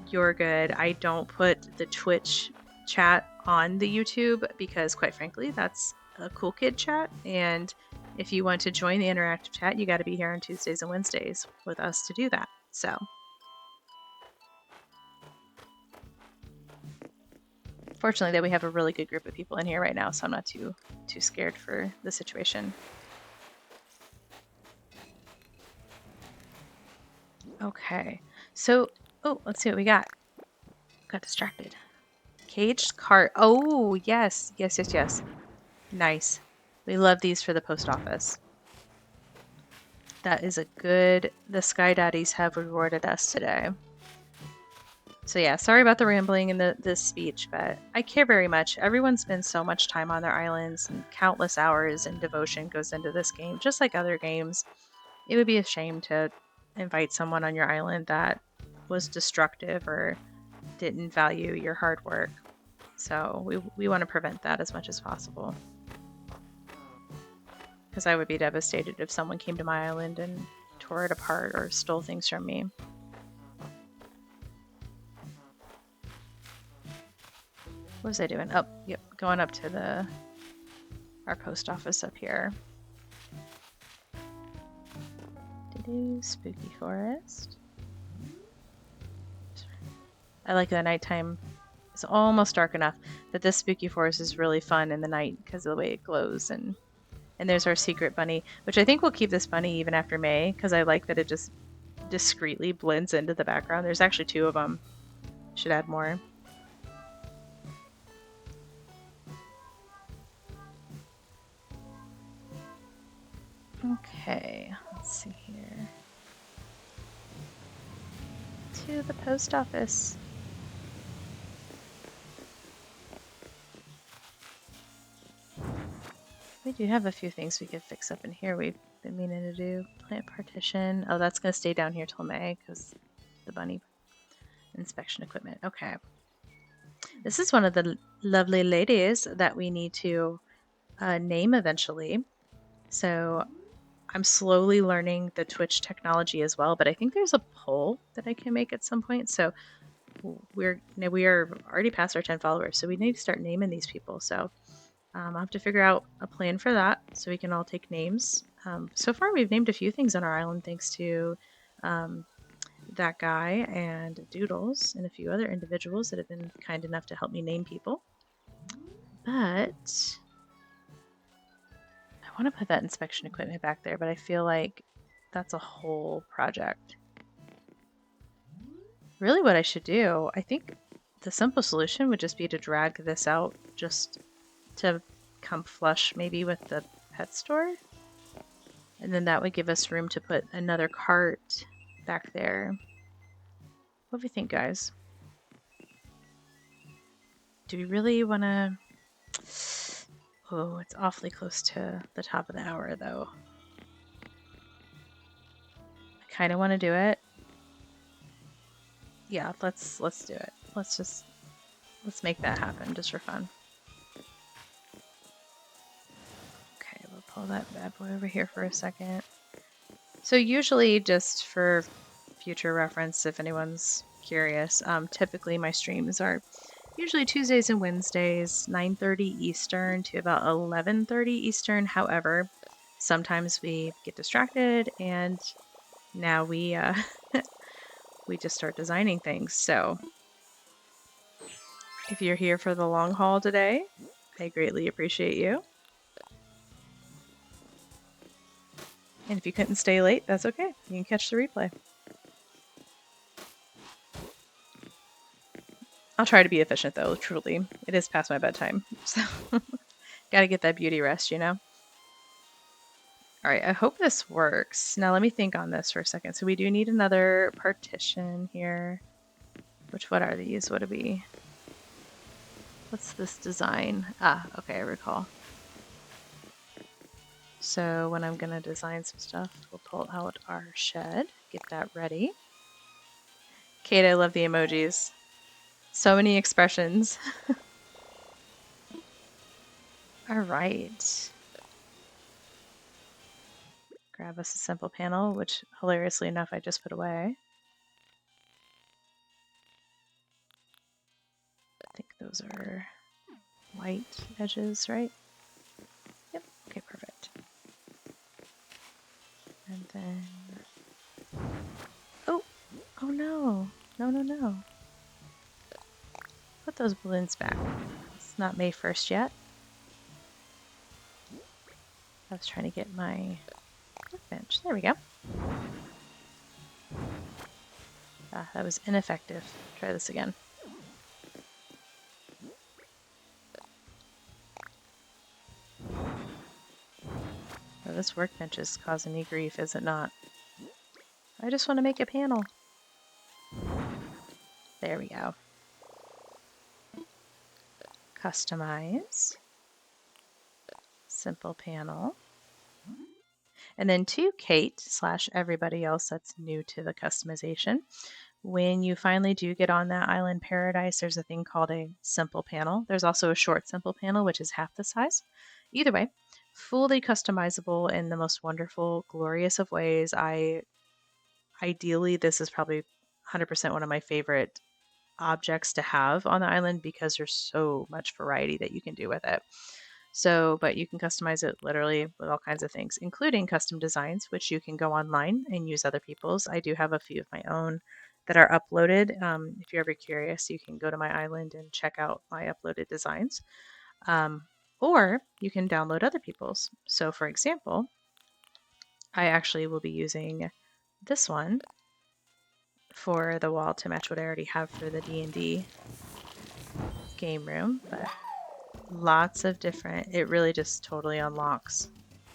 you're good. I don't put the Twitch chat on the YouTube because, quite frankly, that's a cool kid chat. And if you want to join the interactive chat, you got to be here on Tuesdays and Wednesdays with us to do that. So fortunately, that we have a really good group of people in here right now, so I'm not too scared for the situation. Okay, so let's see what we got. Got distracted. Caged cart. Oh, yes. Nice. We love these for the post office. That is a good... The Sky Daddies have rewarded us today. So yeah, sorry about the rambling and the speech, but I care very much. Everyone spends so much time on their islands, and countless hours and devotion goes into this game, just like other games. It would be a shame to invite someone on your island that was destructive or didn't value your hard work. So we want to prevent that as much as possible. Because I would be devastated if someone came to my island and tore it apart or stole things from me. What was I doing? Oh, yep, going up to our post office up here. Spooky forest. I like the nighttime. It's almost dark enough that this spooky forest is really fun in the night because of the way it glows. And there's our secret bunny, which I think we'll keep this bunny even after May because I like that it just discreetly blends into the background. There's actually 2 of them. Should add more. Okay, let's see here. To the post office. We do have a few things we could fix up in here we've been meaning to do. Plant partition. Oh, that's going to stay down here till May because the bunny inspection equipment. Okay. This is one of the lovely ladies that we need to name eventually. So I'm slowly learning the Twitch technology as well, but I think there's a poll that I can make at some point. So we are already past our 10 followers, so we need to start naming these people. So I'll have to figure out a plan for that so we can all take names. So far, we've named a few things on our island thanks to that guy and Doodles and a few other individuals that have been kind enough to help me name people. But I want to put that inspection equipment back there, but I feel like that's a whole project. Really what I should do, I think the simple solution would just be to drag this out just to come flush maybe with the pet store. And then that would give us room to put another cart back there. What do you think, guys? Do we really want to... Oh, it's awfully close to the top of the hour, though. I kind of want to do it. Yeah, let's do it. Let's make that happen just for fun. Okay, we'll pull that bad boy over here for a second. So usually, just for future reference, if anyone's curious, typically my streams are usually Tuesdays and Wednesdays, 9:30 Eastern to about 11:30 Eastern. However, sometimes we get distracted and now we we just start designing things. So if you're here for the long haul today, I greatly appreciate you. And if you couldn't stay late, that's okay. You can catch the replay. I'll try to be efficient though, truly. It is past my bedtime. So gotta get that beauty rest, you know? Alright, I hope this works. Now let me think on this for a second. So we do need another partition here. What are these? What do we... What's this design? Ah, okay, I recall. So when I'm gonna design some stuff, we'll pull out our shed, get that ready. Kate, I love the emojis. So many expressions. Alright. Grab us a simple panel, which hilariously enough I just put away. I think those are white edges, right? Yep, okay, perfect. And then... Oh! Oh no! No. Put those balloons back. It's not May 1st yet. I was trying to get my workbench. There we go. Ah, that was ineffective. Try this again. Oh, this workbench is causing me grief, is it not? I just want to make a panel. There we go. Customize. Simple panel. And then to Kate / everybody else that's new to the customization, When you finally do get on that island paradise, there's a thing called a simple panel. There's also a short simple panel, which is half the size. Either way, fully customizable in the most wonderful, glorious of ways. Ideally, this is probably 100% one of my favorite objects to have on the island because there's so much variety that you can do with it. So, but you can customize it literally with all kinds of things, including custom designs, which you can go online and use other people's. I do have a few of my own that are uploaded. If you're ever curious, you can go to my island and check out my uploaded designs. Or you can download other people's. So, for example, I actually will be using this one for the wall to match what I already have for the D&D game room, but lots of different, it really just totally unlocks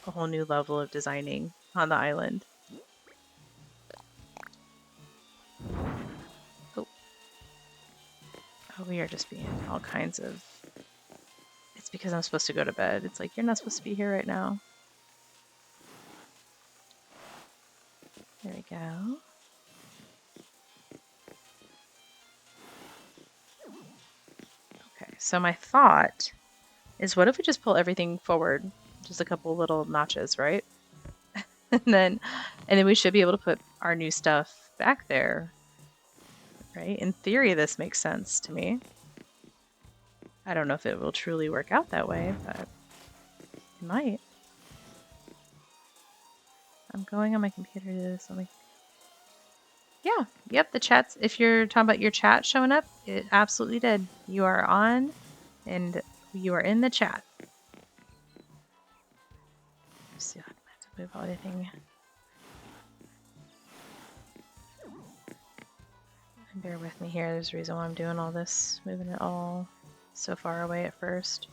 a whole new level of designing on the island. Oh, we are just being all kinds of, it's because I'm supposed to go to bed. It's like, you're not supposed to be here right now. There we go. Okay, so my thought is, what if we just pull everything forward? Just a couple little notches, right? and then we should be able to put our new stuff back there, right? In theory, this makes sense to me. I don't know if it will truly work out that way, but it might. I'm going on my computer to do this. Yeah, yep, the chat's, if you're talking about your chat showing up, it absolutely did. You are on, and you are in the chat. Let's see, I have to move all anything. Bear with me here, there's a reason why I'm doing all this, moving it all so far away at first.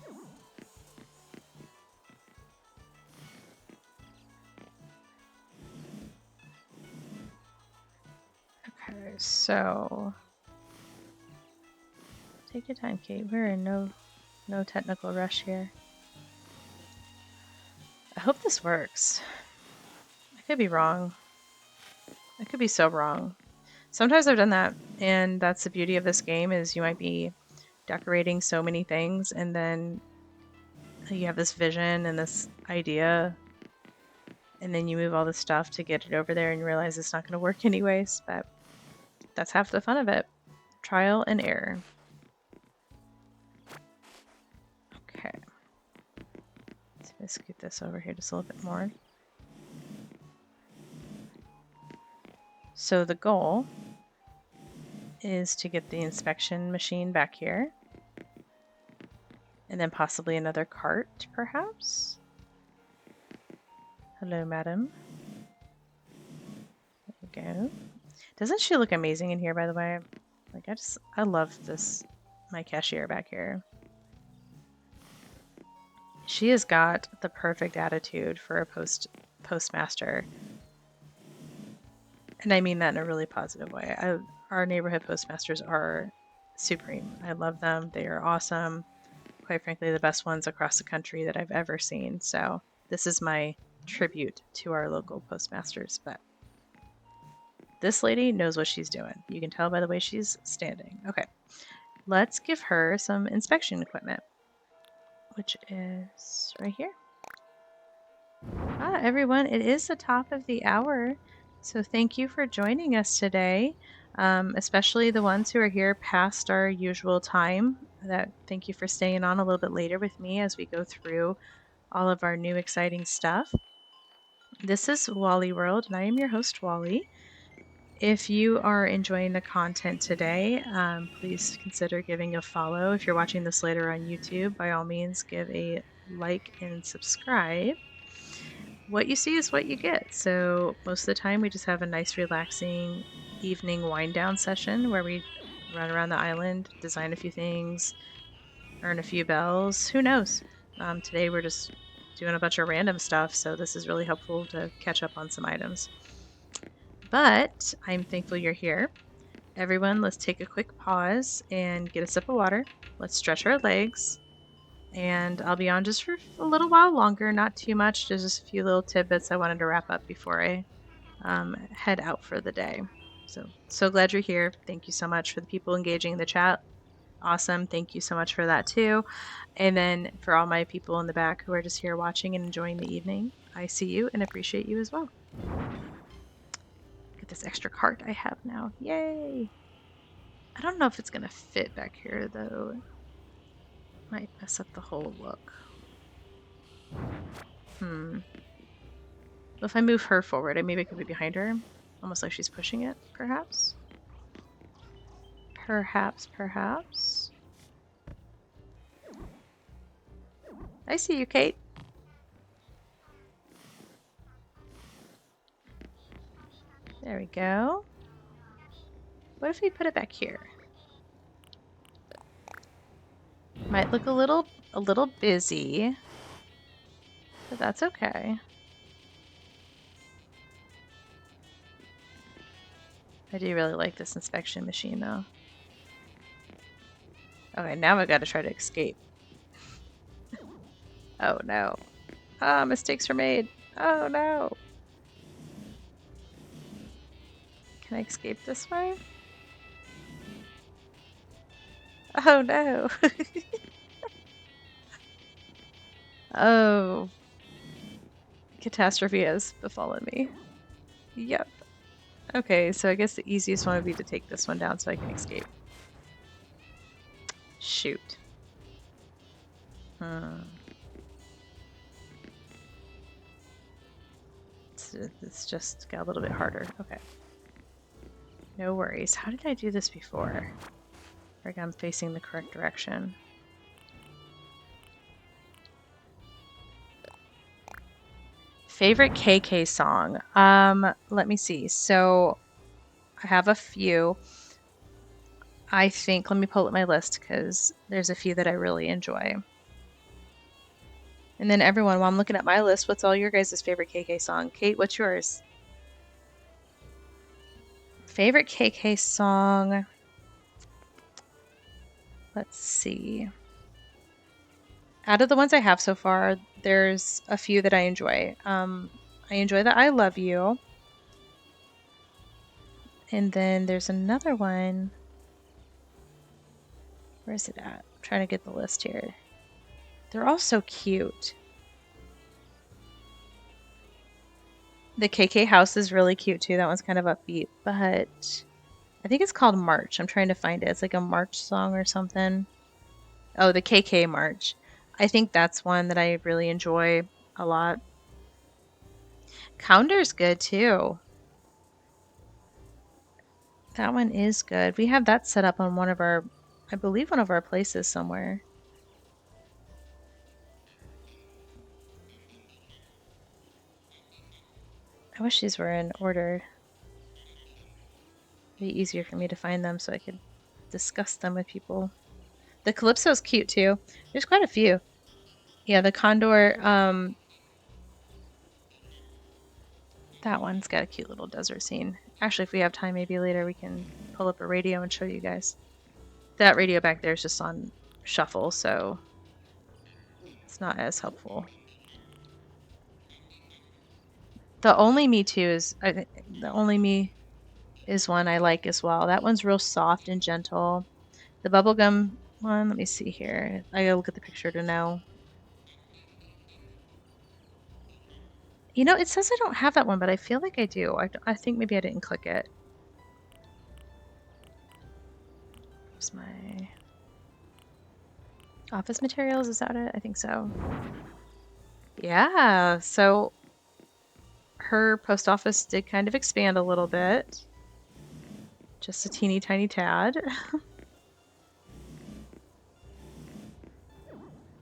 Okay, so take your time, Kate. We're in no technical rush here. I hope this works. I could be wrong. I could be so wrong. Sometimes I've done that, and that's the beauty of this game, is you might be decorating so many things, and then you have this vision and this idea, and then you move all the stuff to get it over there and you realize it's not going to work anyways, but that's half the fun of it. Trial and error. Okay. Let's scoot this over here just a little bit more. So the goal is to get the inspection machine back here. And then possibly another cart, perhaps? Hello, madam. There we go. Doesn't she look amazing in here, by the way? Like, I love this, my cashier back here. She has got the perfect attitude for a postmaster. And I mean that in a really positive way. Our neighborhood postmasters are supreme. I love them. They are awesome. Quite frankly, the best ones across the country that I've ever seen. So this is my tribute to our local postmasters. But this lady knows what she's doing. You can tell by the way she's standing. Okay, let's give her some inspection equipment, which is right here. Everyone, it is the top of the hour. So thank you for joining us today, especially the ones who are here past our usual time. Thank you for staying on a little bit later with me as we go through all of our new exciting stuff. This is WallEWorld, and I am your host, Wally. If you are enjoying the content today, please consider giving a follow. If you're watching this later on YouTube, by all means, give a like and subscribe. What you see is what you get. So most of the time we just have a nice relaxing evening wind down session where we run around the island, design a few things, earn a few bells. Who knows? Today we're just doing a bunch of random stuff, so this is really helpful to catch up on some items. But I'm thankful you're here. Everyone, let's take a quick pause and get a sip of water. Let's stretch our legs. And I'll be on just for a little while longer, not too much, just a few little tidbits I wanted to wrap up before I head out for the day. So glad you're here. Thank you so much for the people engaging in the chat. Awesome. Thank you so much for that too. And then for all my people in the back who are just here watching and enjoying the evening, I see you and appreciate you as well. Get this extra cart I have now. Yay! I don't know if it's gonna fit back here though. Might mess up the whole look. Well, if I move her forward, maybe I could be behind her. Almost like she's pushing it, perhaps? Perhaps. I see you, Kate. There we go. What if we put it back here? Might look a little busy, but that's okay. I do really like this inspection machine though. Okay, now I've got to try to escape. Oh no. Ah, mistakes were made. Oh no. Can I escape this way? Oh no. Oh. Catastrophe has befallen me. Yep. Okay, so I guess the easiest one would be to take this one down so I can escape. Shoot. It's just got a little bit harder. Okay. No worries. How did I do this before? Like I'm facing the correct direction. Favorite KK song? Let me see. So I have a few. I think, let me pull up my list because there's a few that I really enjoy. And then everyone, while I'm looking at my list, what's all your guys' favorite KK song? Kate, what's yours? Favorite KK song? Let's see. Out of the ones I have so far, there's a few that I enjoy. I enjoy the I Love You. And then there's another one. Where is it at? I'm trying to get the list here. They're all so cute. The KK house is really cute too. That one's kind of upbeat, but I think it's called March. I'm trying to find it. It's like a March song or something. Oh, the KK March. I think that's one that I really enjoy a lot. Counter's good too. That one is good. We have that set up on one of our, I believe one of our places somewhere. I wish these were in order. It'd be easier for me to find them so I could discuss them with people. The Calypso's cute too. There's quite a few. Yeah, the Condor, that one's got a cute little desert scene. Actually, if we have time, maybe later we can pull up a radio and show you guys. That radio back there is just on shuffle, so it's not as helpful. The Only Me Too is, the Only Me is one I like as well. That one's real soft and gentle. The bubblegum one, let me see here. I gotta look at the picture to know. You know, it says I don't have that one, but I feel like I do. I think maybe I didn't click it. Where's my office materials? Is that it? I think so. Yeah, so her post office did kind of expand a little bit. Just a teeny tiny tad.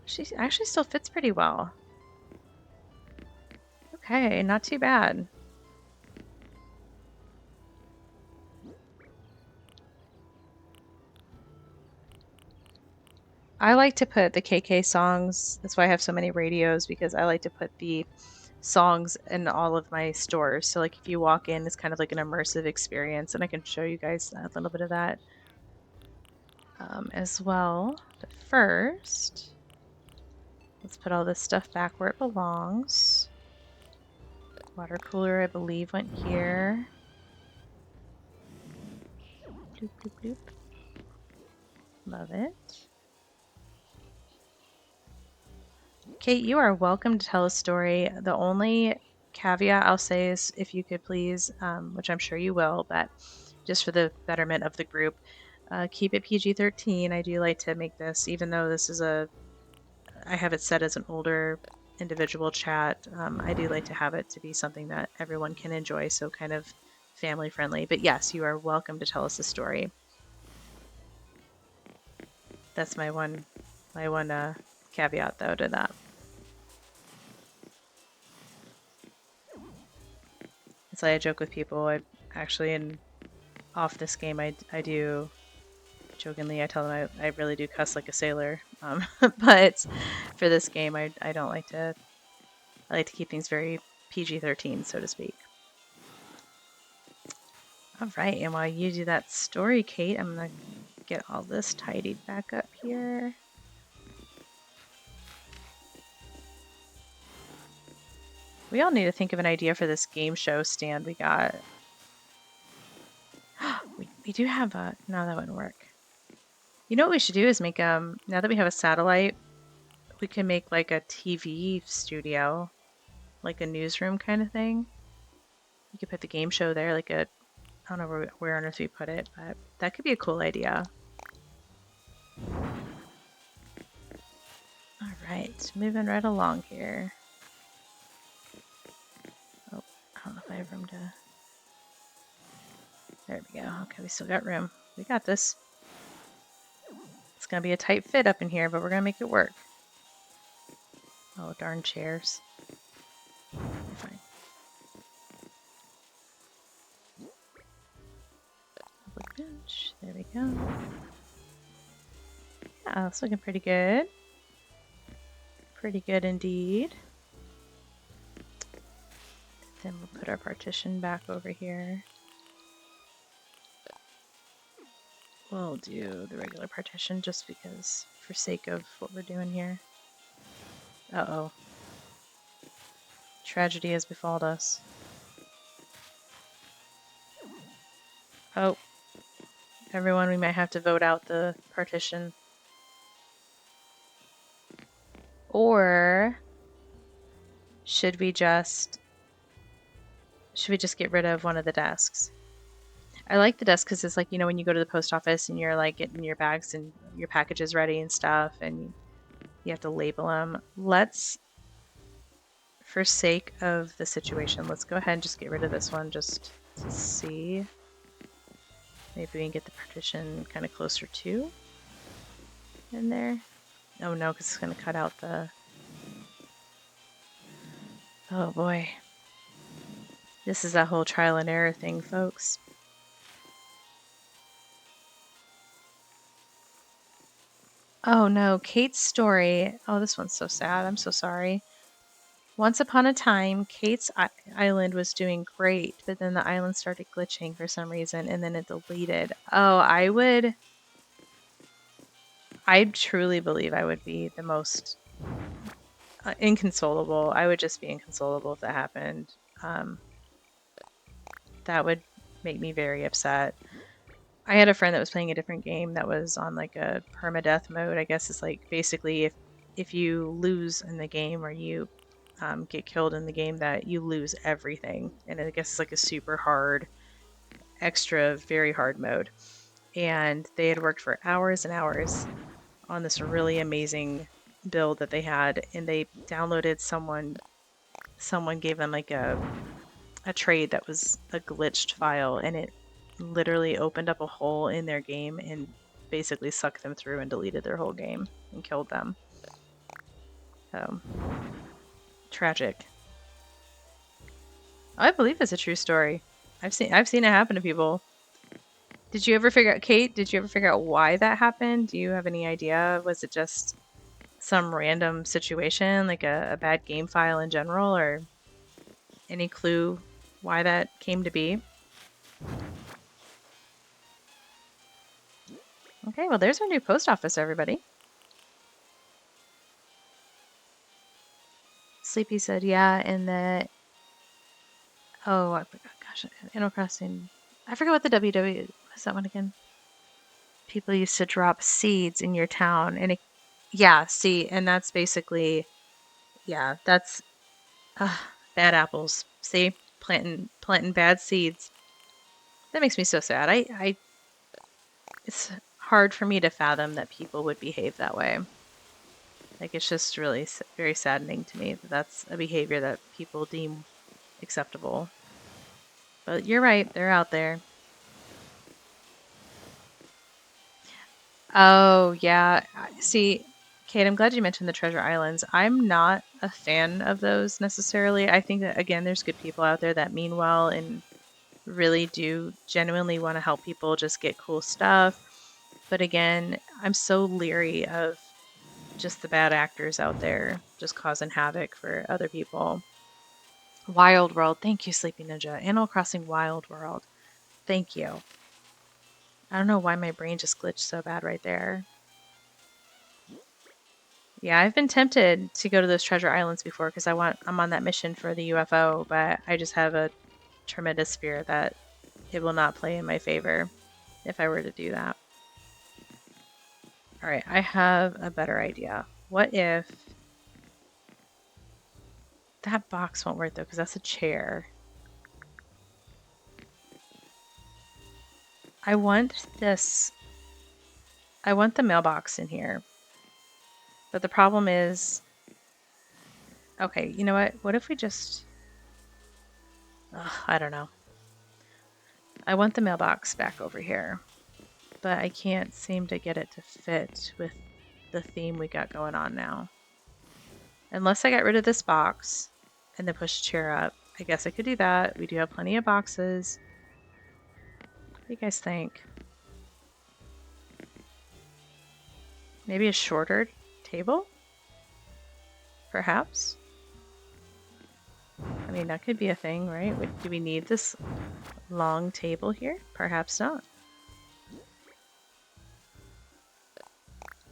She actually still fits pretty well. Okay, not too bad. I like to put the KK songs, that's why I have so many radios, because I like to put the songs in all of my stores. So like if you walk in, it's kind of like an immersive experience, and I can show you guys a little bit of that as well. But first, let's put all this stuff back where it belongs. Water cooler, I believe, went here. Bloop, bloop, bloop. Love it. Kate, you are welcome to tell a story. The only caveat I'll say is if you could please, which I'm sure you will, but just for the betterment of the group, keep it PG-13. I do like to make this, even though this is I have it set as an older individual chat. I do like to have it to be something that everyone can enjoy, so kind of family friendly. But yes, you are welcome to tell us a story. That's my one caveat though to that. It's like I joke with people. I actually off this game I do jokingly I tell them I really do cuss like a sailor. But for this game I don't like to. I like to keep things very PG-13, so to speak. All right, and while you do that story, Kate, I'm gonna get all this tidied back up here. We all need to think of an idea for this game show stand we got. we do have a... No, that wouldn't work. You know what we should do is make, now that we have a satellite, we can make like a TV studio, like a newsroom kind of thing. You could put the game show there, like a... I don't know where on earth we put it, but that could be a cool idea. All right, moving right along here. Oh, I don't know if I have room to... There we go. Okay, we still got room. We got this. It's gonna be a tight fit up in here, but we're gonna make it work. Oh, darn chairs. You're fine. Public bench. There we go. Yeah, it's looking pretty good. Pretty good indeed. Then we'll put our partition back over here. We'll do the regular partition just because, for sake of what we're doing here. Uh-oh. Tragedy has befalled us. Oh. Everyone, we might have to vote out the partition. Or should we just get rid of one of the desks? I like the desk because it's like, you know, when you go to the post office and you're like getting your bags and your packages ready and stuff and you have to label them. Let's, for sake of the situation, let's go ahead and just get rid of this one just to see. Maybe we can get the partition kind of closer to in there. Oh no, because it's going to cut out the... Oh boy. This is that whole trial and error thing, folks. Oh no, Kate's story. Oh, this one's so sad. I'm so sorry. Once upon a time, Kate's island was doing great, but then the island started glitching for some reason, and then it deleted. Oh, I truly believe I would be the most inconsolable. I would just be inconsolable if that happened. That would make me very upset. I had a friend that was playing a different game that was on like a permadeath mode. I guess it's like basically if you lose in the game or you get killed in the game, that you lose everything. And I guess it's like a super hard, extra, very hard mode. And they had worked for hours and hours on this really amazing build that they had, and they downloaded someone gave them like a trade that was a glitched file, and it literally opened up a hole in their game and basically sucked them through and deleted their whole game and killed them. Tragic. I believe it's a true story. I've seen it happen to people. Did you ever figure out, Kate, did you ever figure out why that happened? Do you have any idea? Was it just some random situation, like a bad game file in general, or any clue why that came to be? Okay, well, there's our new post office, everybody. Sleepy said, yeah, and that... Oh, I forgot. Gosh, Animal Crossing... I forgot what the WW... What's that one again? People used to drop seeds in your town, and yeah, see, and that's basically, yeah, that's bad apples. See, planting bad seeds. That makes me so sad. It's hard for me to fathom that people would behave that way. Like, it's just really very saddening to me that that's a behavior that people deem acceptable. But you're right, they're out there. Oh, yeah. See, Kate, I'm glad you mentioned the treasure islands. I'm not a fan of those necessarily. I think that, again, there's good people out there that mean well and really do genuinely want to help people just get cool stuff. But again, I'm so leery of just the bad actors out there just causing havoc for other people. Wild World. Thank you, Sleepy Ninja. Animal Crossing Wild World. Thank you. I don't know why my brain just glitched so bad right there. Yeah, I've been tempted to go to those treasure islands before because I'm on that mission for the UFO, but I just have a tremendous fear that it will not play in my favor if I were to do that. All right, I have a better idea. What if that box won't work though, because that's a chair. I want this. I want the mailbox in here. But the problem is, okay, you know what? What if we just, I don't know. I want the mailbox back over here, but I can't seem to get it to fit with the theme we got going on now. Unless I got rid of this box and then push chair up. I guess I could do that. We do have plenty of boxes. What do you guys think? Maybe a shorter table? Perhaps? I mean, that could be a thing, right? Do we need this long table here? Perhaps not.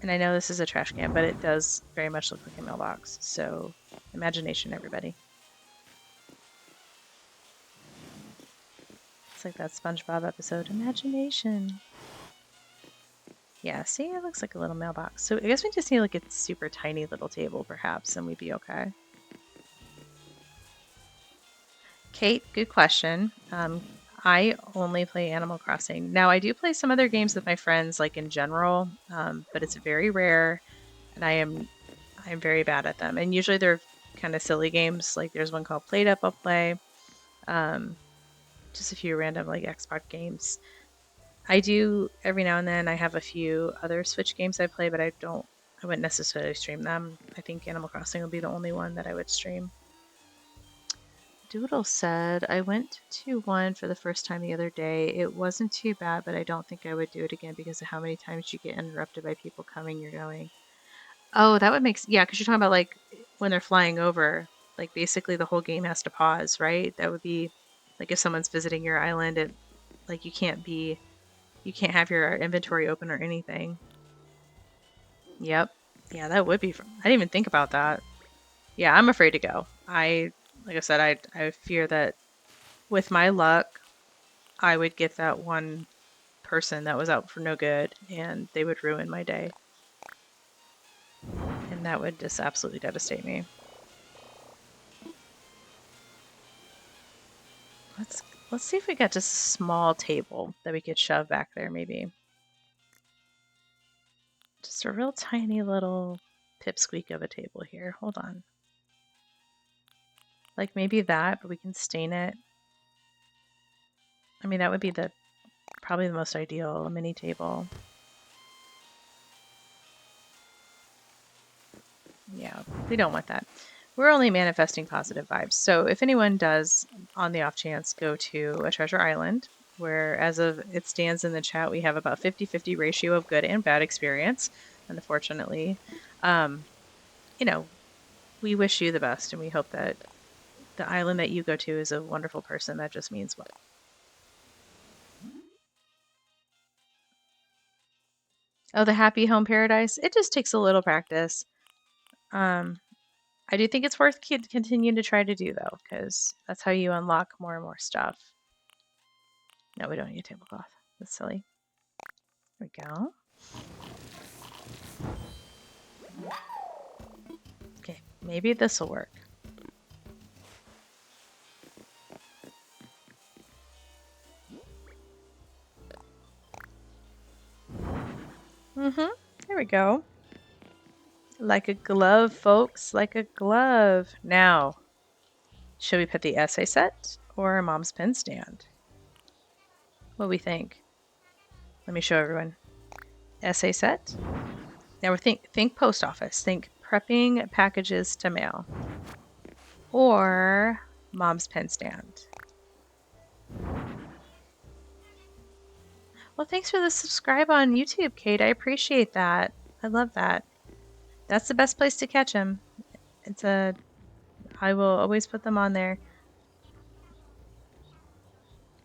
And I know this is a trash can, but it does very much look like a mailbox. So, imagination, everybody. It's like that SpongeBob episode, Imagination. Yeah, see, it looks like a little mailbox. So I guess we just need like a super tiny little table, perhaps, and we'd be okay. Kate, good question. I only play Animal Crossing. Now, I do play some other games with my friends, like in general, but it's very rare, and I'm very bad at them. And usually they're kind of silly games. Like there's one called Played Up I'll play. Just a few random like Xbox games. I do every now and then. I have a few other Switch games I play, but I wouldn't necessarily stream them. I think Animal Crossing would be the only one that I would stream. Doodle said, I went to one for the first time the other day. It wasn't too bad, but I don't think I would do it again because of how many times you get interrupted by people coming, you're going. Oh, that would make yeah, because you're talking about like when they're flying over, like basically the whole game has to pause, right? That would be like if someone's visiting your island and like you can't have your inventory open or anything. Yep. Yeah, that would be. I didn't even think about that. Yeah, I'm afraid to go. Like I said, I fear that with my luck, I would get that one person that was out for no good and they would ruin my day. And that would just absolutely devastate me. Let's see if we got just a small table that we could shove back there maybe. Just a real tiny little pipsqueak of a table here. Hold on. Like maybe that, but we can stain it. I mean, that would be probably the most ideal, a mini table. Yeah, we don't want that. We're only manifesting positive vibes. So if anyone does, on the off chance, go to a treasure island, where as of it stands in the chat, we have about 50-50 ratio of good and bad experience, unfortunately. You know, we wish you the best, and we hope that the island that you go to is a wonderful person. That just means well. Oh, the happy home paradise. It just takes a little practice. I do think it's worth continuing to try to do though, because that's how you unlock more and more stuff. No, we don't need a tablecloth. That's silly. There we go. Okay, maybe this will work. There we go. Like a glove, folks, like a glove. Now, should we put the essay set or a mom's pen stand? What do we think? Let me show everyone. Essay set. Now we think post office. Think prepping packages to mail. Or mom's pen stand. Well, thanks for the subscribe on YouTube, Kate. I appreciate that. I love that. That's the best place to catch them. I will always put them on there.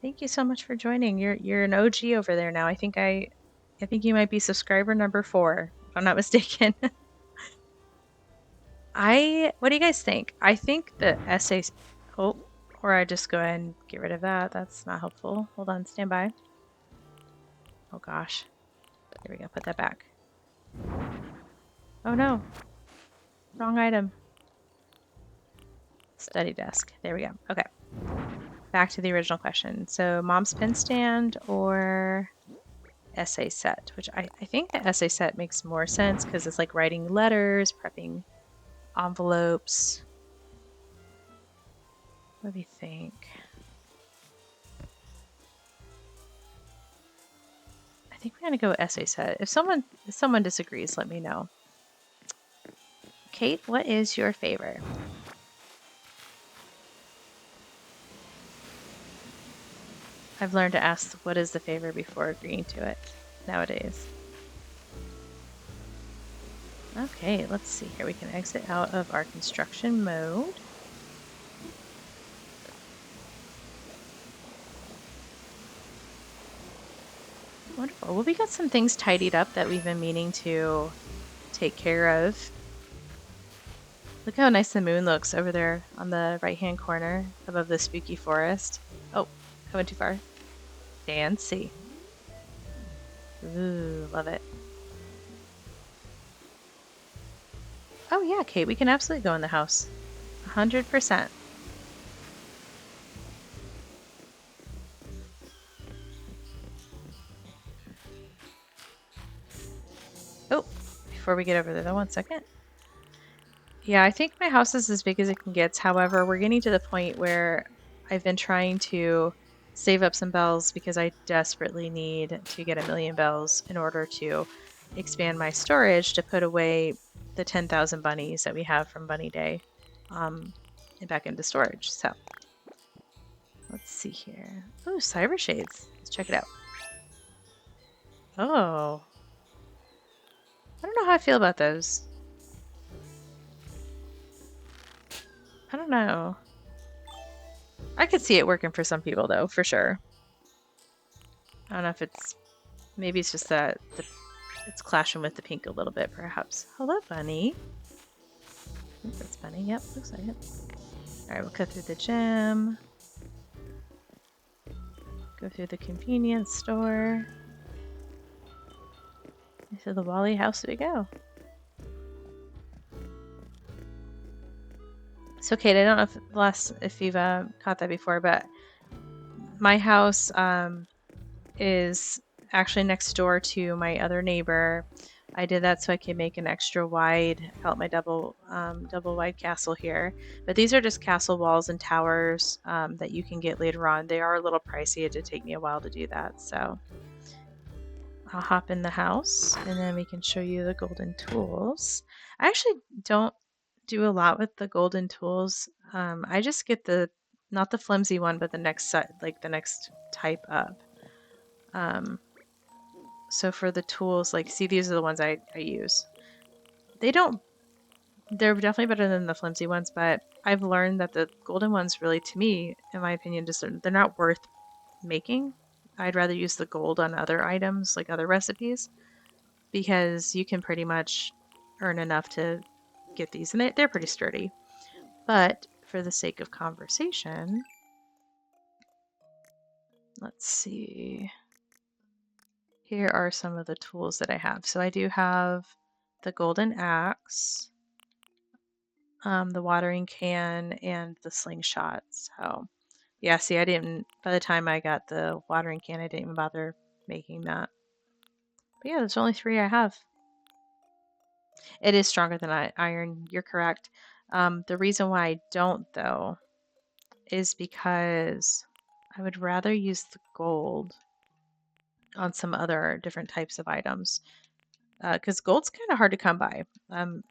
Thank you so much for joining. You're an OG over there now. I think you might be subscriber number 4, if I'm not mistaken. What do you guys think? I think the essays. Oh, or I just go ahead and get rid of that. That's not helpful. Hold on, stand by. Oh gosh. There we go. Put that back. Oh no. Wrong item. Study desk. There we go. Okay. Back to the original question. So mom's pen stand or essay set, which I think the essay set makes more sense because it's like writing letters, prepping envelopes. What do you think? I think we're gonna go with essay set. If someone disagrees, let me know. Kate, what is your favorite? I've learned to ask what is the favor before agreeing to it nowadays. Okay, let's see here. We can exit out of our construction mode. Wonderful. Well, we got some things tidied up that we've been meaning to take care of. Look how nice the moon looks over there on the right-hand corner above the spooky forest. Oh, I went too far. Fancy. Ooh, love it. Oh yeah, Kate, we can absolutely go in the house. 100%. Oh, before we get over there, though, 1 second. Yeah, I think my house is as big as it can get. However, we're getting to the point where I've been trying to save up some bells because I desperately need to get 1,000,000 bells in order to expand my storage to put away the 10,000 bunnies that we have from Bunny Day and back into storage. So let's see here. Oh, cyber shades. Let's check it out. Oh, I don't know how I feel about those. I don't know. I could see it working for some people though, for sure. I don't know if maybe it's just that it's clashing with the pink a little bit, perhaps. Hello, Bunny. I think that's Bunny. Yep, looks like it. Alright, we'll cut through the gym. Go through the convenience store. To the Wally house we go. So, Kate, I don't know if you've caught that before, but my house is actually next door to my other neighbor. I did that so I could make an extra wide, I call it my double wide castle here. But these are just castle walls and towers that you can get later on. They are a little pricey. It did take me a while to do that. So I'll hop in the house and then we can show you the golden tools. I actually don't do a lot with the golden tools. I just get not the flimsy one, but the next set, like the next type up. So for the tools, like, see, these are the ones I use. They're definitely better than the flimsy ones, but I've learned that the golden ones really, to me, in my opinion, they're not worth making. I'd rather use the gold on other items, like other recipes, because you can pretty much earn enough to get these, and they're pretty sturdy. But for the sake of conversation, let's see. Here are some of the tools that I have. So I do have the golden axe, the watering can, and the slingshot. So yeah, see, by the time I got the watering can, I didn't even bother making that. But yeah, there's only 3 I have. It is stronger than iron. You're correct. The reason why I don't, though, is because I would rather use the gold on some other different types of items. Because gold's kind of hard to come by.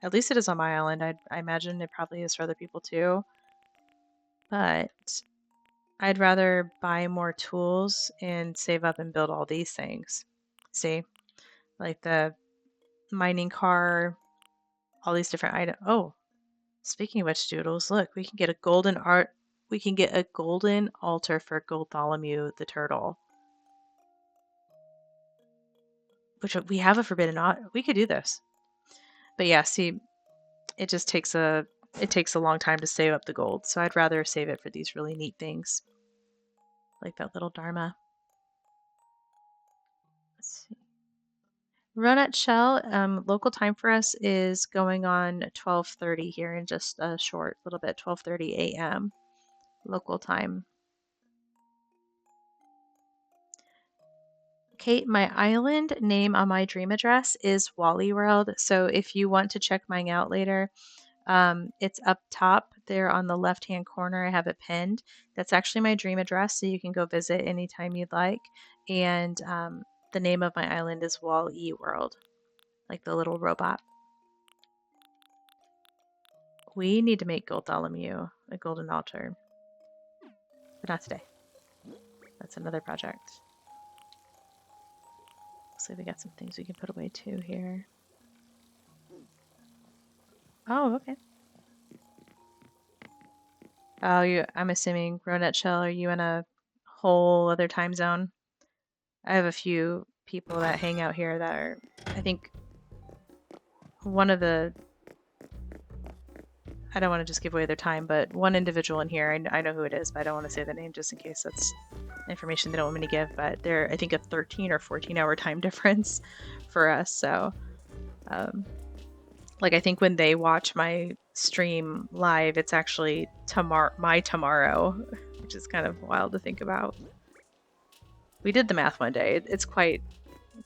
At least it is on my island. I imagine it probably is for other people too. But I'd rather buy more tools and save up and build all these things. See, like the mining car, all these different items. Oh, speaking of which, Doodles, look, we can get a golden art. We can get a golden altar for Bartholomew the turtle, which we have a forbidden art. We could do this, but yeah, see, it just takes a long time to save up the gold. So I'd rather save it for these really neat things, like that little Dharma. Let's see. Ronut Shell, local time for us is going on 12:30 here in just a short little bit, 12:30 a.m. local time. Kate, my island name on my dream address is WallEWorld. So if you want to check mine out later, it's up top there on the left-hand corner. I have it pinned. That's actually my dream address, so you can go visit anytime you'd like. And the name of my island is WallEWorld, like the little robot. We need to make Bartholomew a golden altar, but not today. That's another project. Looks like we got some things we can put away too here. Oh, okay. Oh, I'm assuming, Ronut Shell, are you in a whole other time zone? I have a few people that hang out here that are, I think, one of the, I don't want to just give away their time, but one individual in here, I know who it is, but I don't want to say the name just in case that's information they don't want me to give, but they're, I think, a 13 or 14-hour time difference for us, so, like, I think when they watch my stream live, it's actually my tomorrow, which is kind of wild to think about. We did the math one day. It's quite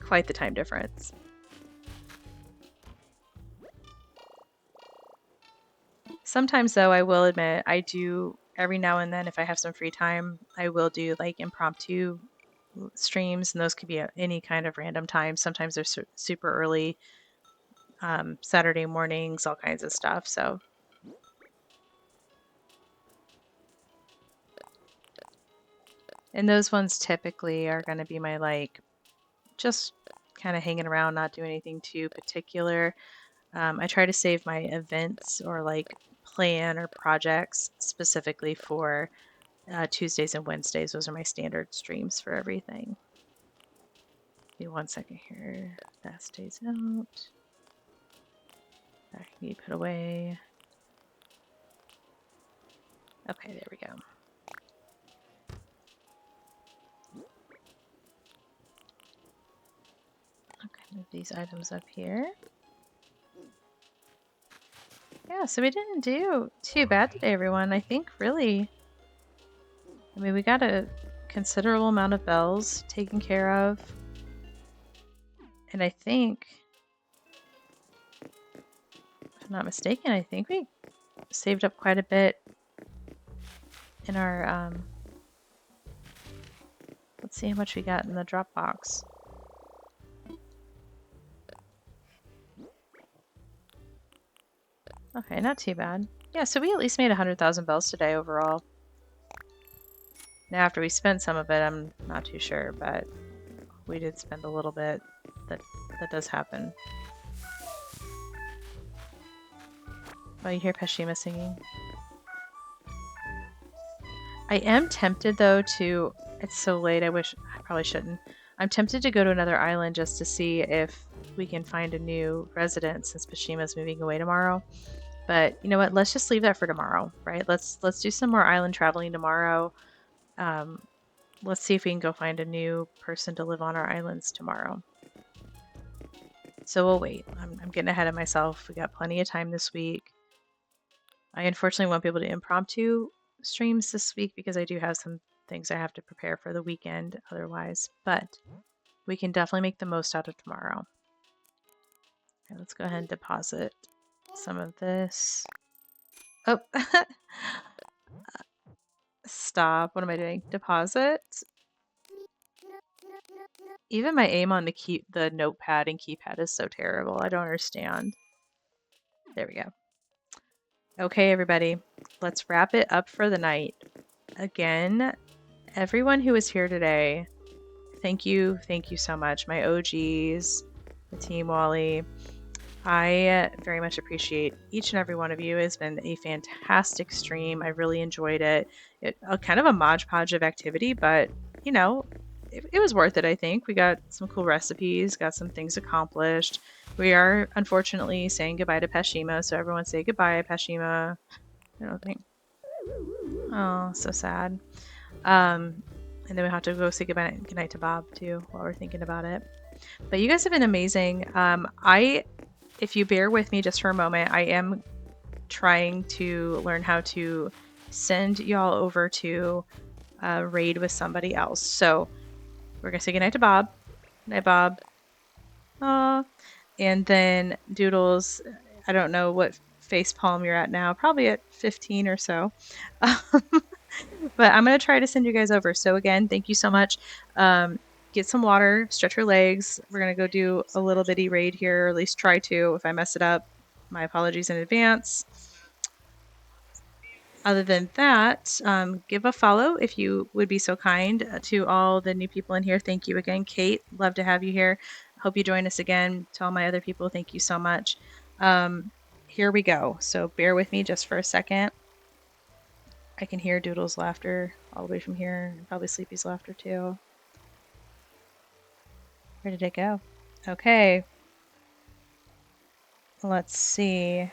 the time difference. Sometimes, though, I will admit, I do every now and then, if I have some free time, I will do like impromptu streams, and those could be at any kind of random time. Sometimes they're super early, Saturday mornings, all kinds of stuff. So and those ones typically are going to be my like just kind of hanging around, not doing anything too particular. I try to save my events or like plan or projects specifically for Tuesdays and Wednesdays. Those are my standard streams for everything. Give me 1 second here. That stays out. That can be put away. Okay, there we go. Okay, move these items up here. Yeah, so we didn't do too bad today, everyone. I think really, I mean, we got a considerable amount of bells taken care of. And I think, if I'm not mistaken, I think we saved up quite a bit in our, let's see how much we got in the drop box. Okay, not too bad. Yeah, so we at least made 100,000 bells today overall. Now, after we spent some of it, I'm not too sure, but we did spend a little bit. That does happen. Oh, you hear Peshima singing? I am tempted, though, to... It's so late, I probably shouldn't. I'm tempted to go to another island just to see if we can find a new resident since Peshima's moving away tomorrow. But you know what? Let's just leave that for tomorrow, right? Let's do some more island traveling tomorrow. let's see if we can go find a new person to live on our islands tomorrow. So we'll wait. I'm getting ahead of myself. We got plenty of time this week. I unfortunately won't be able to impromptu streams this week because I do have some things I have to prepare for the weekend otherwise, but we can definitely make the most out of tomorrow. Okay, let's go ahead and deposit some of this. Oh, stop. What am I doing? Deposit? Even my aim on the notepad and keypad is so terrible. I don't understand. There we go. Okay, everybody, let's wrap it up for the night. Again, everyone who is here today, thank you so much. My OGs, the team Wally. I very much appreciate each and every one of you. It's been a fantastic stream. I really enjoyed it. Kind of a modge podge of activity, but you know, it was worth it, I think. We got some cool recipes, got some things accomplished. We are unfortunately saying goodbye to Peshima, so everyone say goodbye, Peshima. I don't think. Oh, so sad. And then we have to go say goodnight to Bob too while we're thinking about it. But you guys have been amazing. If you bear with me just for a moment, I am trying to learn how to send y'all over to raid with somebody else. So we're gonna say goodnight to Bob. Night, Bob. And then Doodles, I don't know what face palm you're at now, probably at 15 or so. But I'm going to try to send you guys over. So again, thank you so much. Get some water, stretch your legs. We're going to go do a little bitty raid here, or at least try to. If I mess it up, my apologies in advance. Other than that, give a follow if you would be so kind to all the new people in here. Thank you again, Kate. Love to have you here. Hope you join us again. To all my other people, thank you so much. Here we go. So bear with me just for a second. I can hear Doodle's laughter all the way from here, and probably Sleepy's laughter too. Where did it go? Okay. Let's see.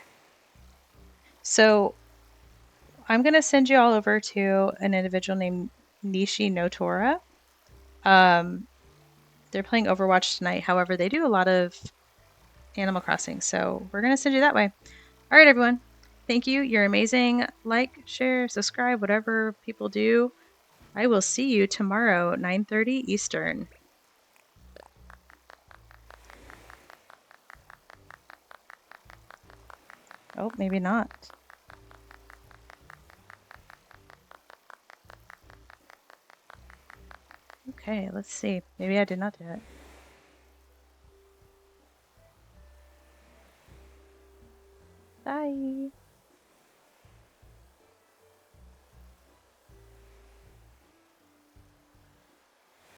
So I'm going to send you all over to an individual named Nishi Notora. They're playing Overwatch tonight. However, they do a lot of Animal Crossing, so we're going to send you that way. All right, everyone. Thank you. You're amazing. Like, share, subscribe, whatever people do. I will see you tomorrow, 9:30 Eastern. Oh, maybe not. Okay, let's see. Maybe I did not do it.